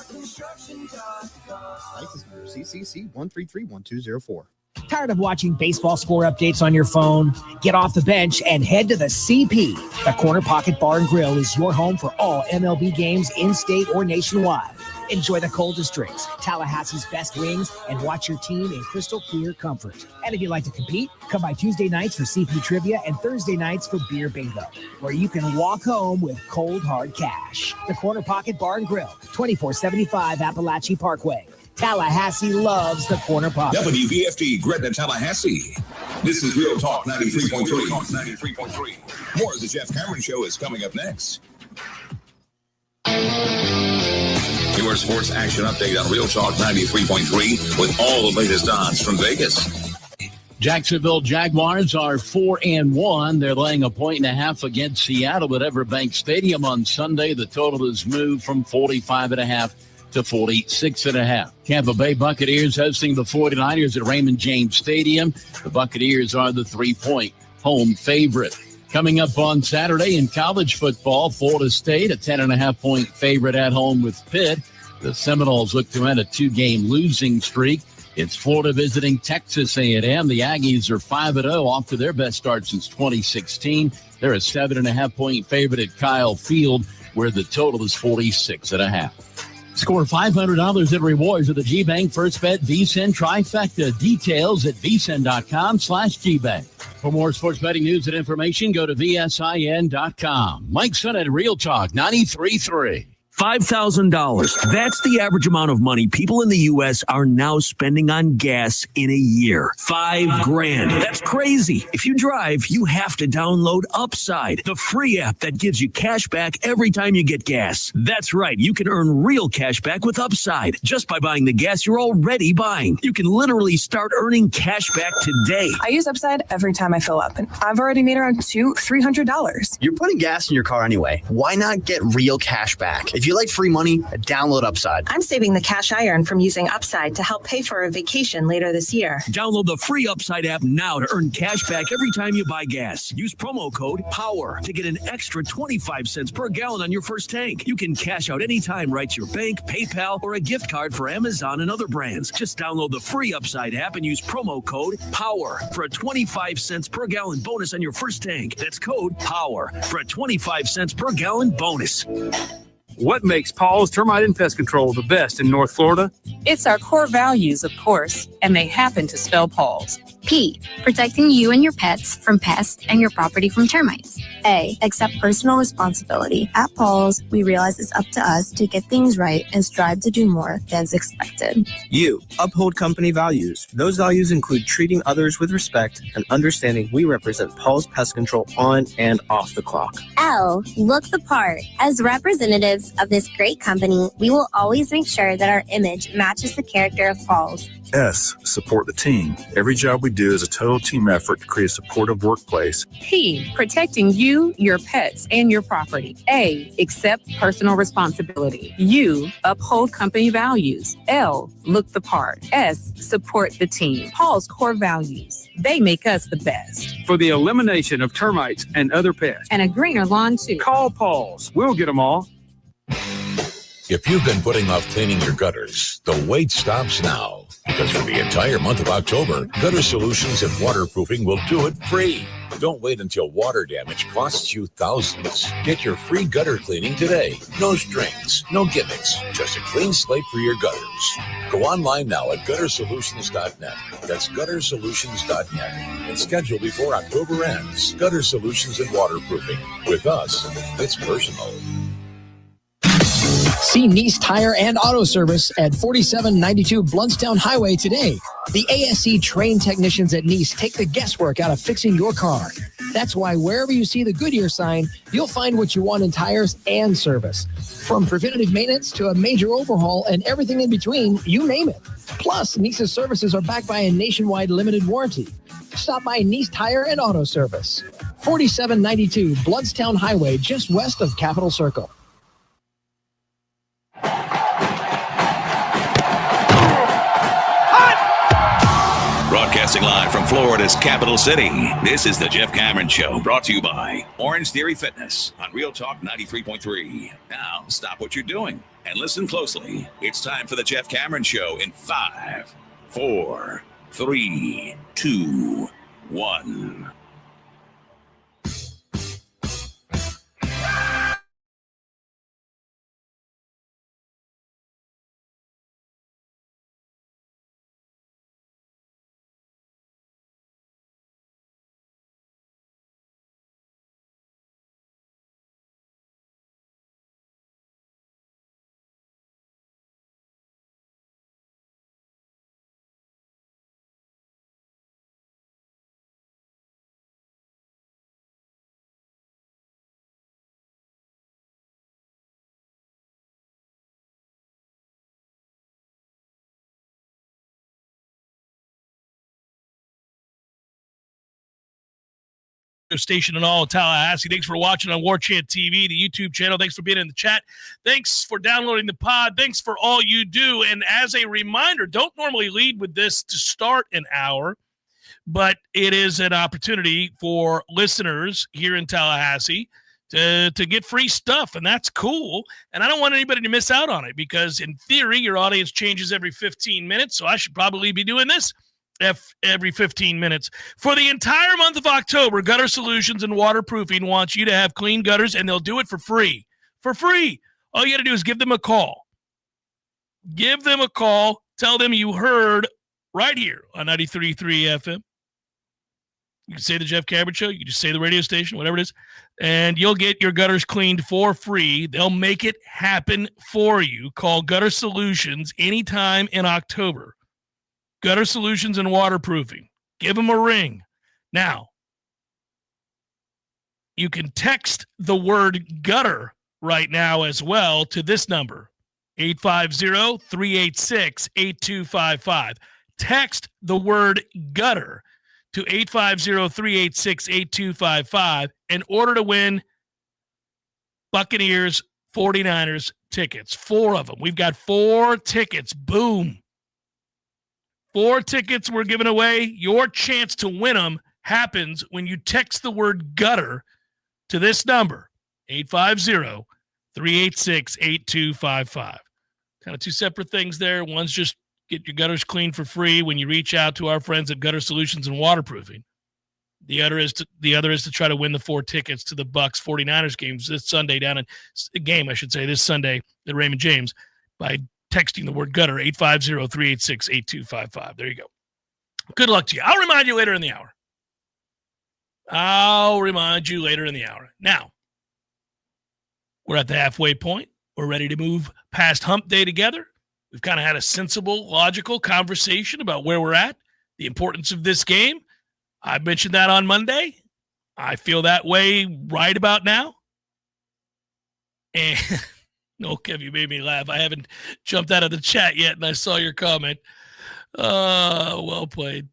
Construction.com. License number CCC 1331204. Tired of watching baseball score updates on your phone? Get off the bench and head to the CP. The Corner Pocket Bar and Grill is your home for all MLB games in-state or nationwide. Enjoy the coldest drinks, Tallahassee's best wings, and watch your team in crystal clear comfort. And if you'd like to compete, come by Tuesday nights for CP Trivia and Thursday nights for Beer Bingo, where you can walk home with cold, hard cash. The Corner Pocket Bar and Grill, 2475 Appalachie Parkway. Tallahassee loves the Corner Pocket. WVFD Gretna, Tallahassee. This is Real Talk 93.3. More of the Jeff Cameron Show is coming up next. Your sports action update on Real Talk 93.3 with all the latest odds from Vegas. Jacksonville Jaguars are 4-1. They're laying 1.5 against Seattle at Everbank Stadium on Sunday. The total is moved from 45.5 to 46.5. Tampa Bay Buccaneers hosting the 49ers at Raymond James Stadium. The Buccaneers are the 3-point home favorite. Coming up on Saturday in college football, Florida State, a 10.5-point favorite at home with Pitt. The Seminoles look to end a 2-game losing streak. It's Florida visiting Texas A&M. The Aggies are 5-0 off to their best start since 2016. They're a 7.5-point favorite at Kyle Field, where the total is 46.5. Score $500 in rewards with the G-Bank First Bet VSiN Trifecta. Details at vsin.com/GBank. For more sports betting news and information, go to vsin.com. Mike Son at Real Talk 93.3. $5,000. That's the average amount of money people in the U.S. are now spending on gas in a year. $5,000. That's crazy. If you drive, you have to download Upside, the free app that gives you cash back every time you get gas. That's right. You can earn real cash back with Upside just by buying the gas you're already buying. You can literally start earning cash back today. I use Upside every time I fill up, and I've already made around $300. You're putting gas in your car anyway. Why not get real cash back? If you like free money, download Upside. I'm saving the cash I earn from using Upside to help pay for a vacation later this year. Download the free Upside app now to earn cash back every time you buy gas. Use promo code POWER to get an extra 25 cents per gallon on your first tank. You can cash out anytime right to your bank, PayPal, or a gift card for Amazon and other brands. Just download the free Upside app and use promo code POWER for a 25 cents per gallon bonus on your first tank. That's code POWER for a 25 cents per gallon bonus. What makes Paul's Termite and Pest Control the best in North Florida? It's our core values, of course, and they happen to spell Paul's. P, protecting you and your pets from pests and your property from termites. A, accept personal responsibility. At Paul's, we realize it's up to us to get things right and strive to do more than's expected. U, uphold company values. Those values include treating others with respect and understanding we represent Paul's Pest Control on and off the clock. L, look the part. As representatives of this great company, we will always make sure that our image matches the character of Paul's. S, support the team. Every job we do is a total team effort to create a supportive workplace. P, protecting you, your pets, and your property. A, accept personal responsibility. U, uphold company values. L, look the part. S, support the team. Paul's core values. They make us the best. For the elimination of termites and other pests. And a greener lawn, too. Call Paul's. We'll get them all. If you've been putting off cleaning your gutters, the wait stops now. Because for the entire month of October, Gutter Solutions and Waterproofing will do it free. Don't wait until water damage costs you thousands. Get your free gutter cleaning today. No strings, no gimmicks, just a clean slate for your gutters. Go online now at guttersolutions.net. That's guttersolutions.net. And schedule before October ends. Gutter Solutions and Waterproofing. With us, it's personal. See Nice Tire and Auto Service at 4792 Bluntstown Highway today. The ASE trained technicians at Nice take the guesswork out of fixing your car. That's why wherever you see the Goodyear sign, you'll find what you want in tires and service. From preventative maintenance to a major overhaul and everything in between, you name it. Plus, Nice's services are backed by a nationwide limited warranty. Stop by Nice Tire and Auto Service. 4792 Bluntstown Highway, just west of Capitol Circle. Broadcasting live from Florida's capital city, this is the Jeff Cameron Show, brought to you by Orange Theory Fitness on Real Talk 93.3. Now, stop what you're doing and listen closely. It's time for the Jeff Cameron Show in 5, 4, 3, 2, 1. station in all of Tallahassee. Thanks for watching on Warchant TV, the YouTube channel. Thanks for being in the chat. Thanks for downloading the pod. Thanks for all you do. And as a reminder, don't normally lead with this to start an hour, but it is an opportunity for listeners here in Tallahassee to get free stuff, and that's cool. And I don't want anybody to miss out on it because, in theory, your audience changes every 15 minutes, so I should probably be doing this every 15 minutes. For the entire month of October, Gutter Solutions and Waterproofing wants you to have clean gutters, and they'll do it for free. For free. All you got to do is give them a call. Give them a call. Tell them you heard right here on 93.3 FM. You can say the Jeff Cameron Show. You can just say the radio station, whatever it is, and you'll get your gutters cleaned for free. They'll make it happen for you. Call Gutter Solutions anytime in October. Gutter Solutions and Waterproofing. Give them a ring. Now, you can text the word gutter right now as well to this number, 850-386-8255. Text the word gutter to 850-386-8255 in order to win Buccaneers 49ers tickets. 4 of them. We've got 4 tickets. Boom. 4 tickets we're giving away. Your chance to win them happens when you text the word gutter to this number, 850-386-8255. Kind of 2 separate things there. One's just get your gutters cleaned for free when you reach out to our friends at Gutter Solutions and Waterproofing. The other is to try to win the 4 tickets to the Bucs 49ers games this Sunday this Sunday at Raymond James by texting the word gutter, 850-386-8255. There you go. Good luck to you. I'll remind you later in the hour. Now, we're at the halfway point. We're ready to move past hump day together. We've kind of had a sensible, logical conversation about where we're at, the importance of this game. I mentioned that on Monday. I feel that way right about now. And no, Kev, you made me laugh. I haven't jumped out of the chat yet, and I saw your comment. Well played.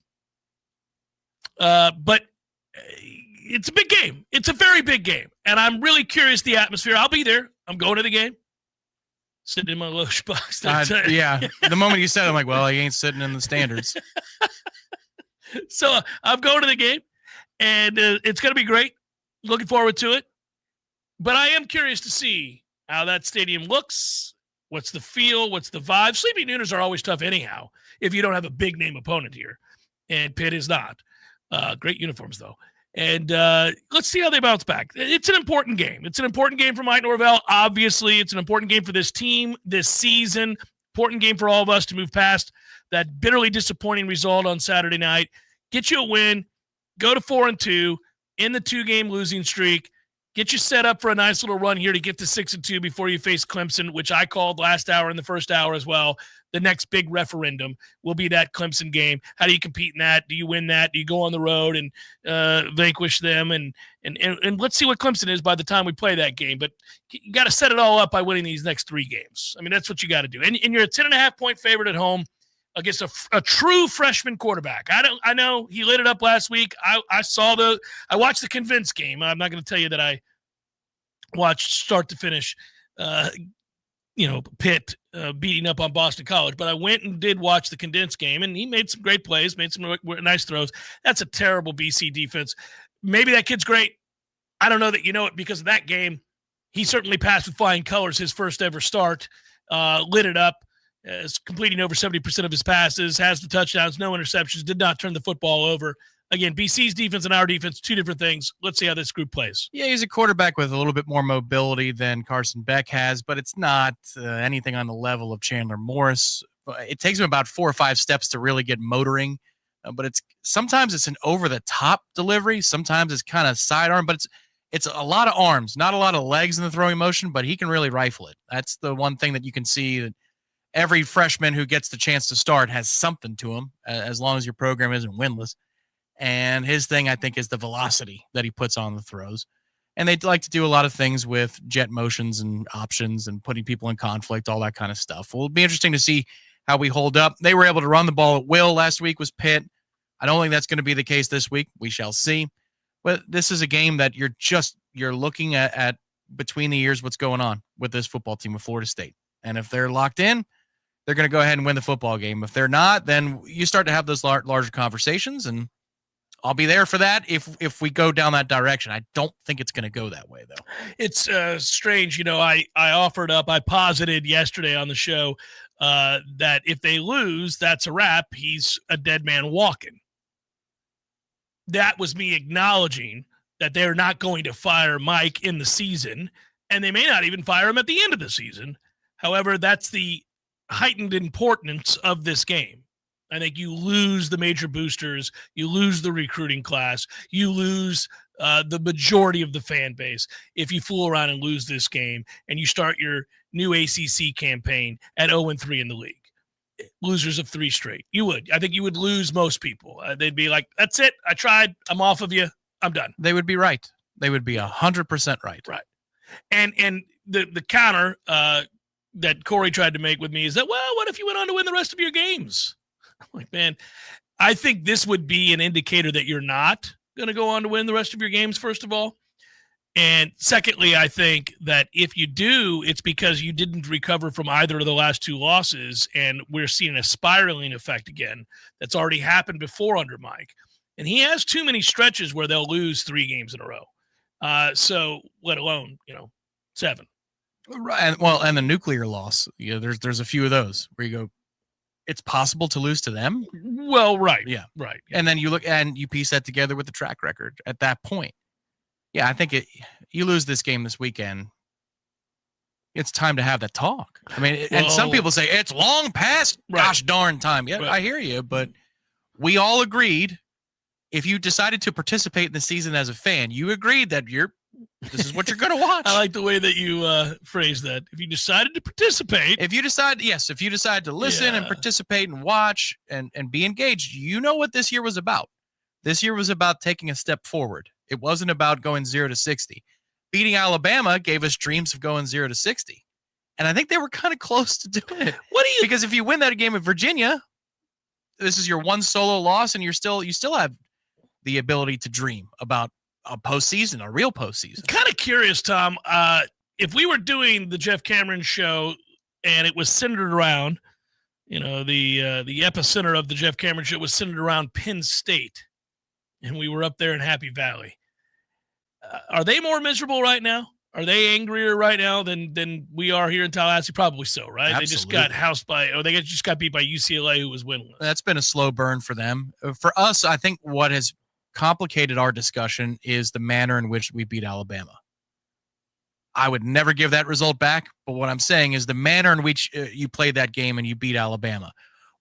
But it's a big game. It's a very big game, and I'm really curious the atmosphere. I'll be there. I'm going to the game. Sitting in my loge box. Yeah. The moment you said it, I'm like, well, he ain't sitting in the standards. So I'm going to the game, and it's going to be great. Looking forward to it. But I am curious to see how that stadium looks. What's the feel? What's the vibe? Sleepy Nooners are always tough anyhow if you don't have a big-name opponent here, and Pitt is not. Great uniforms, though. And let's see how they bounce back. It's an important game. It's an important game for Mike Norvell. Obviously, it's an important game for this team this season. Important game for all of us to move past that bitterly disappointing result on Saturday night. Get you a win. Go to 4-2 in the 2-game losing streak. Get you set up for a nice little run here to get to 6-2 before you face Clemson, which I called last hour and the first hour as well. The next big referendum will be that Clemson game. How do you compete in that? Do you win that? Do you go on the road and vanquish them? And let's see what Clemson is by the time we play that game. But you got to set it all up by winning these next 3 games. I mean, that's what you got to do. And you're a 10.5-point favorite at home against a true freshman quarterback. I know he lit it up last week. I watched the convinced game. I'm not going to tell you that I watched start to finish, Pitt beating up on Boston College, but I went and did watch the condensed game, and he made some great plays, made some nice throws. That's a terrible BC defense. Maybe that kid's great. I don't know that you know it because of that game. He certainly passed with flying colors his first ever start, lit it up, is completing over 70% of his passes, has the touchdowns, no interceptions, did not turn the football over. Again, BC's defense and our defense, 2 different things. Let's see how this group plays. Yeah, he's a quarterback with a little bit more mobility than Carson Beck has, but it's not anything on the level of Chandler Morris. It takes him about 4 or 5 steps to really get motoring, but sometimes it's an over-the-top delivery. Sometimes it's kind of sidearm, but it's a lot of arms, not a lot of legs in the throwing motion, but he can really rifle it. That's the one thing that you can see that every freshman who gets the chance to start has something to him, as long as your program isn't winless. And his thing, I think, is the velocity that he puts on the throws. And they like to do a lot of things with jet motions and options and putting people in conflict, all that kind of stuff. Well, it'll be interesting to see how we hold up. They were able to run the ball at will last week was Pitt. I don't think that's going to be the case this week. We shall see. Well, this is a game that you're looking at between the years what's going on with this football team with Florida State. And if they're locked in, they're going to go ahead and win the football game. If they're not, then you start to have those larger conversations, and I'll be there for that if we go down that direction. I don't think it's going to go that way, though. It's strange. I posited yesterday on the show that if they lose, that's a wrap. He's a dead man walking. That was me acknowledging that they're not going to fire Mike in the season, and they may not even fire him at the end of the season. However, that's the heightened importance of this game. I think you lose the major boosters, you lose the recruiting class, you lose the majority of the fan base if you fool around and lose this game and you start your new ACC campaign at 0-3 in the league. Losers of 3 straight. I think you would lose most people. They'd be like, that's it. I tried. I'm off of you. I'm done. They would be right. They would be 100% right. Right. And the counter that Corey tried to make with me is that, well, what if you went on to win the rest of your games? I'm like, man, I think this would be an indicator that you're not going to go on to win the rest of your games, first of all. And secondly, I think that if you do, it's because you didn't recover from either of the last 2 losses, and we're seeing a spiraling effect again that's already happened before under Mike. And he has too many stretches where they'll lose 3 games in a row. So let alone, 7. Right. And the nuclear loss. There's a few of those where you go, it's possible to lose to them. Well, right. Yeah. Right. Yeah. And then you look and you piece that together with the track record at that point. Yeah, I think you lose this game this weekend, it's time to have that talk. I mean, and some people say it's long past gosh darn time. Yeah, I hear you, but we all agreed if you decided to participate in the season as a fan, you agreed that this is what you're going to watch. I like the way that you phrase that. If you decided to participate. If you decide to listen and participate and watch and be engaged, you know what this year was about. This year was about taking a step forward. It wasn't about going 0-60. Beating Alabama gave us dreams of going 0-60. And I think they were kind of close to doing it. Because if you win that game at Virginia, this is your one solo loss, and you still have the ability to dream about a postseason, a real postseason. Kind of curious, Tom. If we were doing the Jeff Cameron show and it was centered around, the epicenter of the Jeff Cameron show was centered around Penn State, and we were up there in Happy Valley. Are they more miserable right now? Are they angrier right now than we are here in Tallahassee? Probably so, right? Absolutely. They just got housed they just got beat by UCLA, who was winless. That's been a slow burn for them. For us, I think what has complicated our discussion is the manner in which we beat Alabama. I would never give that result back, but what I'm saying is the manner in which you played that game and you beat Alabama,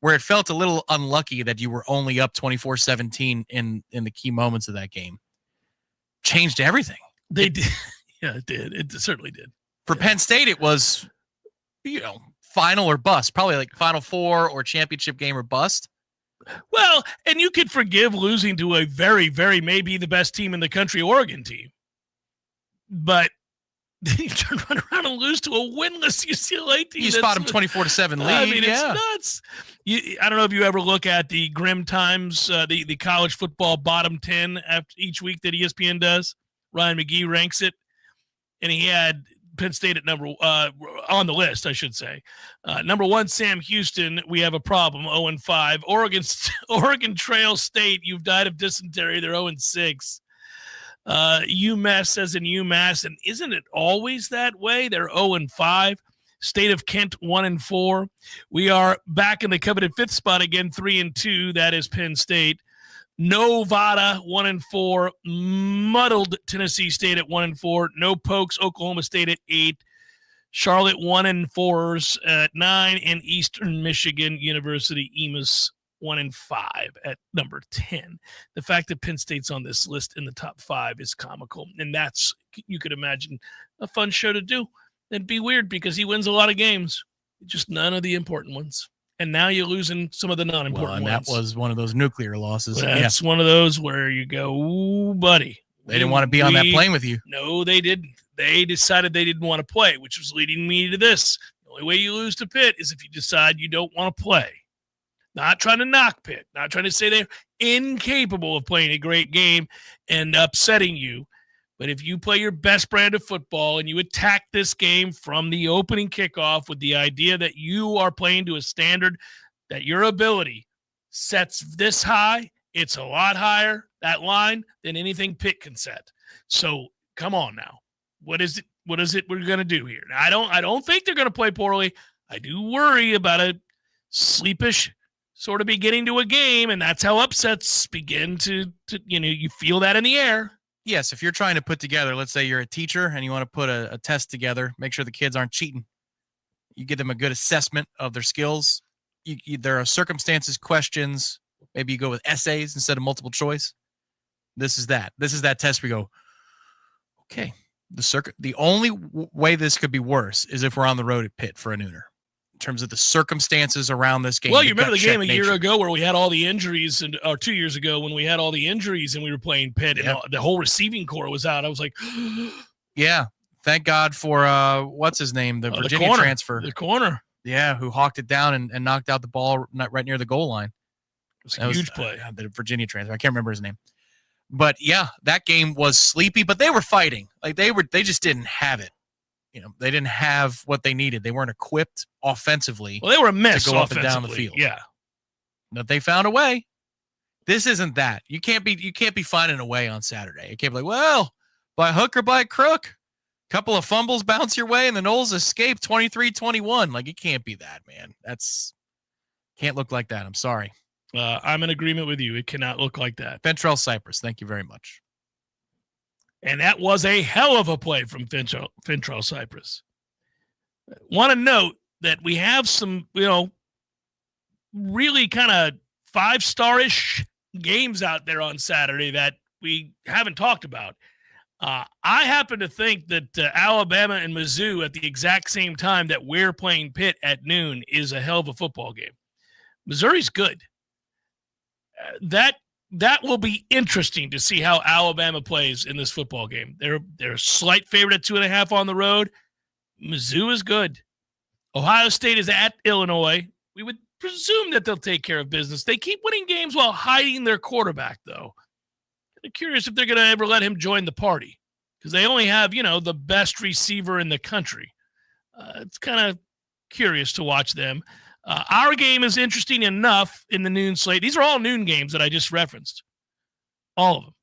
where it felt a little unlucky that you were only up 24-17 in the key moments of that game, changed everything. They did. Yeah, it did. It certainly did. For Penn State, it was, final or bust, probably like Final Four or championship game or bust. Well, and you could forgive losing to a very, very maybe the best team in the country, Oregon team. But then you turn around and lose to a winless UCLA team. You spot them 24-7 lead. I mean, it's nuts. I don't know if you ever look at the Grim Times, the college football bottom 10 after each week that ESPN does. Ryan McGee ranks it, and he had Penn State at number on the list, I should say. Number 1, Sam Houston. We have a problem. 0-5. Oregon Trail State. You've died of dysentery. They're 0-6. UMass as in UMass, and isn't it always that way? They're 0-5. State of Kent 1-4. We are back in the coveted 5th spot again, 3-2. That is Penn State. Nevada 1-4. Muddled Tennessee State at 1-4. No Pokes, Oklahoma State at 8. Charlotte 1-4s at 9, and Eastern Michigan University Emus 1-5 at number 10. The fact that Penn State's on this list in the top 5 is comical, and that's, you could imagine, a fun show to do. It'd be weird because he wins a lot of games, just none of the important ones. And now you're losing some of the non-important ones. That was one of those nuclear losses. That's one of those where you go, ooh, buddy. They didn't want to be on that plane with you. No, they didn't. They decided they didn't want to play, which was leading me to this. The only way you lose to Pitt is if you decide you don't want to play. Not trying to knock Pitt. Not trying to say they're incapable of playing a great game and upsetting you. But if you play your best brand of football and you attack this game from the opening kickoff with the idea that you are playing to a standard that your ability sets this high, it's a lot higher, that line, than anything Pitt can set. So come on now. What is it we're going to do here? Now, I don't think they're going to play poorly. I do worry about a sleepish sort of beginning to a game, and that's how upsets begin to you feel that in the air. Yes, if you're trying to put together, let's say you're a teacher and you want to put a test together, make sure the kids aren't cheating. You give them a good assessment of their skills. There are circumstances, questions. Maybe you go with essays instead of multiple choice. This is that. This is that test. We go, okay. The only way this could be worse is if we're on the road at Pitt for a nooner. In terms of the circumstances around this game. Well, you remember the game a year ago where we had all the injuries, or 2 years ago when we had all the injuries and we were playing Pitt and the whole receiving corps was out. I was like, yeah. Thank God for what's his name, the Virginia transfer, the corner. Yeah, who hawked it down and knocked out the ball right near the goal line. It was a huge play. The Virginia transfer. I can't remember his name. But yeah, that game was sleepy, but they were fighting. Like they just didn't have it. They didn't have what they needed. They weren't equipped offensively. Well, they were a mess to go up and down the field. Yeah. But they found a way. This isn't that. You can't be finding a way on Saturday. You can't be like, well, by hook or by crook, couple of fumbles bounce your way and the Noles escape 23-21. Like, it can't be that, man. Can't look like that. I'm sorry. I'm in agreement with you. It cannot look like that. Ventrell Cypress, thank you very much. And that was a hell of a play from Ventrell Cypress. Want to note that we have some, really kind of 5-star-ish games out there on Saturday that we haven't talked about. I happen to think that Alabama and Mizzou at the exact same time that we're playing Pitt at noon is a hell of a football game. Missouri's good. That will be interesting to see how Alabama plays in this football game. They're a slight favorite at 2.5 on the road. Mizzou is good. Ohio State is at Illinois. We would presume that they'll take care of business. They keep winning games while hiding their quarterback, though. I'm curious if they're going to ever let him join the party because they only have, the best receiver in the country. It's kind of curious to watch them. Our game is interesting enough in the noon slate. These are all noon games that I just referenced. All of them.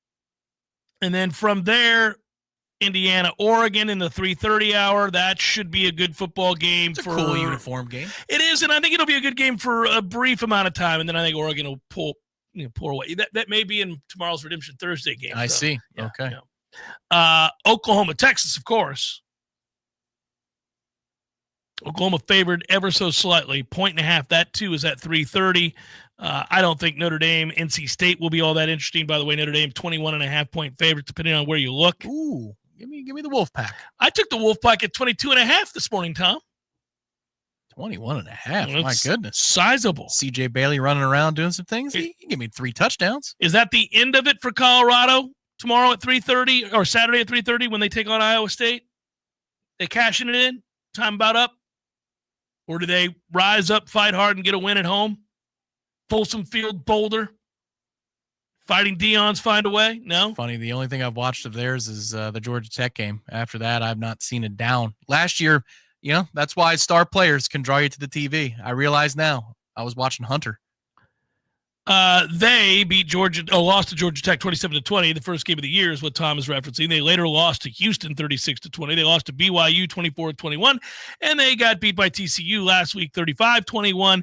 And then from there, Indiana, Oregon in the 3:30 hour. That should be a good football game. It's a cool uniform game. It is, and I think it'll be a good game for a brief amount of time, and then I think Oregon will pull away. That may be in tomorrow's Redemption Thursday game. I see. Yeah, okay. Yeah. Oklahoma, Texas, of course. Oklahoma favored ever so slightly, 1.5. That too is at 3:30. I don't think Notre Dame, NC State will be all that interesting. By the way, Notre Dame 21.5-point favorite, depending on where you look. Ooh, give me the Wolfpack. I took the Wolfpack at 22.5 this morning, Tom. 21.5. My goodness, sizable. CJ Bailey running around doing some things. He can give me 3 touchdowns. Is that the end of it for Colorado tomorrow at 3:30 or Saturday at 3:30 when they take on Iowa State? They cashing it in? Time about up? Or do they rise up, fight hard, and get a win at home? Folsom Field, Boulder. Fighting Deion's find a way? No? Funny, the only thing I've watched of theirs is the Georgia Tech game. After that, I've not seen it down. Last year, that's why star players can draw you to the TV. I realize now. I was watching Hunter. They lost to Georgia Tech 27-20. The first game of the year is what Tom is referencing. They later lost to Houston 36-20. They lost to BYU 24-21, and they got beat by TCU last week 35-21.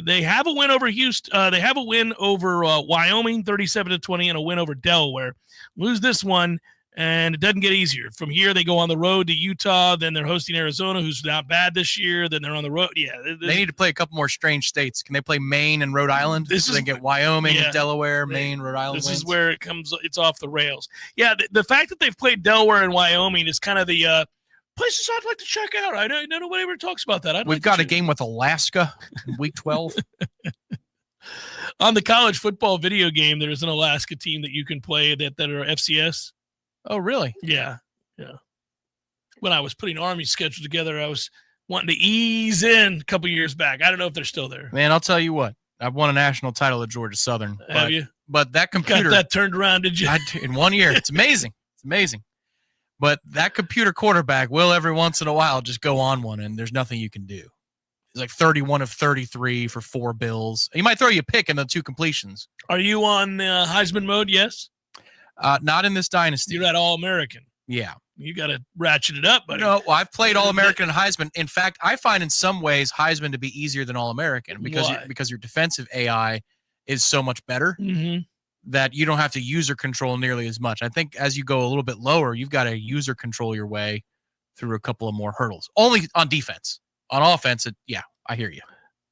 They have a win over Houston. They have a win over Wyoming 37-20, and a win over Delaware. Lose this one, and it doesn't get easier. From here, they go on the road to Utah. Then they're hosting Arizona, who's not bad this year. Then they're on the road. Yeah, they need to play a couple more strange states. Can they play Maine and Rhode Island? They get Wyoming and Delaware, Maine, Rhode Island. This is where it's off the rails. Yeah, the fact that they've played Delaware and Wyoming is kind of the places I'd like to check out. I know nobody ever talks about that. We've got a game with Alaska in week 12. On the college football video game, there's an Alaska team that you can play that are FCS. Oh, really? Yeah. When I was putting Army schedule together, I was wanting to ease in a couple years back. I don't know if they're still there. Man, I'll tell you what. I've won a national title at Georgia Southern. Have you? But that computer. Got that turned around, did you? In 1 year. It's amazing. It's amazing. But that computer quarterback will every once in a while just go on one, and there's nothing you can do. He's like 31 of 33 for 4 bills. He might throw you a pick in the 2 completions. Are you on Heisman mode? Yes. Not in this dynasty. You're at All-American. Yeah. You got to ratchet it up, buddy. No, well, I've played All-American and Heisman. In fact, I find in some ways Heisman to be easier than All-American because your defensive AI is so much better that you don't have to user control nearly as much. I think as you go a little bit lower, you've got to user control your way through a couple of more hurdles. Only on defense. On offense, I hear you.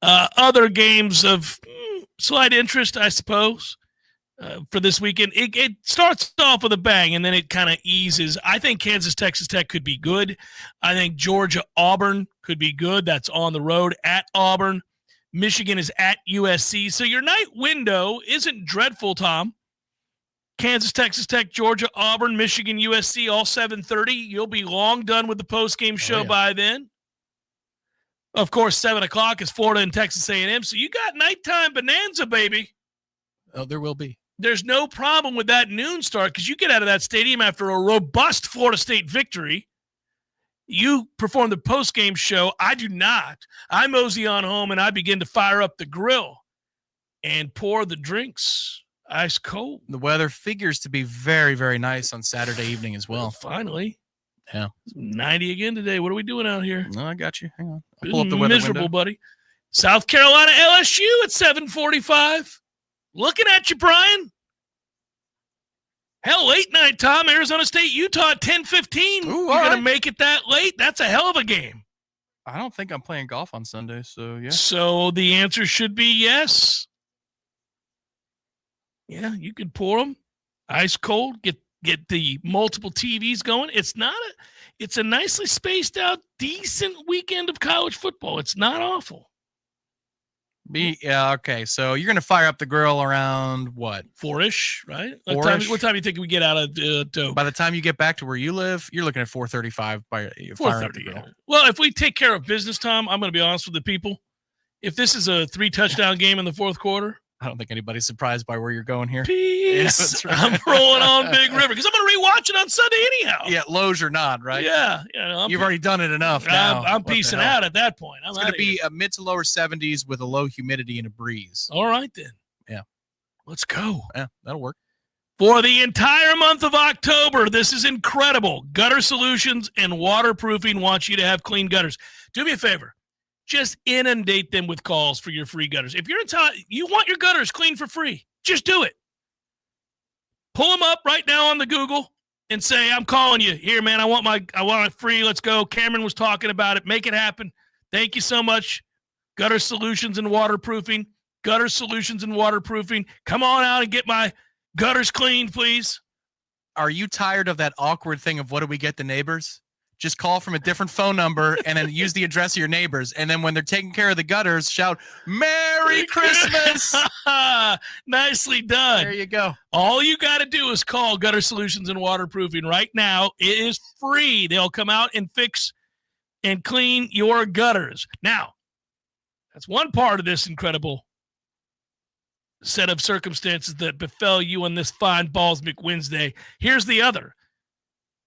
Other games of slight interest, I suppose. For this weekend, it starts off with a bang and then it kind of eases. I think Texas Tech could be good. I think Georgia Auburn could be good. That's on the road at Auburn. Michigan is at USC. So your night window isn't dreadful, Tom. Kansas, Texas Tech, Georgia, Auburn, Michigan, USC, all 7:30. You'll be long done with the postgame show by then. Of course, 7 o'clock is Florida and Texas A&M. So you got nighttime bonanza, baby. Oh, there will be. There's no problem with that noon start because you get out of that stadium after a robust Florida State victory. You perform the postgame show. I do not. I mosey on home and I begin to fire up the grill and pour the drinks ice cold. The weather figures to be very, very nice on Saturday evening as well. Finally. Yeah. 90 again today. What are we doing out here? No, I got you. Hang on. I'll pull up the weather miserable, window. Buddy. South Carolina LSU at 7:45. Looking at you, Brian. Hell, late night, Tom. Arizona State, Utah at 10:15. You're going to make it that late? That's a hell of a game. I don't think I'm playing golf on Sunday, so yeah. So the answer should be yes. Yeah, you could pour them ice cold, get the multiple TVs going. It's a nicely spaced out, decent weekend of college football. It's not awful. Okay. So you're going to fire up the grill around what? 4-ish, right? 4-ish? What time do you think we get out of Dope? By the time you get back to where you live, you're looking at 4:35 by firing up the grill. Well, if we take care of business, Tom, I'm going to be honest with the people. If this is a 3-touchdown game in the fourth quarter, I don't think anybody's surprised by where you're going here. Peace. Yeah, right. I'm rolling on Big River because I'm going to rewatch it on Sunday anyhow. Yeah, Lowe's or not, right? Yeah. You've already done it enough now. I'm piecing out at that point. It's going to be a mid to lower 70s with a low humidity and a breeze. All right, then. Yeah. Let's go. Yeah, that'll work. For the entire month of October, this is incredible. Gutter Solutions and Waterproofing wants you to have clean gutters. Do me a favor. Just inundate them with calls for your free gutters. If you're in town, you want your gutters clean for free, just do it. Pull them up right now on the Google and say, I'm calling you. Here, man, I want it free. Let's go. Cameron was talking about it. Make it happen. Thank you so much. Gutter Solutions and Waterproofing. Gutter Solutions and Waterproofing. Come on out and get my gutters cleaned, please. Are you tired of that awkward thing of what do we get the neighbors? Just call from a different phone number and then use the address of your neighbors. And then when they're taking care of the gutters, shout, Merry Christmas. Nicely done. There you go. All you got to do is call Gutter Solutions and Waterproofing right now. It is free. They'll come out and fix and clean your gutters. Now, that's one part of this incredible set of circumstances that befell you on this fine Ballsmick Wednesday. Here's the other.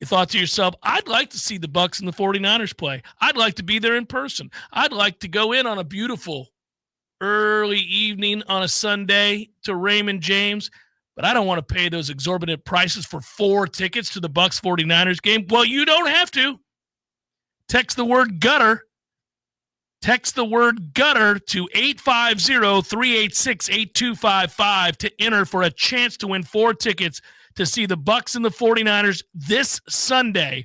You thought to yourself, I'd like to see the Bucs and the 49ers play. I'd like to be there in person. I'd like to go in on a beautiful early evening on a Sunday to Raymond James, but I don't want to pay those exorbitant prices for 4 tickets to the Bucs 49ers game. Well, you don't have to. Text the word gutter. Text the word gutter to 850-386-8255 to enter for a chance to win 4 tickets to see the Bucs and the 49ers this Sunday.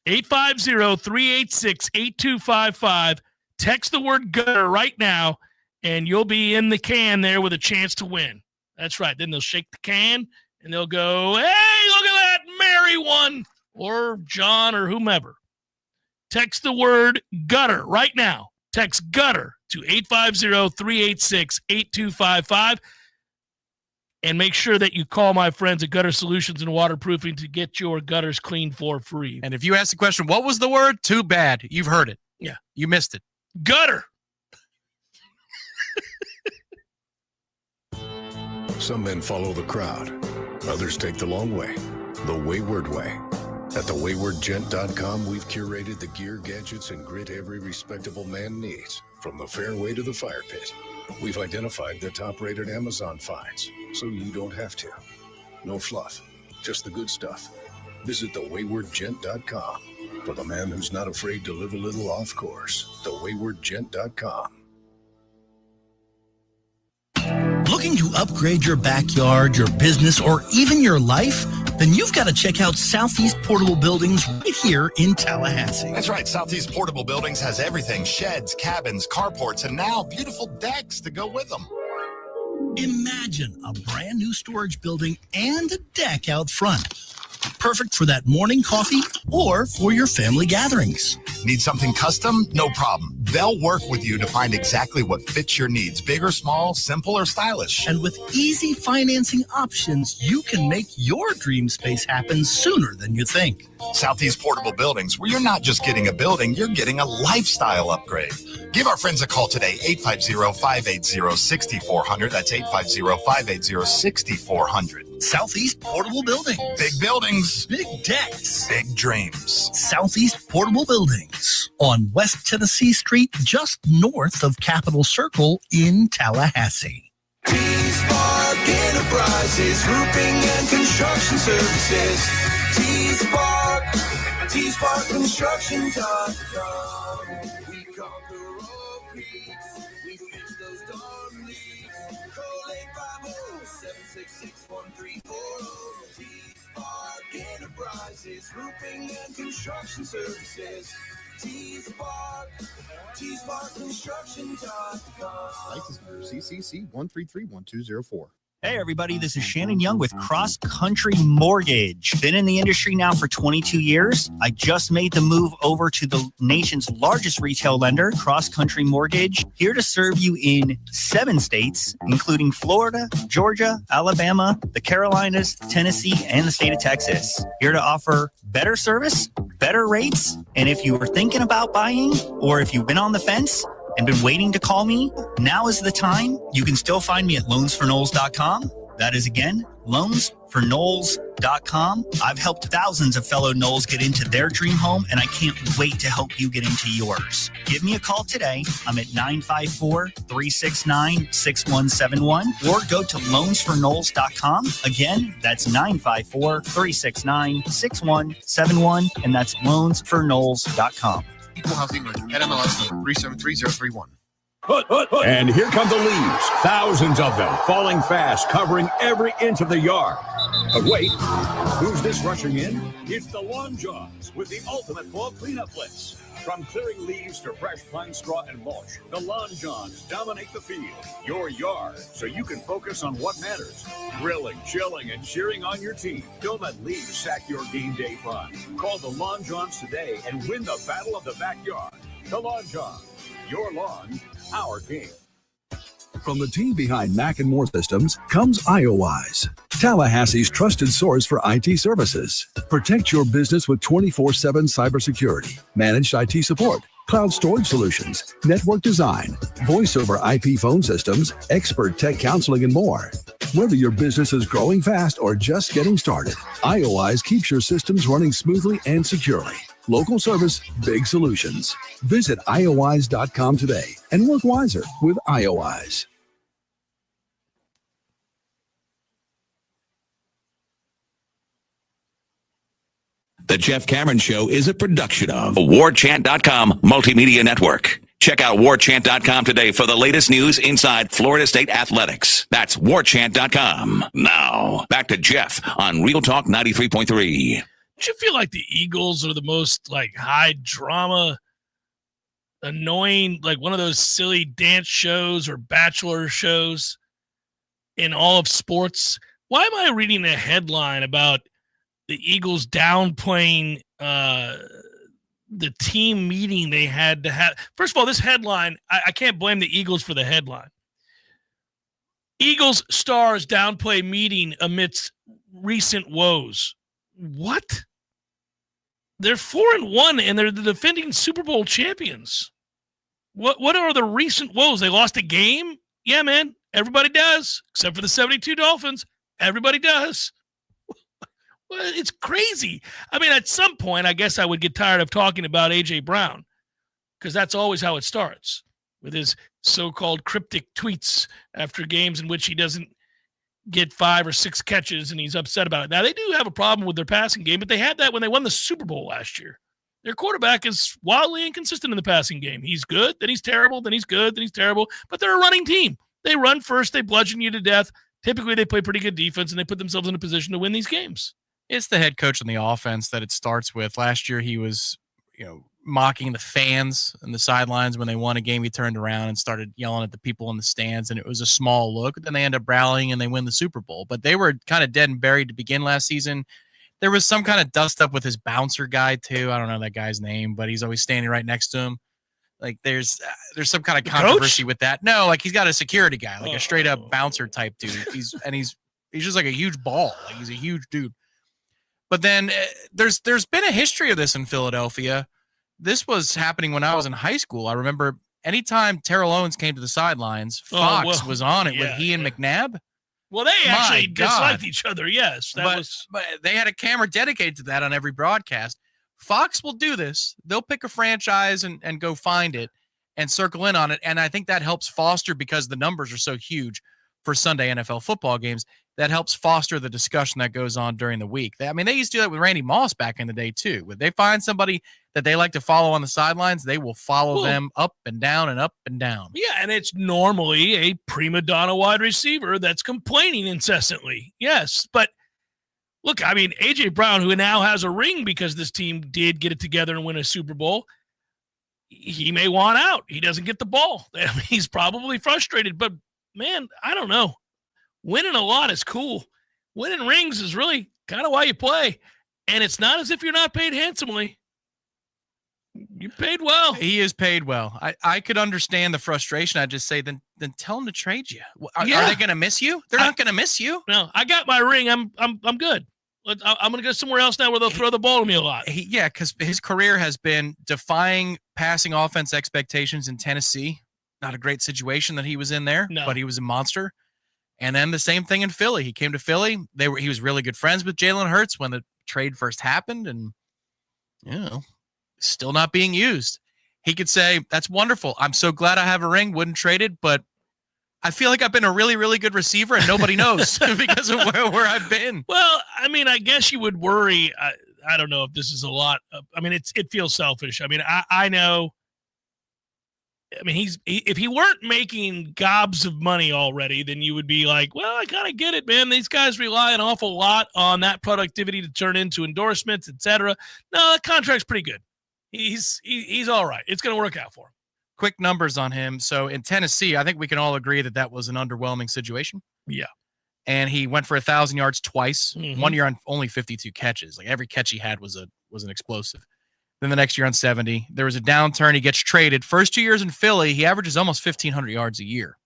850-386-8255. Text the word gutter right now, and you'll be in the can there with a chance to win. That's right. Then they'll shake the can, and they'll go, hey, look at that Mary one, or John or whomever. Text the word gutter right now. Text gutter to 850-386-8255. And make sure that you call my friends at Gutter Solutions and Waterproofing to get your gutters cleaned for free. And if you ask the question, what was the word? Too bad. You've heard it. Yeah. You missed it. Gutter. Some men follow the crowd. Others take the long way, the wayward way. At thewaywardgent.com, we've curated the gear, gadgets, and grit every respectable man needs, from the fairway to the fire pit. We've identified the top-rated Amazon finds, so you don't have to. No fluff, just the good stuff. Visit thewaywardgent.com for the man who's not afraid to live a little off course. Thewaywardgent.com. Looking to upgrade your backyard, your business, or even your life? Then you've got to check out Southeast Portable Buildings right here in Tallahassee. That's right. Southeast Portable Buildings has everything: sheds, cabins, carports, and now beautiful decks to go with them. Imagine a brand new storage building and a deck out front. Perfect for that morning coffee or for your family gatherings. Need something custom? No problem. They'll work with you to find exactly what fits your needs. Big or small, simple or stylish. And with easy financing options, you can make your dream space happen sooner than you think. Southeast Portable Buildings, where you're not just getting a building, you're getting a lifestyle upgrade. Give our friends a call today, 850-580-6400. That's 850-580-6400. Southeast Portable Buildings. Big buildings. Big decks. Big dreams. Southeast Portable Buildings on West Tennessee Street, just north of Capitol Circle in Tallahassee. T-Spark Enterprises, roofing and construction services. T-Spark Construction.com. We conquer all peaks. We fix those darn leaks. Call 850-766-1340. T-Spark Enterprises, roofing and construction services. T-Spark Construction.com. License number CCC 1331204. Hey everybody, this is Shannon Young with Cross Country Mortgage. Been in the industry now for 22 years. I just made the move over to the nation's largest retail lender, Cross Country Mortgage, here to serve you in 7 states, including Florida, Georgia, Alabama, the Carolinas, Tennessee, and the state of Texas. Here to offer better service, better rates, and if you were thinking about buying or if you've been on the fence and been waiting to call me, now is the time. You can still find me at loansforknowles.com. That is, again, loansforknowles.com. I've helped thousands of fellow Knowles get into their dream home, and I can't wait to help you get into yours. Give me a call today. I'm at 954-369-6171, or go to loansforknowles.com. Again, that's 954-369-6171, and that's loansforknowles.com. Equal housing lender. NMLS number 373031. And here come the leaves. Thousands of them falling fast, covering every inch of the yard. But wait, who's this rushing in? It's the Lawn Johns with the ultimate fall cleanup blitz. From clearing leaves to fresh pine straw and mulch, the Lawn Johns dominate the field, your yard, so you can focus on what matters. Grilling, chilling, and cheering on your team. Don't let leaves sack your game day fun. Call the Lawn Johns today and win the battle of the backyard. The Lawn Johns, your lawn, our game. From the team behind Mac and More Systems comes IOWise, Tallahassee's trusted source for IT services. Protect your business with 24/7 cybersecurity, managed IT support, cloud storage solutions, network design, voice over IP phone systems, expert tech counseling, and more. Whether your business is growing fast or just getting started, IOWise keeps your systems running smoothly and securely. Local service, big solutions. Visit iowise.com today and work wiser with IOWise. The Jeff Cameron Show is a production of Warchant.com Multimedia Network. Check out Warchant.com today for the latest news inside Florida State athletics. That's Warchant.com. Now, back to Jeff on Real Talk 93.3. Don't you feel like the Eagles are the most high drama, annoying, one of those silly dance shows or bachelor shows in all of sports? Why am I reading a headline about the Eagles downplaying the team meeting they had to have? First of all, this headline, I can't blame the Eagles for the headline. Eagles stars downplay meeting amidst recent woes. What? They're 4-1 and they're the defending Super Bowl champions. What are the recent woes? They lost a game? Yeah, man. Everybody does, except for the 72 Dolphins. Everybody does. Well, it's crazy. I mean, at some point, I guess I would get tired of talking about A.J. Brown because that's always how it starts, with his so-called cryptic tweets after games in which he doesn't get 5 or 6 catches and he's upset about it. Now, they do have a problem with their passing game, but they had that when they won the Super Bowl last year. Their quarterback is wildly inconsistent in the passing game. He's good, then he's terrible, then he's good, then he's terrible, but they're a running team. They run first, they bludgeon you to death. Typically, they play pretty good defense, and they put themselves in a position to win these games. It's the head coach on the offense that it starts with. Last year, he was, mocking the fans and the sidelines when they won a game. He turned around and started yelling at the people in the stands, and it was a small look. Then they end up rallying and they win the Super Bowl. But they were kind of dead and buried to begin last season. There was some kind of dust up with his bouncer guy too. I don't know that guy's name, but he's always standing right next to him. Like there's some kind of controversy with that. No, like he's got a security guy, like a straight up bouncer type dude. He's just like a huge ball. Like he's a huge dude. But then there's been a history of this in Philadelphia. This was happening when I was in high school. I remember anytime Terrell Owens came to the sidelines, Fox was on it with he and McNabb. Well, they actually disliked each other, yes. But they had a camera dedicated to that on every broadcast. Fox will do this. They'll pick a franchise and go find it and circle in on it. And I think that helps foster, because the numbers are so huge for Sunday NFL football games, that helps foster the discussion that goes on during the week. They used to do that with Randy Moss back in the day too. When they find somebody that they like to follow on the sidelines, they will follow them up and down and up and down. Yeah, and it's normally a prima donna wide receiver that's complaining incessantly. Yes, but look, I mean, A.J. Brown, who now has a ring because this team did get it together and win a Super Bowl, he may want out. He doesn't get the ball. He's probably frustrated, but man, I don't know. Winning a lot is cool. Winning rings is really kind of why you play. And it's not as if you're not paid handsomely. You paid well. He is paid well. I could understand the frustration. I'd just say, then tell him to trade you. Are they going to miss you? They're not going to miss you. No, I got my ring. I'm good. I'm going to go somewhere else now where they'll throw the ball to me a lot. Because his career has been defying passing offense expectations in Tennessee. Not a great situation that he was in there, but he was a monster. And then the same thing in Philly. He came to Philly. He was really good friends with Jalen Hurts when the trade first happened, and still not being used. He could say, that's wonderful. I'm so glad I have a ring. Wouldn't trade it, but I feel like I've been a really, really good receiver and nobody knows because of where I've been. Well, I mean, I guess you would worry. I don't know if this is a lot. I mean, it feels selfish. I mean, I know. I mean, if he weren't making gobs of money already, then you would be like, well, I kind of get it, man. These guys rely an awful lot on that productivity to turn into endorsements, etc. No, that contract's pretty good. He's all right. It's going to work out for him. Quick numbers on him. So in Tennessee, I think we can all agree that was an underwhelming situation. Yeah. And he went for 1,000 yards twice. 1 year on only 52 catches. Like every catch he had was an explosive. Then the next year on 70, there was a downturn. He gets traded. First 2 years in Philly, he averages almost 1,500 yards a year.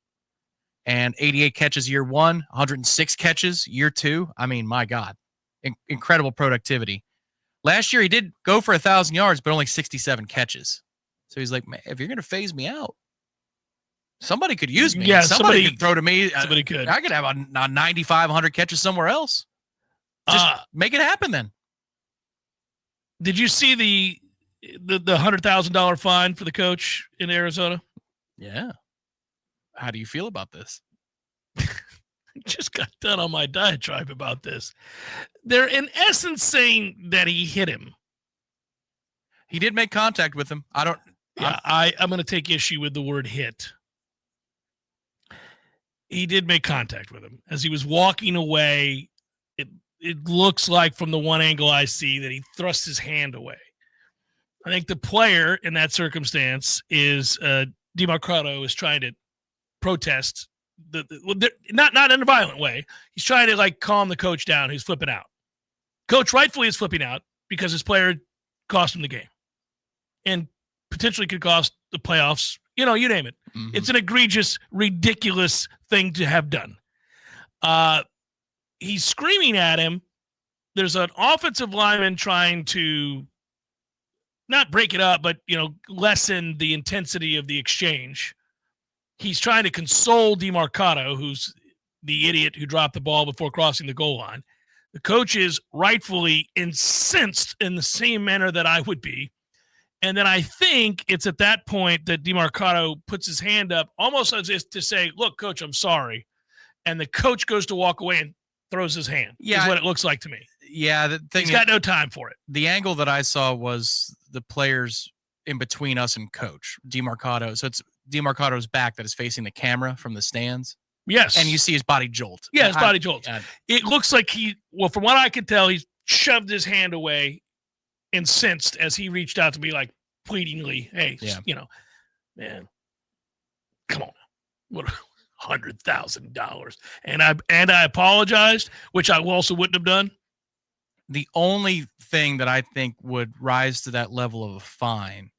And 88 catches year one, 106 catches year two. I mean, my God, incredible productivity. Last year, he did go for 1,000 yards, but only 67 catches. So he's like, man, if you're going to phase me out, somebody could use me. Yeah, somebody could throw to me. Somebody could. I could have a 95, 100 catches somewhere else. Just make it happen then. Did you see the $100,000 fine for the coach in Arizona? Yeah. How do you feel about this? Just got done on my diatribe about this. They're in essence saying that he hit him. He did make contact with him. I'm going to take issue with the word hit. He did make contact with him as he was walking away. It looks like from the one angle I see that he thrust his hand away. I think the player in that circumstance is DeMarcado is trying to protest not in a violent way. He's trying to like calm the coach down who's flipping out. Coach rightfully is flipping out because his player cost him the game and potentially could cost the playoffs. You name it. Mm-hmm. It's an egregious, ridiculous thing to have done. He's screaming at him. There's an offensive lineman trying to not break it up, but, lessen the intensity of the exchange. he's trying to console DeMarcado, who's the idiot who dropped the ball before crossing the goal line. The coach is rightfully incensed in the same manner that I would be. And then I think it's at that point that DeMarcado puts his hand up almost as if to say, look, coach, I'm sorry. And the coach goes to walk away and throws his hand. Yeah, is what it looks like to me. Yeah, the thing he's got no time for it. The angle that I saw was the players in between us and coach, DeMarcado. So it's DeMarcado's back that is facing the camera from the stands. Yes. And you see his body jolt. Yeah, his body jolts. It looks like from what I could tell, he's shoved his hand away, incensed as he reached out to me like pleadingly, hey, man, come on. What $100,000. And I apologized, which I also wouldn't have done. The only thing that I think would rise to that level of a fine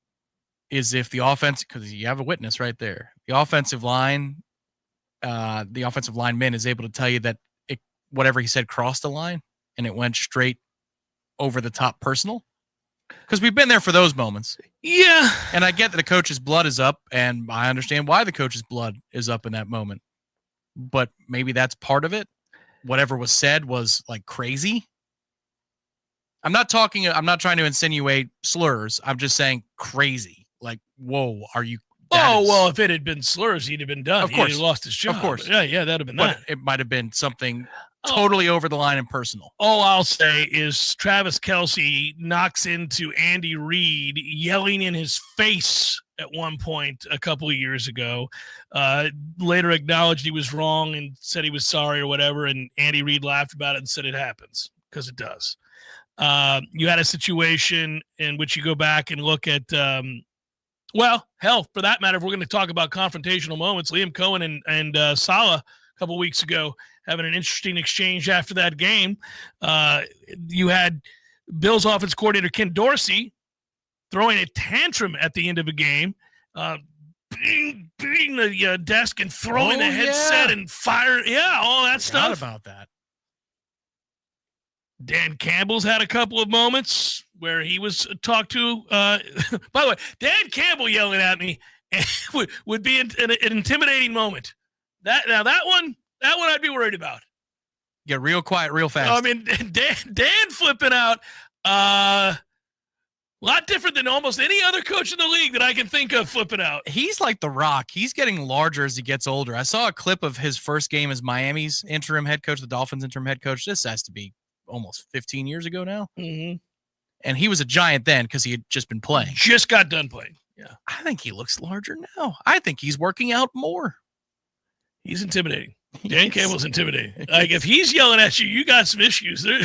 is if the offense, because you have a witness right there, the offensive lineman is able to tell you that whatever he said crossed the line and it went straight over the top personal. Because we've been there for those moments. Yeah. And I get that the coach's blood is up, and I understand why the coach's blood is up in that moment. But maybe that's part of it. Whatever was said was like crazy. I'm not trying to insinuate slurs. I'm just saying crazy. Like, whoa, are you? Well, if it had been slurs, he'd have been done. Of course. He'd have lost his job. Of course. Yeah, that'd have been but that. It might have been something totally over the line and personal. All I'll say is Travis Kelce knocks into Andy Reid, yelling in his face at one point a couple of years ago. Later acknowledged he was wrong and said he was sorry or whatever, and Andy Reid laughed about it and said it happens, because it does. You had a situation in which you go back and look at hell, for that matter, if we're going to talk about confrontational moments, Liam Cohen and Saleh a couple weeks ago having an interesting exchange after that game. You had Bills offense coordinator Ken Dorsey throwing a tantrum at the end of a game, beating the desk and throwing the headset and fire. Yeah, all that stuff. About that. Dan Campbell's had a couple of moments where he was talked to. By the way, Dan Campbell yelling at me would be an intimidating moment. That one I'd be worried about. Get real quiet, real fast. I mean, Dan flipping out, a lot different than almost any other coach in the league that I can think of flipping out. He's like The Rock. He's getting larger as he gets older. I saw a clip of his first game as Miami's interim head coach, the Dolphins interim head coach. This has to be almost 15 years ago now. Mm-hmm. And he was a giant then because he had just been playing. Just got done playing. Yeah. I think he looks larger now. I think he's working out more. He's intimidating. Dan Campbell's intimidating. Like, if he's yelling at you, you got some issues. You're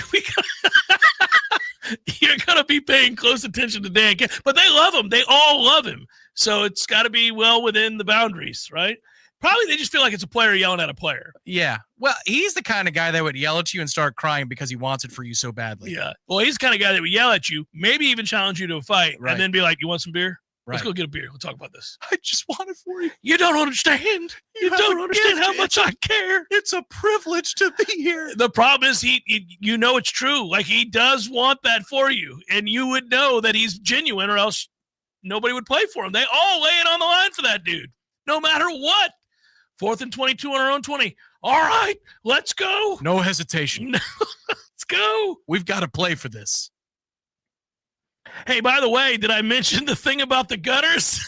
going to be paying close attention to Dan Campbell. But they love him. They all love him. So it's got to be well within the boundaries, right? Probably they just feel like it's a player yelling at a player. Yeah. Well, he's the kind of guy that would yell at you and start crying because he wants it for you so badly. Yeah. Well, he's the kind of guy that would yell at you, maybe even challenge you to a fight, and then be like, you want some beer? Let's go get a beer. We'll talk about this. I just want it for you. You don't understand. You don't understand how much I care. It's a privilege to be here. The problem is you know it's true. Like, he does want that for you, and you would know that he's genuine, or else nobody would play for him. They all lay it on the line for that dude, no matter what. 4th and 22 on our own 20. All right, let's go. No hesitation. Let's go. We've got to play for this. Hey, by the way, did I mention the thing about the gutters?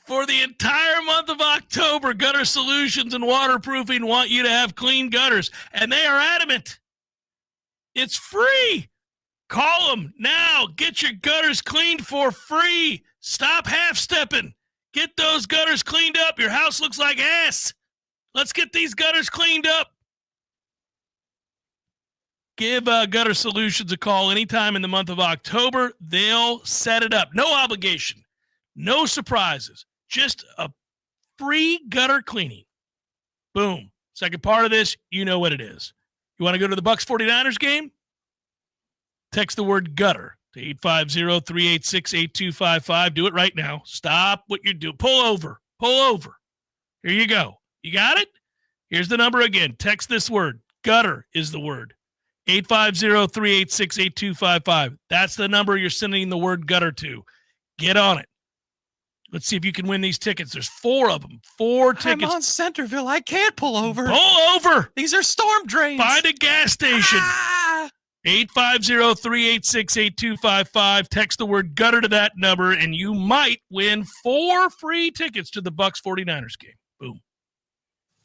For the entire month of October, Gutter Solutions and Waterproofing want you to have clean gutters, and they are adamant. It's free. Call them now. Get your gutters cleaned for free. Stop half-stepping. Get those gutters cleaned up. Your house looks like ass. Let's get these gutters cleaned up. Give Gutter Solutions a call anytime in the month of October. They'll set it up. No obligation. No surprises. Just a free gutter cleaning. Boom. Second part of this, you know what it is. You want to go to the Bucs 49ers game? Text the word gutter to 850-386-8255. Do it right now. Stop what you're doing. Pull over. Pull over. Here you go. You got it? Here's the number again. Text this word. Gutter is the word. 850-386-8255. That's the number you're sending the word gutter to. Get on it. Let's see if you can win these tickets. There's 4 of them. 4 tickets. I'm on Centerville. I can't pull over. Pull over. These are storm drains. Find a gas station. 850-386-8255. Text the word gutter to that number, and you might win 4 free tickets to the Bucks 49ers game. Boom.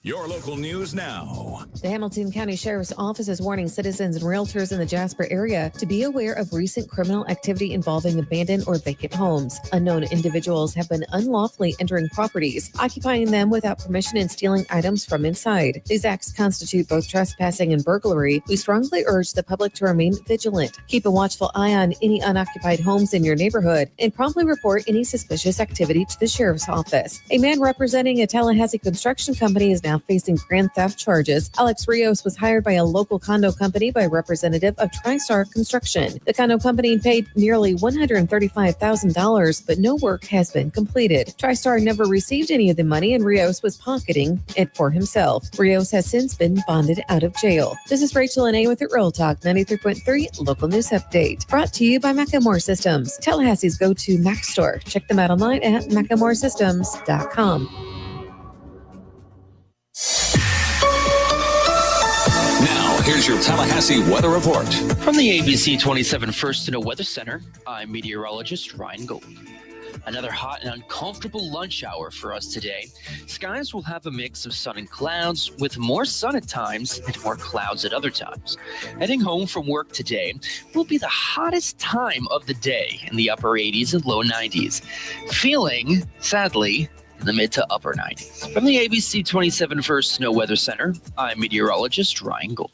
Your local news now. The Hamilton County Sheriff's Office is warning citizens and realtors in the Jasper area to be aware of recent criminal activity involving abandoned or vacant homes. Unknown individuals have been unlawfully entering properties, occupying them without permission and stealing items from inside. These acts constitute both trespassing and burglary. We strongly urge the public to remain vigilant. Keep a watchful eye on any unoccupied homes in your neighborhood and promptly report any suspicious activity to the Sheriff's Office. A man representing a Tallahassee construction company is now facing grand theft charges. Alex Rios was hired by a local condo company by a representative of TriStar Construction. The condo company paid nearly $135,000, but no work has been completed. TriStar never received any of the money, and Rios was pocketing it for himself. Rios has since been bonded out of jail. This is Rachel and A with your Real Talk 93.3 local news update. Brought to you by Macklemore Systems, Tallahassee's go-to Mac store. Check them out online at MacklemoreSystems.com. Now, here's your Tallahassee weather report. From the ABC 27 First to Know Weather Center, I'm meteorologist Ryan Gold. Another hot and uncomfortable lunch hour for us today. Skies will have a mix of sun and clouds, with more sun at times and more clouds at other times. Heading home from work today will be the hottest time of the day in the upper 80s and low 90s. Feeling, sadly, in the mid to upper 90s. From the ABC 27 First Snow Weather Center, I'm meteorologist Ryan Gold.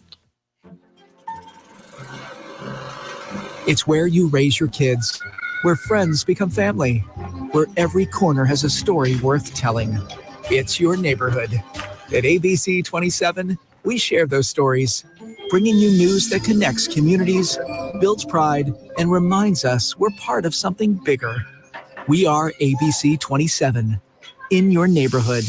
It's where you raise your kids, where friends become family, where every corner has a story worth telling. It's your neighborhood. At ABC 27, we share those stories, bringing you news that connects communities, builds pride, and reminds us we're part of something bigger. We are ABC 27. In your neighborhood.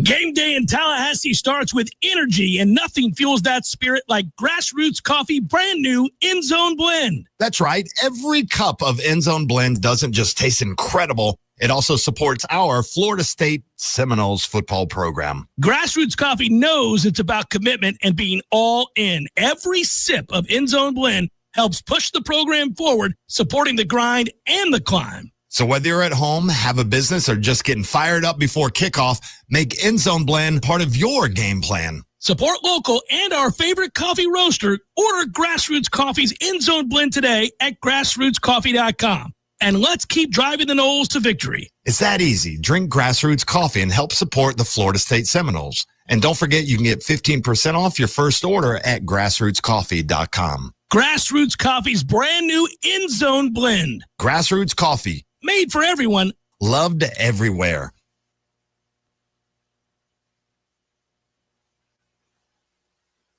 Game day in Tallahassee starts with energy, and nothing fuels that spirit like Grassroots Coffee brand new End Zone Blend. That's right. Every cup of End Zone Blend doesn't just taste incredible, it also supports our Florida State Seminoles football program. Grassroots Coffee knows it's about commitment and being all in. Every sip of End Zone Blend helps push the program forward, supporting the grind and the climb. So whether you're at home, have a business, or just getting fired up before kickoff, make End Zone Blend part of your game plan. Support local and our favorite coffee roaster. Order Grassroots Coffee's End Zone Blend today at grassrootscoffee.com. And let's keep driving the Noles to victory. It's that easy. Drink Grassroots Coffee and help support the Florida State Seminoles. And don't forget, you can get 15% off your first order at grassrootscoffee.com. Grassroots Coffee's brand new End Zone Blend. Grassroots Coffee. Made for everyone. Loved everywhere.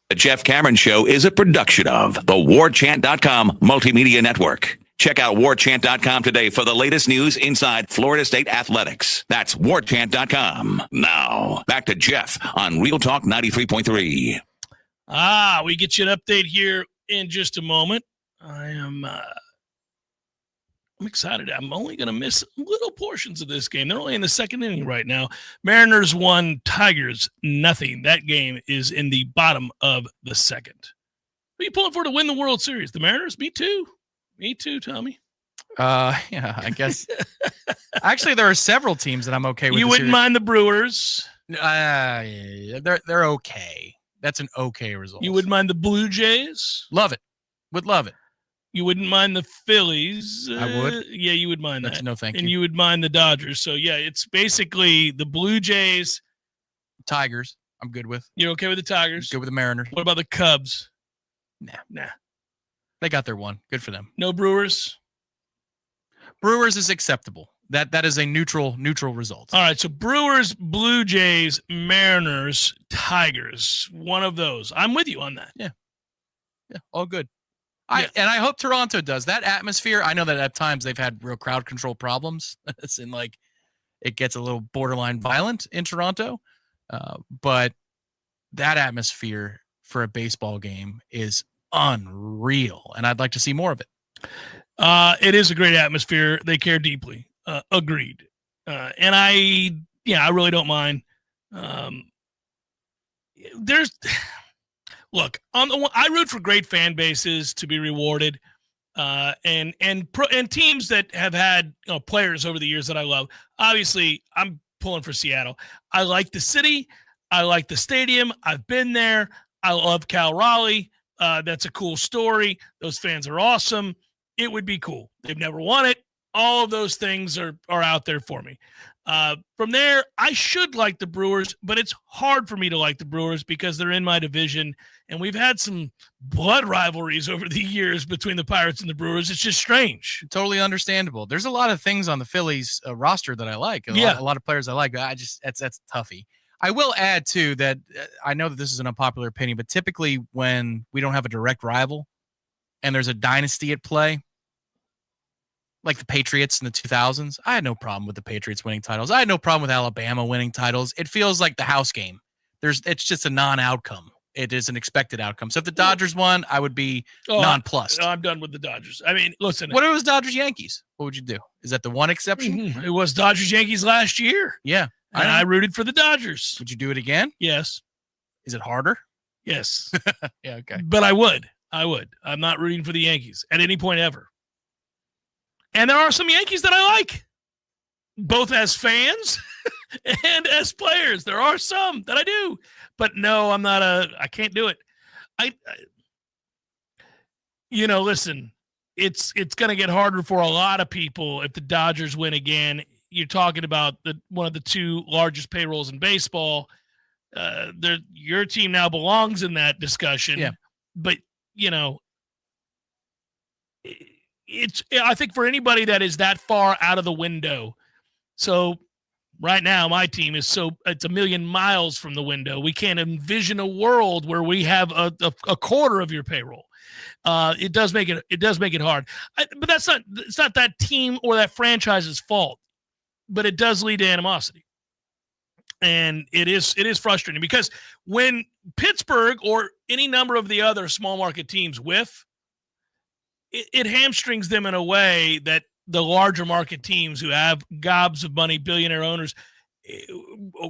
The Jeff Cameron Show is a production of the Warchant.com Multimedia Network. Check out Warchant.com today for the latest news inside Florida State athletics. That's Warchant.com. Now, back to Jeff on Real Talk 93.3. We get you an update here in just a moment. I'm excited. I'm only going to miss little portions of this game. They're only in the second inning right now. Mariners 1, Tigers 0. That game is in the bottom of the second. Who are you pulling for to win the World Series? The Mariners? Me too. Me too, Tommy. Yeah, I guess. Actually, there are several teams that I'm okay with. You wouldn't mind the Brewers? They're okay. That's an okay result. You wouldn't mind the Blue Jays? Love it. Would love it. You wouldn't mind the Phillies. I would. Yeah, you would mind that. No, thank you. And you would mind the Dodgers. So, yeah, it's basically the Blue Jays. Tigers, I'm good with. You're okay with the Tigers? Good with the Mariners. What about the Cubs? Nah. They got their one. Good for them. No Brewers? Brewers is acceptable. That is a neutral result. All right, so Brewers, Blue Jays, Mariners, Tigers. One of those. I'm with you on that. Yeah, all good. And I hope Toronto does. That atmosphere, I know that at times they've had real crowd control problems. It's in like it gets a little borderline violent in Toronto. But that atmosphere for a baseball game is unreal, and I'd like to see more of it. It is a great atmosphere. They care deeply. Agreed. And I really don't mind. Look, on the one, I root for great fan bases to be rewarded, and teams that have had players over the years that I love. Obviously, I'm pulling for Seattle. I like the city. I like the stadium. I've been there. I love Cal Raleigh. That's a cool story. Those fans are awesome. It would be cool. They've never won it. All of those things are out there for me. From there, I should like the Brewers, but it's hard for me to like the Brewers because they're in my division, and we've had some blood rivalries over the years between the Pirates and the Brewers. It's just strange. Totally understandable. There's a lot of things on the Phillies roster that I like. A lot of players I like. That's toughy. I will add, too, that I know that this is an unpopular opinion, but typically when we don't have a direct rival and there's a dynasty at play, like the Patriots in the 2000s, I had no problem with the Patriots winning titles. I had no problem with Alabama winning titles. It feels like the house game. It's just a non-outcome. It is an expected outcome. So if the Dodgers won, I would be nonplussed. I'm done with the Dodgers. I mean, listen. What if it was Dodgers-Yankees? What would you do? Is that the one exception? Mm-hmm. It was Dodgers-Yankees last year. Yeah. And I rooted for the Dodgers. Would you do it again? Yes. Is it harder? Yes. Yeah, okay. But I would. I'm not rooting for the Yankees at any point ever. And there are some Yankees that I like, both as fans and as players. There are some that I do. But no, I can't do it. Listen, it's going to get harder for a lot of people if the Dodgers win again. You're talking about one of the two largest payrolls in baseball. Your team now belongs in that discussion. Yeah. But, I think for anybody that is that far out of the window. So right now my team is it's a million miles from the window. We can't envision a world where we have a quarter of your payroll. It does make it hard. But it's not that team or that franchise's fault. But it does lead to animosity. And it is frustrating because when Pittsburgh or any number of the other small market teams whiff, it hamstrings them in a way that the larger market teams who have gobs of money, billionaire owners,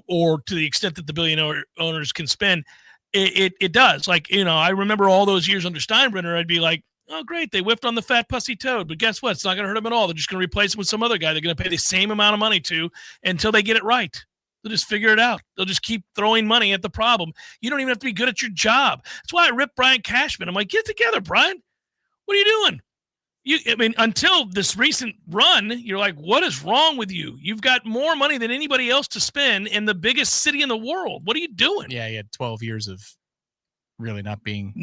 or to the extent that the billionaire owners can spend, it does. Like, I remember all those years under Steinbrenner, I'd be like, oh, great, they whiffed on the fat pussy toad. But guess what? It's not going to hurt them at all. They're just going to replace him with some other guy they're going to pay the same amount of money to until they get it right. They'll just figure it out. They'll just keep throwing money at the problem. You don't even have to be good at your job. That's why I ripped Brian Cashman. I'm like, get together, Brian. What are you doing? Until this recent run, you're like, what is wrong with you? You've got more money than anybody else to spend in the biggest city in the world. What are you doing? Yeah, he had 12 years of really not being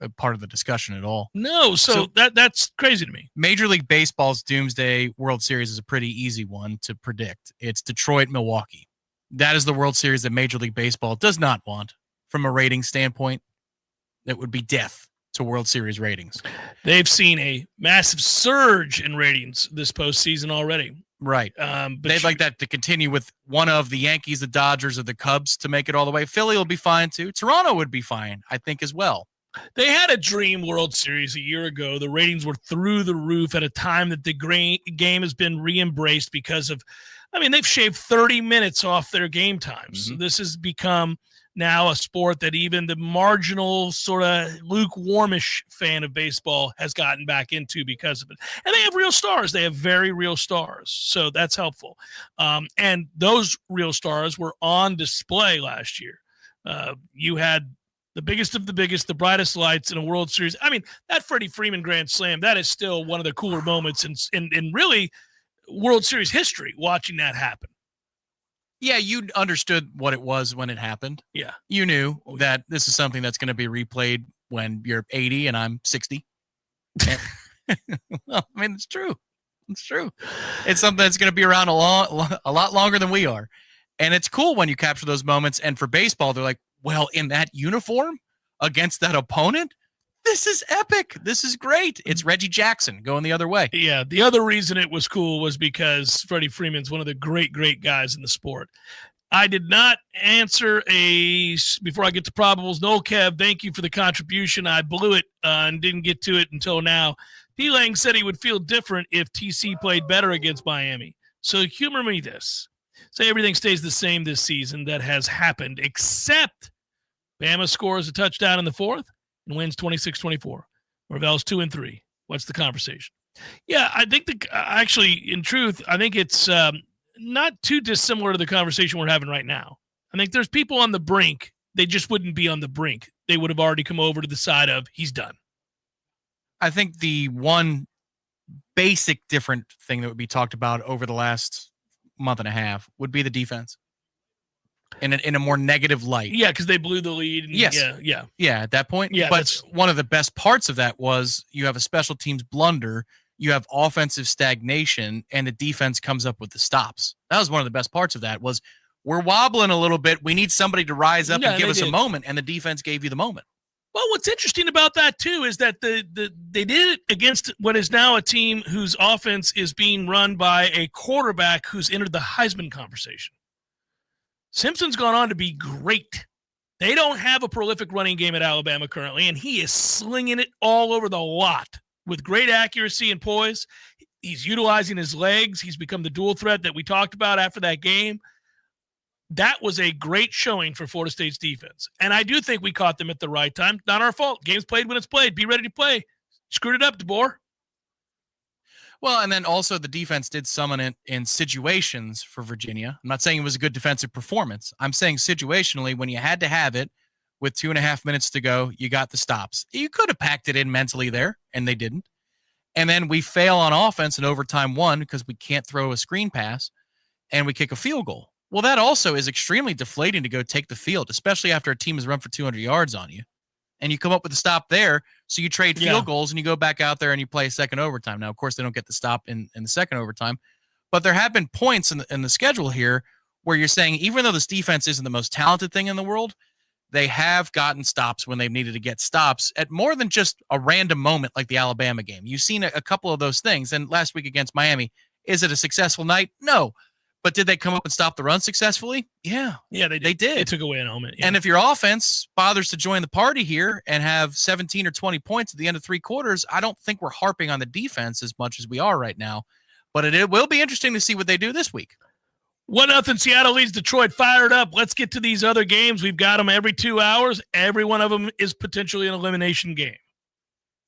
a part of the discussion at all. No, so that's crazy to me. Major League Baseball's Doomsday World Series is a pretty easy one to predict. It's Detroit-Milwaukee. That is the World Series that Major League Baseball does not want from a rating standpoint. That would be death to World Series ratings. They've seen a massive surge in ratings this postseason already. Right. But they'd like that to continue with one of the Yankees, the Dodgers, or the Cubs to make it all the way. Philly will be fine, too. Toronto would be fine, I think, as well. They had a dream World Series a year ago. The ratings were through the roof at a time that the game has been re-embraced because of, they've shaved 30 minutes off their game times. Mm-hmm. This has become now a sport that even the marginal sort of lukewarmish fan of baseball has gotten back into because of it. And they have real stars. They have very real stars. So that's helpful. And those real stars were on display last year. You had the biggest of the biggest, the brightest lights in a World Series. That Freddie Freeman Grand Slam, that is still one of the cooler moments in really World Series history, watching that happen. Yeah, you understood what it was when it happened. Yeah. You knew that this is something that's going to be replayed when you're 80 and I'm 60. Well, it's true. It's true. It's something that's going to be around a lot longer than we are. And it's cool when you capture those moments. And for baseball, they're like, well, in that uniform against that opponent, this is epic. This is great. It's Reggie Jackson going the other way. Yeah. The other reason it was cool was because Freddie Freeman's one of the great, great guys in the sport. I did not answer before I get to probables. No, Kev, thank you for the contribution. I blew it and didn't get to it until now. P-Lang said he would feel different if TC played better against Miami. So humor me this. Say everything stays the same this season that has happened, except Bama scores a touchdown in the fourth and wins 26-24. Norvell's 2-3. What's the conversation? Yeah, I think actually, in truth, I think it's not too dissimilar to the conversation we're having right now. I think there's people on the brink. They just wouldn't be on the brink. They would have already come over to the side of he's done. I think the one basic different thing that would be talked about over the last month and a half would be the defense in a more negative light. Yeah, because they blew the lead. And yes. Yeah, at that point. Yeah, but one of the best parts of that was you have a special teams blunder, you have offensive stagnation, and the defense comes up with the stops. That was one of the best parts of that was we're wobbling a little bit. We need somebody to rise up and give us a moment, and the defense gave you the moment. Well, what's interesting about that, too, is that they did it against what is now a team whose offense is being run by a quarterback who's entered the Heisman conversation. Simpson's gone on to be great. They don't have a prolific running game at Alabama currently, and he is slinging it all over the lot with great accuracy and poise. He's utilizing his legs. He's become the dual threat that we talked about after that game. That was a great showing for Florida State's defense. And I do think we caught them at the right time. Not our fault. Game's played when it's played. Be ready to play. Screwed it up, DeBoer. Well, and then also the defense did summon it in situations for Virginia. I'm not saying it was a good defensive performance. I'm saying situationally, when you had to have it with 2.5 minutes to go, you got the stops. You could have packed it in mentally there, and they didn't. And then we fail on offense in overtime 1 because we can't throw a screen pass, and we kick a field goal. Well, that also is extremely deflating to go take the field, especially after a team has run for 200 yards on you. And you come up with a stop there, so you trade field goals and you go back out there and you play a second overtime. Now, of course, they don't get the stop in the second overtime, but there have been points in the schedule here where you're saying even though this defense isn't the most talented thing in the world, they have gotten stops when they've needed to get stops at more than just a random moment like the Alabama game. You've seen a couple of those things. And last week against Miami, is it a successful night? No. But did they come up and stop the run successfully? Yeah. Yeah, they did. They took away an element. Yeah. And if your offense bothers to join the party here and have 17 or 20 points at the end of 3 quarters, I don't think we're harping on the defense as much as we are right now. But it will be interesting to see what they do this week. 1-0 Seattle leads Detroit. Fired up. Let's get to these other games. We've got them every 2 hours. Every one of them is potentially an elimination game.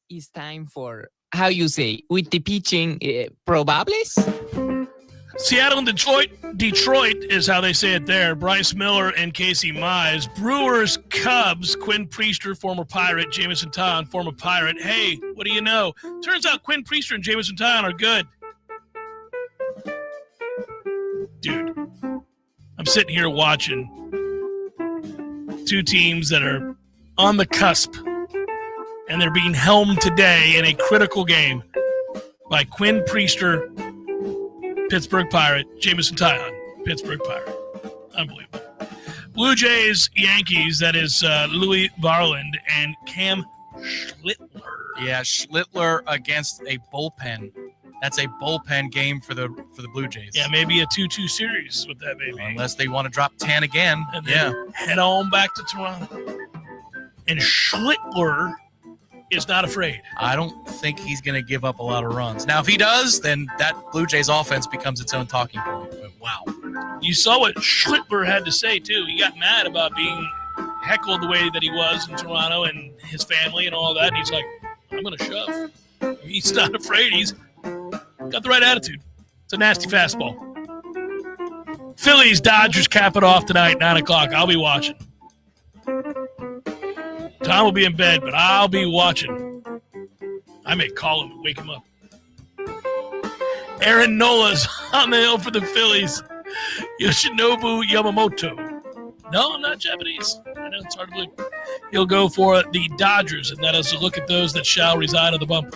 It's time for, how you say, with the pitching, probables? Seattle and Detroit. Detroit is how they say it there. Bryce Miller and Casey Mize. Brewers, Cubs. Quinn Priester, former Pirate. Jamison Taillon, former Pirate. Hey, what do you know? Turns out Quinn Priester and Jamison Taillon are good. Dude, I'm sitting here watching 2 teams that are on the cusp, and they're being helmed today in a critical game by Quinn Priester, Pittsburgh Pirate, Jamison Taillon, Pittsburgh Pirate. Unbelievable. Blue Jays, Yankees, that is Louis Varland and Cam Schlittler. Yeah, Schlittler against a bullpen. That's a bullpen game for the Blue Jays. Yeah, maybe a 2-2 series with that, maybe. Unless they want to drop 10 again. And then head on back to Toronto. And Schlittler is not afraid. I don't think he's going to give up a lot of runs. Now, if he does, then that Blue Jays offense becomes its own talking point. But wow. You saw what Schlittler had to say, too. He got mad about being heckled the way that he was in Toronto and his family and all that. And he's like, I'm going to shove. He's not afraid. He's got the right attitude. It's a nasty fastball. Phillies, Dodgers cap it off tonight, 9 o'clock. I'll be watching. Tom will be in bed, but I'll be watching. I may call him and wake him up. Aaron Nola's on the hill for the Phillies. Yoshinobu Yamamoto. No, I'm not Japanese. I know it's hard to believe. He'll go for the Dodgers, and that is a look at those that shall reside on the bump.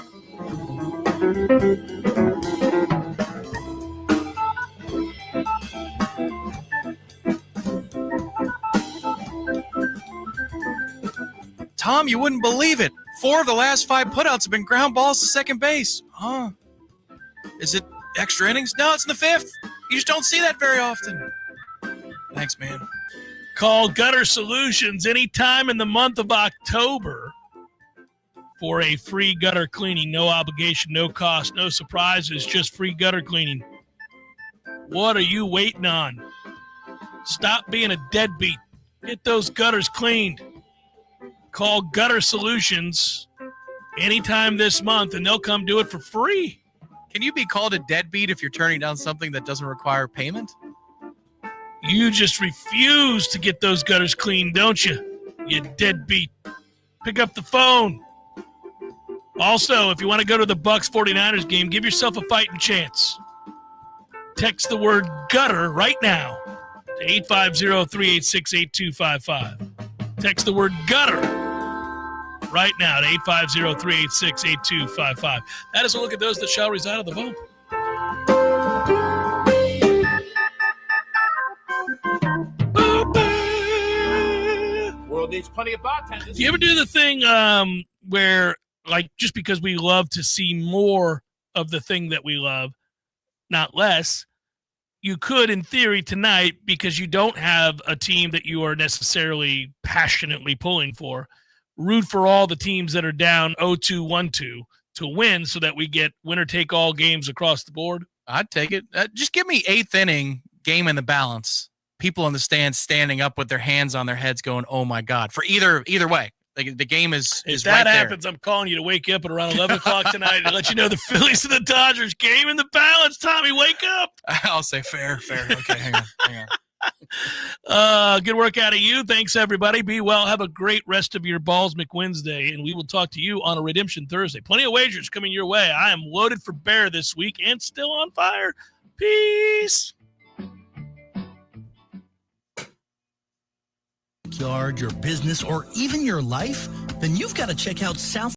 Tom, you wouldn't believe it. 4 of the last 5 putouts have been ground balls to second base. Huh. Is it extra innings? No, it's in the 5th. You just don't see that very often. Thanks, man. Call Gutter Solutions anytime in the month of October. for a free gutter cleaning. No obligation, no cost, no surprises, just free gutter cleaning. What are you waiting on? Stop being a deadbeat. Get those gutters cleaned. Call Gutter Solutions anytime this month, and they'll come do it for free. Can you be called a deadbeat if you're turning down something that doesn't require payment? You just refuse to get those gutters cleaned, don't you? You deadbeat. Pick up the phone. Also, if you want to go to the Bucs 49ers game, give yourself a fighting chance. Text the word gutter right now to 850-386-8255. Text the word gutter right now to 850-386-8255. That is a look at those that shall reside on the bump. World needs plenty of bartenders. Do you ever do the thing where, like, just because we love to see more of the thing that we love, not less, you could, in theory, tonight, because you don't have a team that you are necessarily passionately pulling for, root for all the teams that are down 0-2, 1-2 to win so that we get winner-take-all games across the board? I'd take it. Just give me 8th inning, game in the balance. People in the stands standing up with their hands on their heads going, oh, my God, for either way. The game is if right that happens, there. I'm calling you to wake up at around 11 o'clock tonight and let you know the Phillies and the Dodgers game in the balance. Tommy, wake up. I'll say fair. Okay, hang on. Good work out of you. Thanks, everybody. Be well. Have a great rest of your Balls McWednesday, and we will talk to you on a Redemption Thursday. Plenty of wagers coming your way. I am loaded for bear this week and still on fire. Peace. Yard, your business, or even your life? Then you've got to check out South